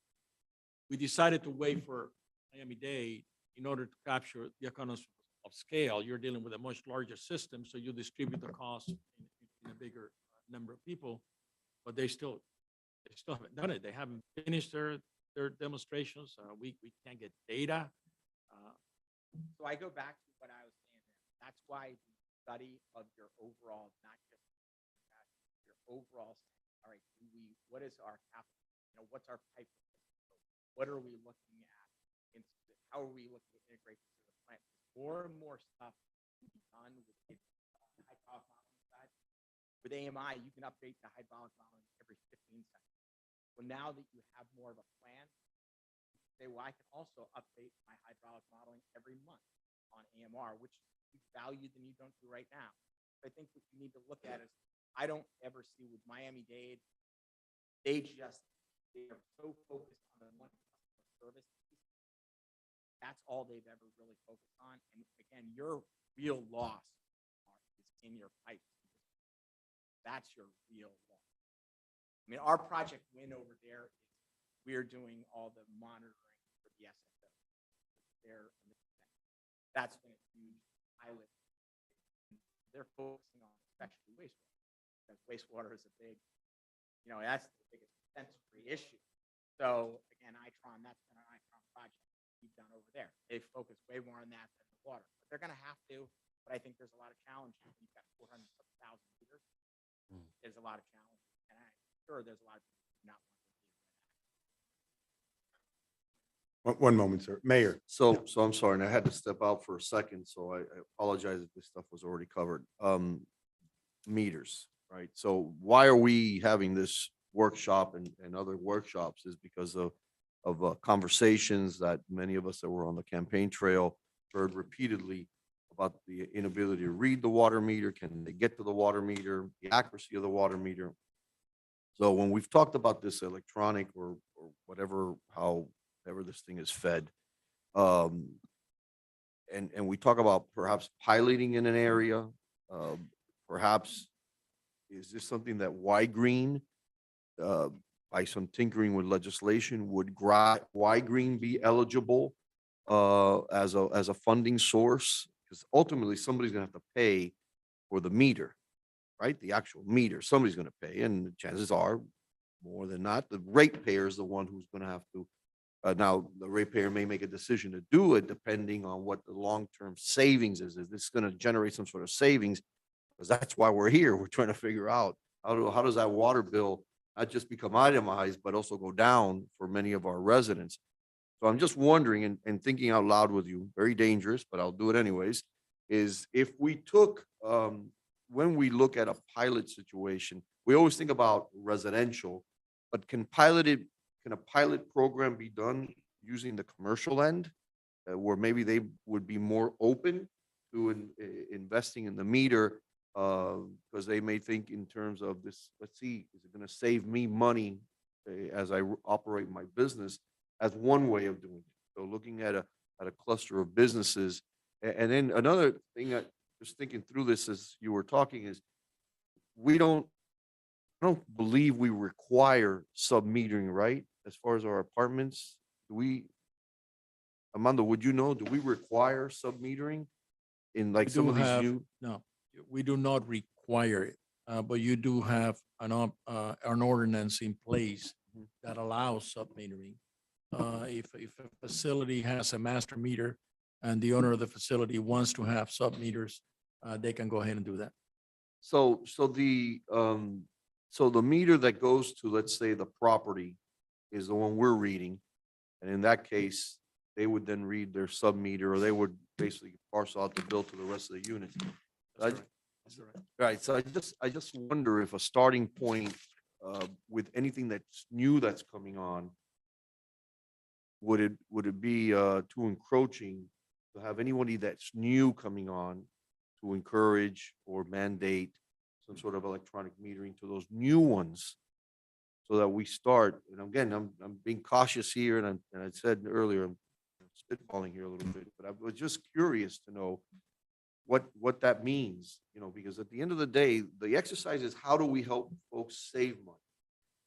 [SPEAKER 1] we decided to wait for Miami-Dade in order to capture the economies of scale. You're dealing with a much larger system, so you distribute the cost in a bigger number of people, but they still haven't done it. They haven't finished their demonstrations. We can't get data.
[SPEAKER 13] So I go back to what I was saying there. That's why the study of your overall, not just your overall, all right, what is our capital? You know, what's our pipe? What are we looking at? How are we looking at integrate this in the plant? More and more stuff can be done with the hydraulic modeling side. With AMI, you can update the hydraulic modeling every 15 seconds. Well, now that you have more of a plan, say, well, I can also update my hydraulic modeling every month on AMR, which is valued than you don't do right now. So I think what you need to look at is, I don't ever see with Miami-Dade, they are so focused on the one customer service piece. That's all they've ever really focused on. And again, your real loss is in your pipe. That's your real loss. I mean, our project win over there is we're doing all the monitoring for the SSO. That's been a huge pilot. They're focusing on especially wastewater, because wastewater is a big, you know, that's the biggest sensory issue. So again, Itron, that's been an Itron project we've done over there. They focus way more on that than the water, but they're going to have to. But I think there's a lot of challenges. You've got 400,000 liters. There's a lot of challenges, and I'm sure there's a lot of people who do not want to be
[SPEAKER 2] One moment, sir. Mayor.
[SPEAKER 3] So I'm sorry, and I had to step out for a second, so I apologize if this stuff was already covered. Meters, right? So why are we having this workshop and other workshops is because of conversations that many of us that were on the campaign trail heard repeatedly about the inability to read the water meter. Can they get to the water meter, the accuracy of the water meter? So when we've talked about this electronic or whatever, however this thing is fed, and we talk about perhaps piloting in an area, perhaps is this something that Y Green, by some tinkering with legislation, would Y Green be eligible as a funding source? Because ultimately somebody's gonna have to pay for the meter, right? The actual meter, somebody's gonna pay, and the chances are, more than not, the ratepayer is the one who's gonna have to. Now, the ratepayer may make a decision to do it depending on what the long-term savings is. Is this gonna generate some sort of savings? Because that's why we're here. We're trying to figure out how does that water bill not just become itemized, but also go down for many of our residents. So I'm just wondering and thinking out loud with you, very dangerous, but I'll do it anyways, is if we took, when we look at a pilot situation, we always think about residential, but can a pilot program be done using the commercial end? Where maybe they would be more open to investing in the meter, because they may think in terms of this, let's see, is it gonna save me money as I operate my business, as one way of doing it. So looking at a cluster of businesses. And then another thing that just thinking through this as you were talking is I don't believe we require sub-metering, right? As far as our apartments, Armando, would you know, do we require sub-metering in like
[SPEAKER 1] We
[SPEAKER 3] some
[SPEAKER 1] do
[SPEAKER 3] of these
[SPEAKER 1] have-
[SPEAKER 3] new?
[SPEAKER 1] No, we do not require it, but you do have an ordinance in place that allows sub-metering. If a facility has a master meter and the owner of the facility wants to have sub-meters, they can go ahead and do that.
[SPEAKER 3] So the meter that goes to, let's say, the property is the one we're reading. And in that case, they would then read their sub-meter, or they would basically parcel out the bill to the rest of the units. Right, so I just wonder if a starting point with anything that's new that's coming on, would it be too encroaching to have anybody that's new coming on to encourage or mandate some sort of electronic metering to those new ones? So that we start, and again, I'm being cautious here, and I said earlier, I'm spitballing here a little bit, but I was just curious to know what that means, because at the end of the day, the exercise is how do we help folks save money?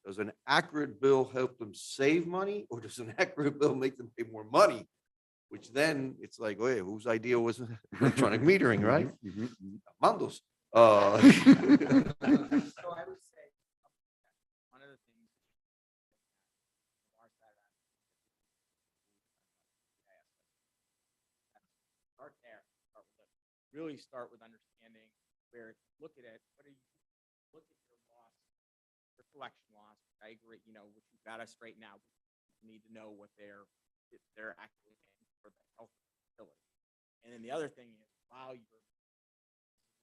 [SPEAKER 3] Does an accurate bill help them save money, or does an accurate bill make them pay more money? Which then it's like, wait, whose idea was electronic metering, right? Armando's.
[SPEAKER 13] So I would say, one of the things from our side of start there, really start with understanding where, look at it, look at your loss, your collection loss. I agree, which we've got to straighten out. We need to know what they're actually paying for the health facility. And then the other thing is, while you're,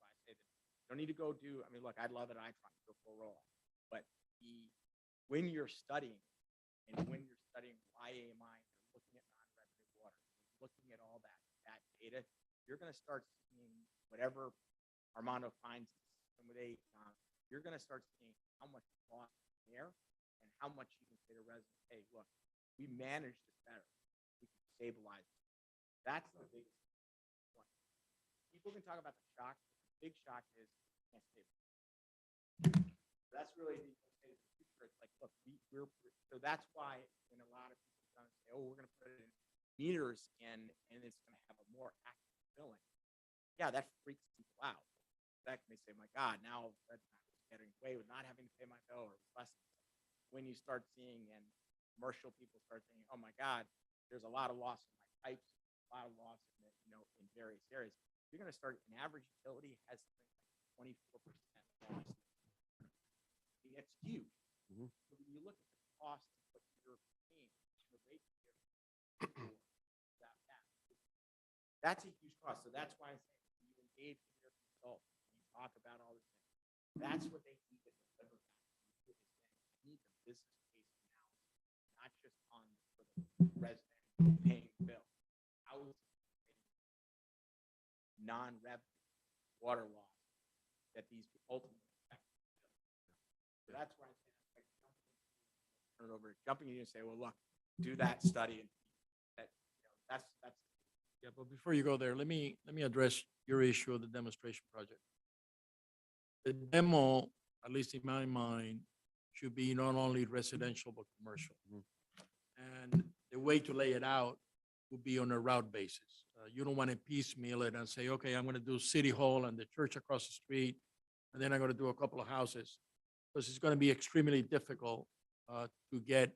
[SPEAKER 13] I say that you don't need to go do, look, I'd love it, I try to go full roll, but when you're studying, and when you're studying YAMI, you're looking at non-revenue water, looking at all that data, you're going to start seeing whatever Armando finds some of you're going to start seeing how much cost there and how much you can say to residents, hey, look, we managed it better. We can stabilize it. That's the biggest one. People can talk about the shock. The big shock is you can't stabilize. That's really the future. It's like, look, so that's why when a lot of people say, oh, we're going to put it in meters and it's going to have a more accurate billing. Yeah, that freaks people out. That they say, my God, now that's getting away with not having to pay my bill or less. When you start seeing and commercial people start saying, oh my God, there's a lot of loss in my pipes, a lot of loss in in various areas. You're going to start, an average utility has 24% loss. It's huge. So when you look at the cost of what you're paying, the rate That's a huge cost. So that's why I'm saying you engage with your consultant, you talk about all this. That's what they need to deliver back to you. They need the business case analysis, not just on for the resident paying the bill. How is non-revenue water loss that these ultimately affect? So that's why I'm saying like, turn it over, jumping in and say, well, look, do that study and that that's.
[SPEAKER 1] Yeah, but before you go there, let me address your issue of the demonstration project. The demo, at least in my mind, should be not only residential but commercial. And the way to lay it out would be on a route basis. You don't want to piecemeal it and say, okay, I'm going to do City Hall and the church across the street, and then I'm going to do a couple of houses. Because it's going to be extremely difficult to get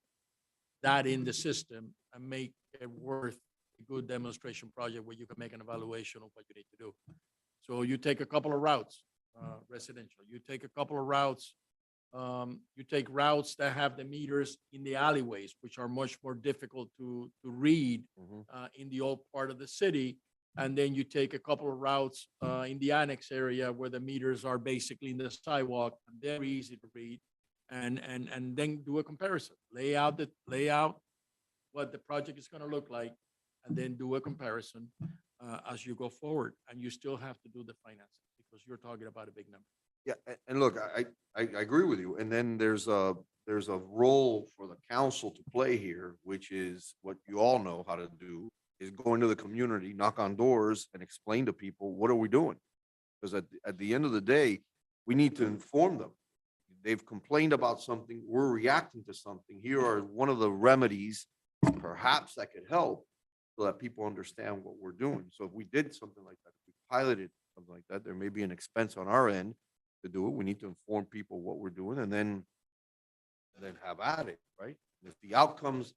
[SPEAKER 1] that in the system and make it worth a good demonstration project where you can make an evaluation of what you need to do. So you take a couple of routes, residential. You take a couple of routes. You take routes that have the meters in the alleyways, which are much more difficult to read in the old part of the city. And then you take a couple of routes in the annex area where the meters are basically in the sidewalk and they're easy to read. And then do a comparison. Lay out what the project is going to look like, and then do a comparison as you go forward. And you still have to do the financing because you're talking about a big number.
[SPEAKER 3] Yeah, and look, I agree with you. And then there's a role for the council to play here, which is what you all know how to do, is go into the community, knock on doors and explain to people, what are we doing? Because at the end of the day, we need to inform them. They've complained about something, we're reacting to something. Here are one of the remedies, perhaps that could help so that people understand what we're doing. So if we did something like that, if we piloted something like that, there may be an expense on our end to do it. We need to inform people what we're doing and then have at it, right? And if the outcomes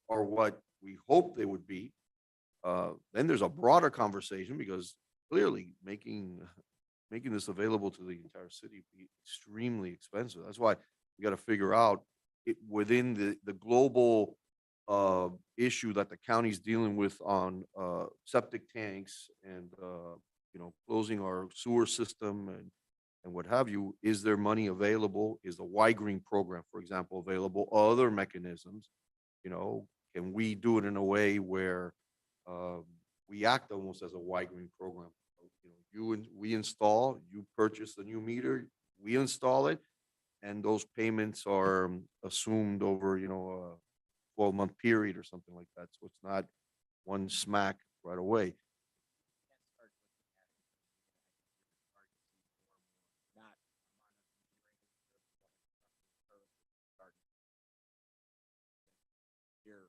[SPEAKER 3] are what we hope they would be, then there's a broader conversation because clearly making this available to the entire city would be extremely expensive. That's why we got to figure out it within the global issue that the county's dealing with on septic tanks and closing our sewer system and what have you. Is there money available? Is the Y Green program, for example, available? Other mechanisms, can we do it in a way where we act almost as a Y Green program? We install, you purchase a new meter, we install it, and those payments are assumed over, a 12-month period or something like that. So it's not one smack right away.
[SPEAKER 13] You're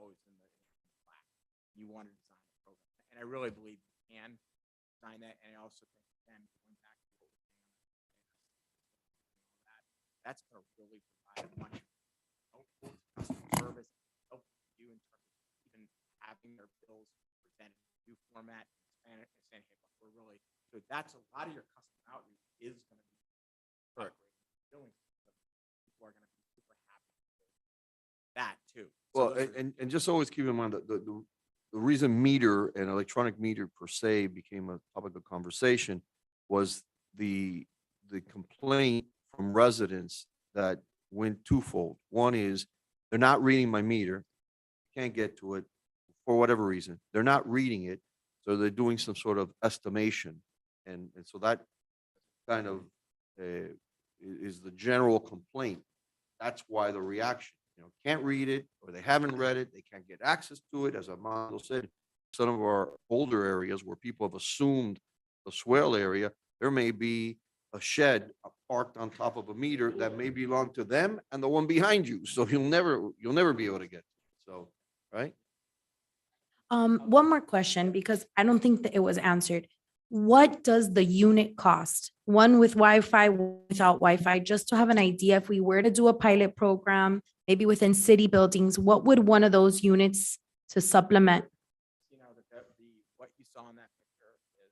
[SPEAKER 13] always in the black. You want to design a program, and I really believe you can design that. And I also think, again, going back to what we're saying on that's going to really provide a much helpful customer service, help you in terms of even having their bills presented in new format and saying, hey, look, we're really so that's a lot of your customer outreach is going to be doing. People are going to be super happy with that too.
[SPEAKER 3] Well, and just always keep in mind that the reason meter and electronic meter per se became a topic of conversation was the complaint from residents that went twofold. One is they're not reading my meter, can't get to it for whatever reason. They're not reading it, so they're doing some sort of estimation, and so that kind of is the general complaint. That's why the reaction. Can't read it, or they haven't read it, they can't get access to it. As Armando said, some of our older areas where people have assumed the swale area, there may be a shed parked on top of a meter that may belong to them and the one behind you. So you'll never be able to get to it. So, right?
[SPEAKER 4] One more question, because I don't think that it was answered. What does the unit cost? One with Wi-Fi, without Wi-Fi, just to have an idea, if we were to do a pilot program, maybe within city buildings, what would one of those units to supplement?
[SPEAKER 13] What you saw in that picture is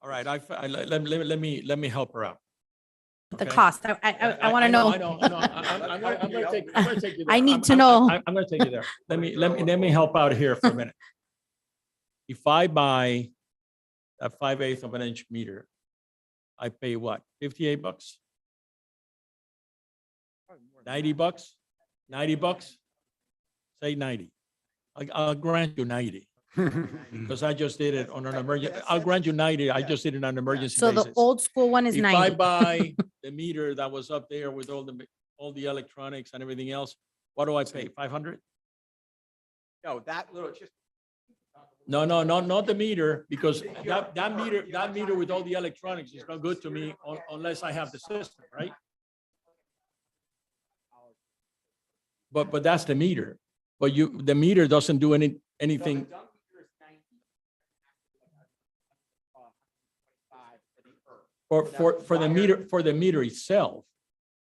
[SPEAKER 1] All right, let me help her out.
[SPEAKER 4] The
[SPEAKER 1] Okay?
[SPEAKER 4] cost, I want to know.
[SPEAKER 1] I know. I'm gonna take you there.
[SPEAKER 4] I need to know.
[SPEAKER 1] I'm gonna take you there. Let me help out here for a minute. If I buy a 5/8 of an inch meter, I pay what, $58? $90? $90? Say 90. I'll grant you 90, because I just did it on an emergency. I'll grant you 90. I just did it on an emergency
[SPEAKER 4] So the
[SPEAKER 1] basis.
[SPEAKER 4] old school one is
[SPEAKER 1] If I
[SPEAKER 4] 90.
[SPEAKER 1] buy the meter that was up there with all the electronics and everything else, what do I pay? 500?
[SPEAKER 13] No, that little, just.
[SPEAKER 1] No, not the meter, because that meter with all the electronics is not good to me unless I have the system, right? But that's the meter. But the meter doesn't do anything. For the meter itself.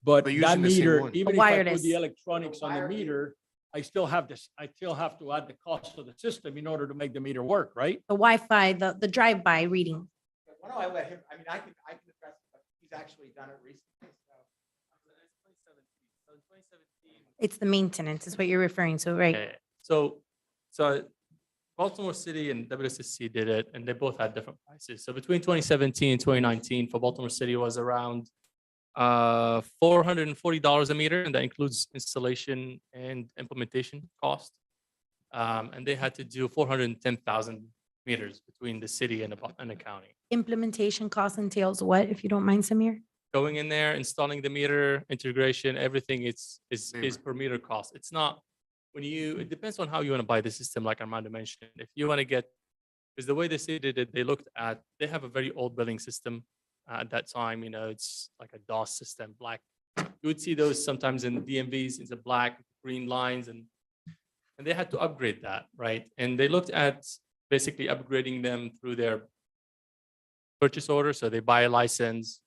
[SPEAKER 1] But
[SPEAKER 7] They're
[SPEAKER 1] that
[SPEAKER 7] using the same
[SPEAKER 1] meter,
[SPEAKER 7] one.
[SPEAKER 1] even if I put
[SPEAKER 4] Wireless.
[SPEAKER 1] the electronics on the meter, I still have to add the cost of the system in order to make the meter work, right?
[SPEAKER 4] The Wi-Fi, the drive-by reading.
[SPEAKER 13] Why don't I let him, I mean, I can address it, but he's actually done it recently, so.
[SPEAKER 12] So in 2017.
[SPEAKER 4] It's the maintenance is what you're referring to, right?
[SPEAKER 12] Yeah, so Baltimore City and WSSC did it, and they both had different prices. So between 2017 and 2019, for Baltimore City was around $440 a meter, and that includes installation and implementation cost. And they had to do 410,000 meters between the city and the county.
[SPEAKER 4] Implementation cost entails what, if you don't mind, Samir?
[SPEAKER 12] Going in there, installing the meter, integration, everything is per meter cost. It's not it depends on how you want to buy the system, like Armando mentioned. If you want to get, because the way the city did it, they have a very old billing system at that time. It's like a DOS system, black. You would see those sometimes in DMVs, it's a black, green lines, and they had to upgrade that, right? And they looked at basically upgrading them through their purchase order. So they buy a license,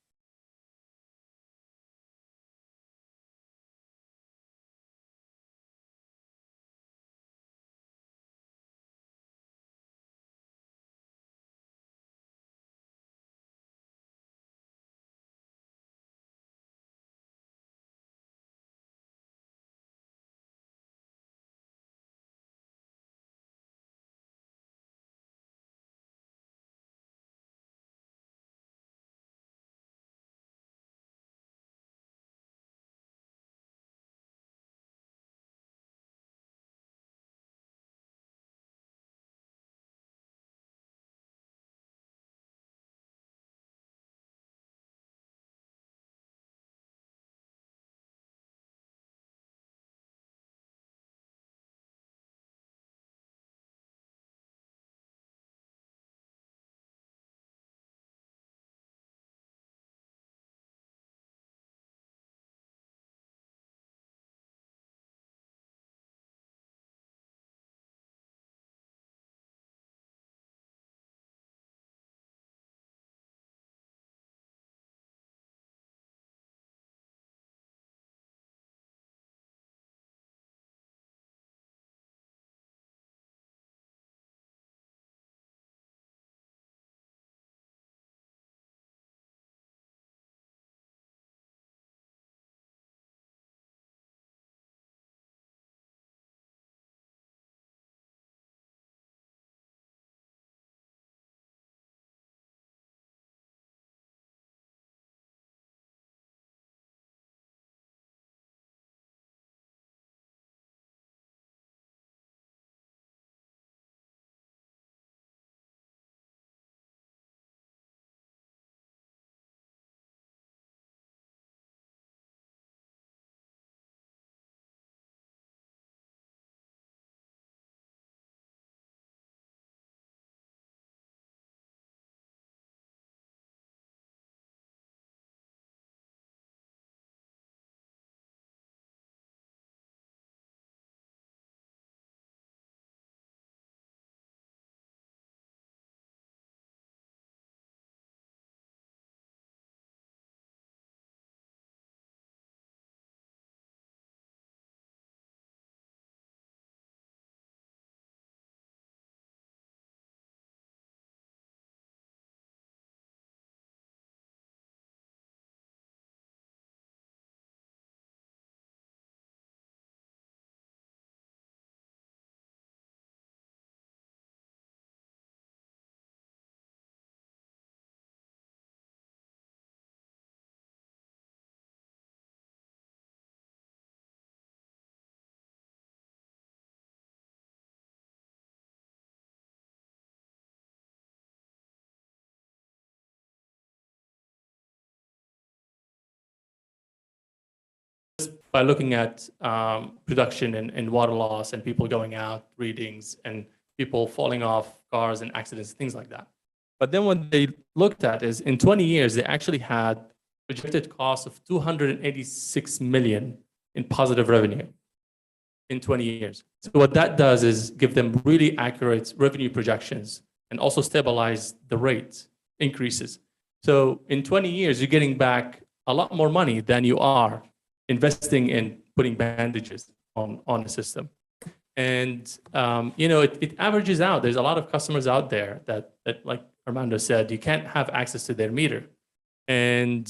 [SPEAKER 12] by looking at production and water loss and people going out, readings, and people falling off cars and accidents, things like that. But then what they looked at is in 20 years, they actually had projected costs of 286 million in positive revenue in 20 years. So what that does is give them really accurate revenue projections and also stabilize the rate increases. So in 20 years, you're getting back a lot more money than you are investing in putting bandages on the system. And, it averages out. There's a lot of customers out there that, like Armando said, you can't have access to their meter. And,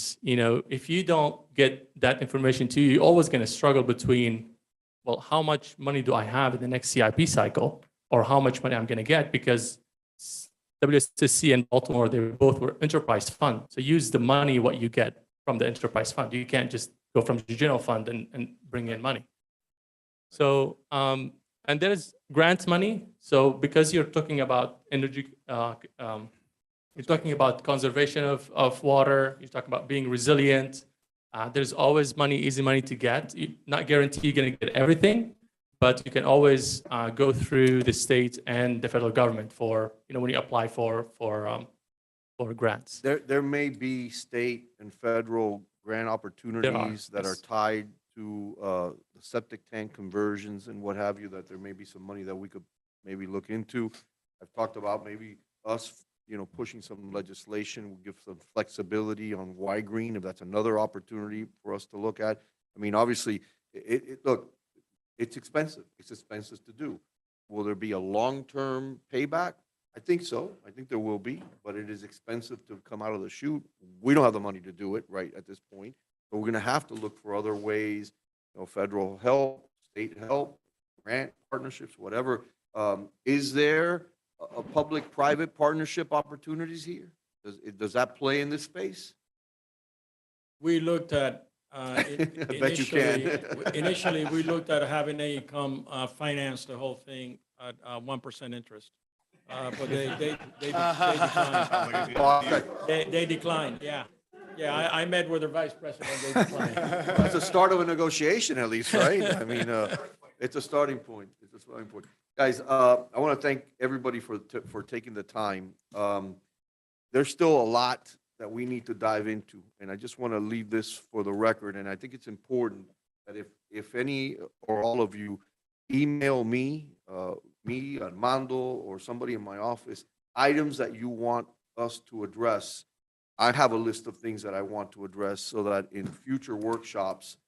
[SPEAKER 12] if you don't get that information to you, you're always going to struggle between, well, how much money do I have in the next CIP cycle, or how much money I'm going to get? Because WSSC and Baltimore, they both were enterprise fund. So use the money, what you get from the enterprise fund. You can't just go from the general fund and bring in money. So, and there's grant money. So because you're talking about energy, you're talking about conservation of water, you're talking about being resilient. There's always money, easy money to get. Not guarantee you're going to get everything, but you can always go through the state and the federal government for, when you apply for grants.
[SPEAKER 3] There may be state and federal grant opportunities that are
[SPEAKER 12] yes.
[SPEAKER 3] tied to the septic tank conversions and what have you, that there may be some money that we could maybe look into. I've talked about maybe us, pushing some legislation, will give some flexibility on Y green, if that's another opportunity for us to look at. I mean, obviously, look, it's expensive. It's expensive to do. Will there be a long-term payback? I think so. I think there will be, but it is expensive to come out of the chute. We don't have the money to do it right at this point, but we're going to have to look for other ways, federal help, state help, grant partnerships, whatever. Is there a public-private partnership opportunities here? Does that play in this space?
[SPEAKER 1] We looked at,
[SPEAKER 3] I bet you can.
[SPEAKER 1] initially, we looked at having AECOM finance the whole thing at 1% interest. But they declined. They declined, yeah. Yeah, I met with their vice president, they declined.
[SPEAKER 3] That's the start of a negotiation at least, right? I mean, it's a starting point. It's a starting point. Guys, I want to thank everybody for taking the time. There's still a lot that we need to dive into, and I just want to leave this for the record. And I think it's important that if any or all of you email me, Armando, or somebody in my office, items that you want us to address, I have a list of things that I want to address so that in future workshops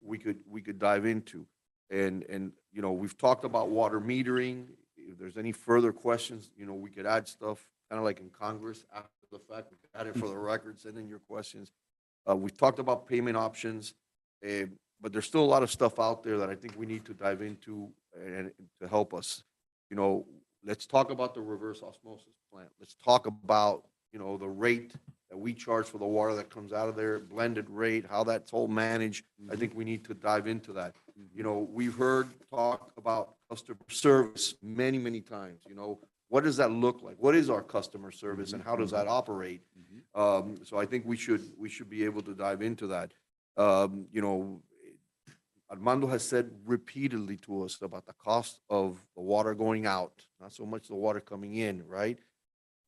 [SPEAKER 3] we could dive into. And we've talked about water metering. If there's any further questions, we could add stuff, kind of like in Congress after the fact. We could add it for the record, send in your questions. We've talked about payment options, but there's still a lot of stuff out there that I think we need to dive into and to help us. Let's talk about the reverse osmosis plant. Let's talk about, the rate that we charge for the water that comes out of there, blended rate, how that's all managed. I think we need to dive into that. We've heard talk about customer service many, many times. What does that look like? What is our customer service and how does that operate? So I think we should be able to dive into that. Armando has said repeatedly to us about the cost of the water going out, not so much the water coming in, right?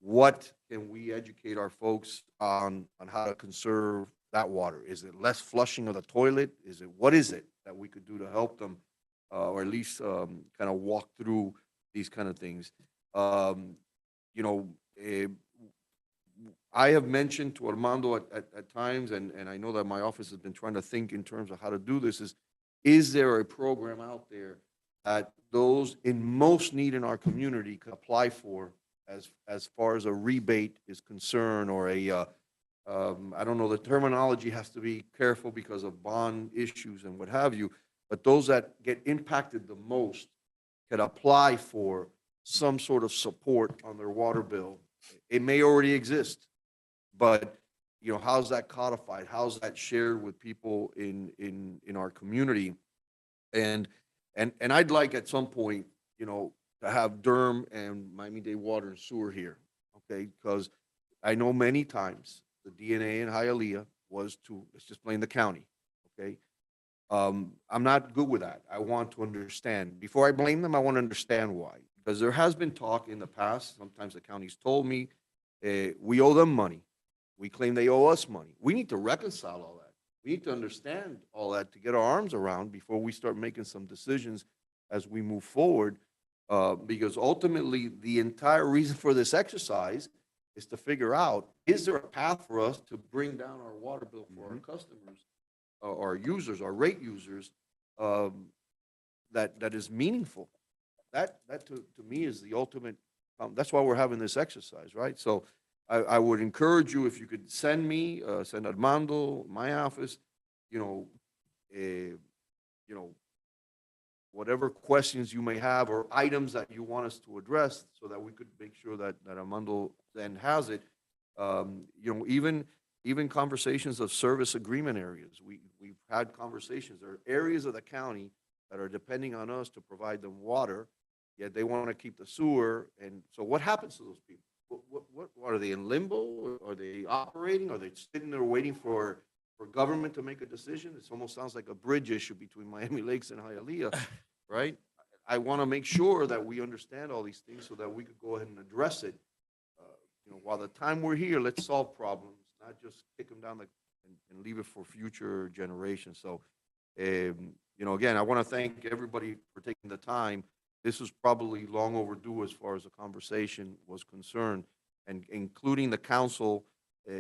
[SPEAKER 3] What can we educate our folks on how to conserve that water? Is it less flushing of the toilet? What is it that we could do to help them, or at least kind of walk through these kind of things? I have mentioned to Armando at times, and I know that my office has been trying to think in terms of how to do this, is there a program out there that those in most need in our community can apply for as far as a rebate is concerned, or I don't know, the terminology has to be careful because of bond issues and what have you, but those that get impacted the most can apply for some sort of support on their water bill. It may already exist, but how's that codified? How's that shared with people in our community? And I'd like at some point, to have Durham and Miami-Dade Water and Sewer here, okay? Because I know many times the DNA in Hialeah was to, let's just blame the county, okay? I'm not good with that. I want to understand. Before I blame them, I want to understand why. Because there has been talk in the past, sometimes the counties told me, we owe them money. We claim they owe us money. We need to reconcile all that. We need to understand all that to get our arms around before we start making some decisions as we move forward. Because ultimately, the entire reason for this exercise is to figure out, is there a path for us to bring down our water bill for our customers, our users, our rate users, that is meaningful? That to me is the ultimate, that's why we're having this exercise, right? So I would encourage you, if you could send me, send Armando, my office, whatever questions you may have or items that you want us to address so that we could make sure that Armando then has it. Even conversations of service agreement areas. We've had conversations. There are areas of the county that are depending on us to provide them water, yet they want to keep the sewer. And so what happens to those people? What are they in limbo? Are they operating? Are they sitting there waiting for government to make a decision? It almost sounds like a bridge issue between Miami Lakes and Hialeah, right? I want to make sure that we understand all these things so that we could go ahead and address it. While the time we're here, let's solve problems, not just kick them down and leave it for future generations. So, again, I want to thank everybody for taking the time. This was probably long overdue as far as the conversation was concerned, and including the council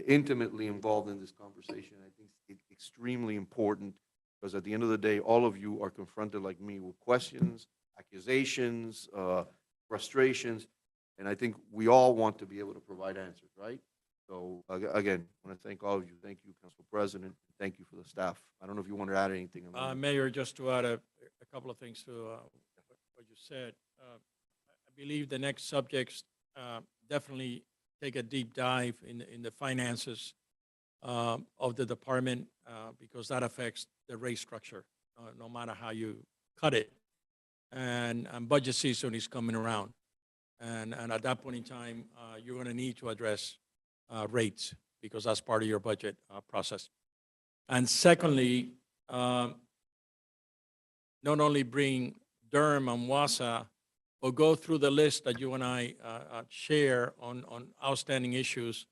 [SPEAKER 3] intimately involved in this conversation. I think it's extremely important because at the end of the day, all of you are confronted like me with questions, accusations, frustrations, and I think we all want to be able to provide answers, right? So again, I want to thank all of you. Thank you, Council President. Thank you for the staff. I don't know if you want to add anything.
[SPEAKER 1] Mayor, just to add a couple of things to what you said. I believe the next subjects definitely take a deep dive in the finances of the department because that affects the rate structure, no matter how you cut it. And budget season is coming around. And at that point in time, you're going to need to address rates because that's part of your budget process. And secondly, not only bring Durham and WASA, but go through the list that you and I share on outstanding issues,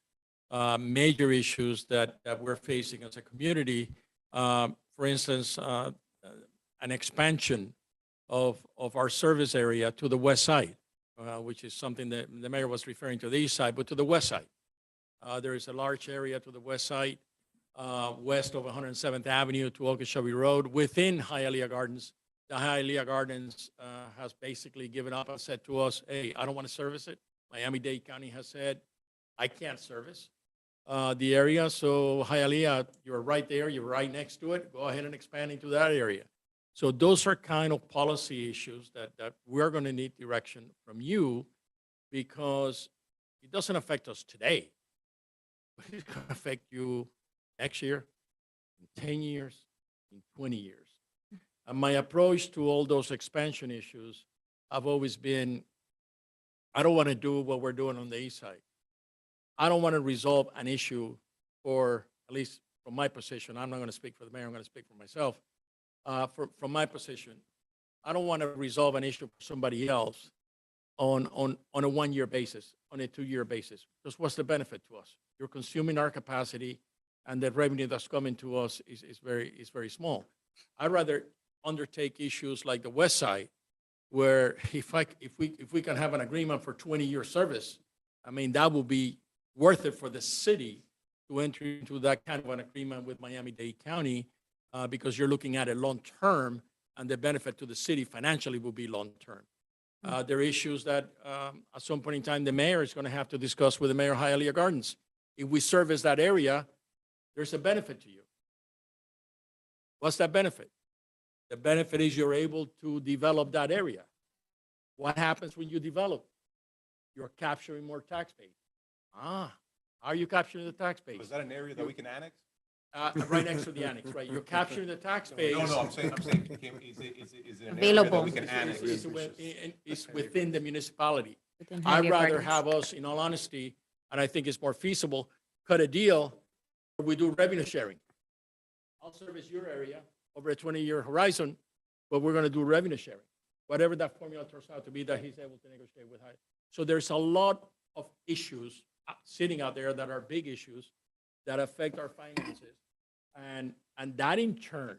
[SPEAKER 1] major issues that we're facing as a community. For instance, an expansion of our service area to the west side, which is something that the mayor was referring to the east side, but to the west side. There is a large area to the west side, west of 107th Avenue to Okeechobee Road, within Hialeah Gardens. The Hialeah Gardens has basically given up and said to us, hey, I don't want to service it. Miami-Dade County has said, I can't service the area. So Hialeah, you're right there. You're right next to it. Go ahead and expand into that area. So those are kind of policy issues that we're going to need direction from you because it doesn't affect us today, but it's going to affect you next year, in 10 years, in 20 years. And my approach to all those expansion issues have always been, I don't want to do what we're doing on the east side. I don't want to resolve an issue for, at least from my position, I'm not going to speak for the mayor, I'm going to speak for myself. From my position, I don't want to resolve an issue for somebody else on a 1 year basis, on a 2 year basis. Because what's the benefit to us? You're consuming our capacity and the revenue that's coming to us is very small. I'd rather undertake issues like the west side, where if we can have an agreement for 20-year service, I mean, that will be worth it for the city to enter into that kind of an agreement with Miami-Dade County because you're looking at it long-term and the benefit to the city financially will be long-term. There are issues that at some point in time, the mayor is going to have to discuss with the mayor of Hialeah Gardens. If we service that area, there's a benefit to you. What's that benefit? The benefit is you're able to develop that area. What happens when you develop? You're capturing more tax base. How are you capturing the tax base?
[SPEAKER 5] Is that an area that we can annex?
[SPEAKER 1] Right next to the annex, right? You're capturing the tax base.
[SPEAKER 5] No, I'm saying, is it an area
[SPEAKER 4] Available.
[SPEAKER 5] that we can annex?
[SPEAKER 1] It's within the municipality.
[SPEAKER 4] Within
[SPEAKER 1] I'd
[SPEAKER 4] Hialeah
[SPEAKER 1] rather
[SPEAKER 4] Gardens.
[SPEAKER 1] have us, in all honesty, and I think it's more feasible, cut a deal where we do revenue sharing. I'll service your area, over a 20-year horizon, but we're going to do revenue sharing, whatever that formula turns out to be that he's able to negotiate with high. So there's a lot of issues sitting out there that are big issues that affect our finances. And that in turn,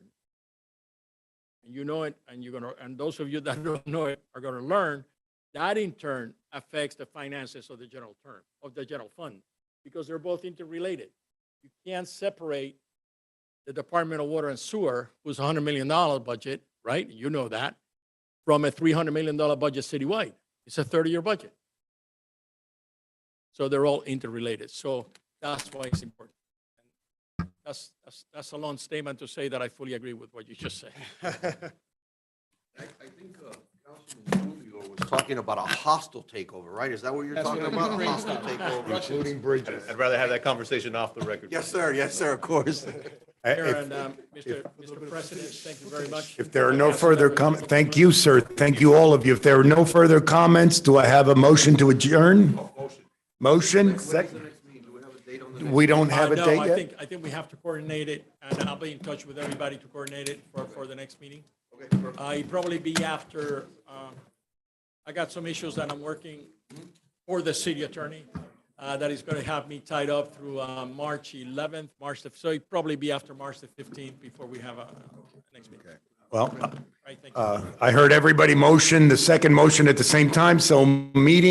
[SPEAKER 1] and you know it, and and those of you that don't know it are going to learn, that in turn affects the finances of the general fund, because they're both interrelated. You can't separate the Department of Water and Sewer, who's a $100 million budget, right? You know that, from a $300 million budget citywide. It's a 30-year budget. So they're all interrelated. So that's why it's important. And that's a long statement to say that I fully agree with what you just said.
[SPEAKER 3] I think Councilman Rubio was talking about a hostile takeover, right? Is that what you're
[SPEAKER 1] That's
[SPEAKER 3] talking
[SPEAKER 1] what
[SPEAKER 3] about? A
[SPEAKER 1] brings
[SPEAKER 3] hostile
[SPEAKER 1] up.
[SPEAKER 3] takeover, including bridges.
[SPEAKER 5] I'd rather have that conversation off the record.
[SPEAKER 3] Yes, sir. Yes, sir, of course.
[SPEAKER 1] Mayor and Mr. President, thank you very much.
[SPEAKER 2] If there are no further comments, thank you, sir. Thank you, all of you. If there are no further comments, do I have a motion to adjourn? Motion? Second. We don't have a
[SPEAKER 1] No,
[SPEAKER 2] date yet?
[SPEAKER 1] I think we have to coordinate it, and I'll be in touch with everybody to coordinate it for the next meeting. It'd probably be after, I got some issues that I'm working for the city attorney, that is going to have me tied up through March 11th, so it'd probably be after March the 15th before we have a next meeting.
[SPEAKER 2] Well,
[SPEAKER 1] Right, thank you.
[SPEAKER 2] I heard everybody motion, the second motion at the same time, so meeting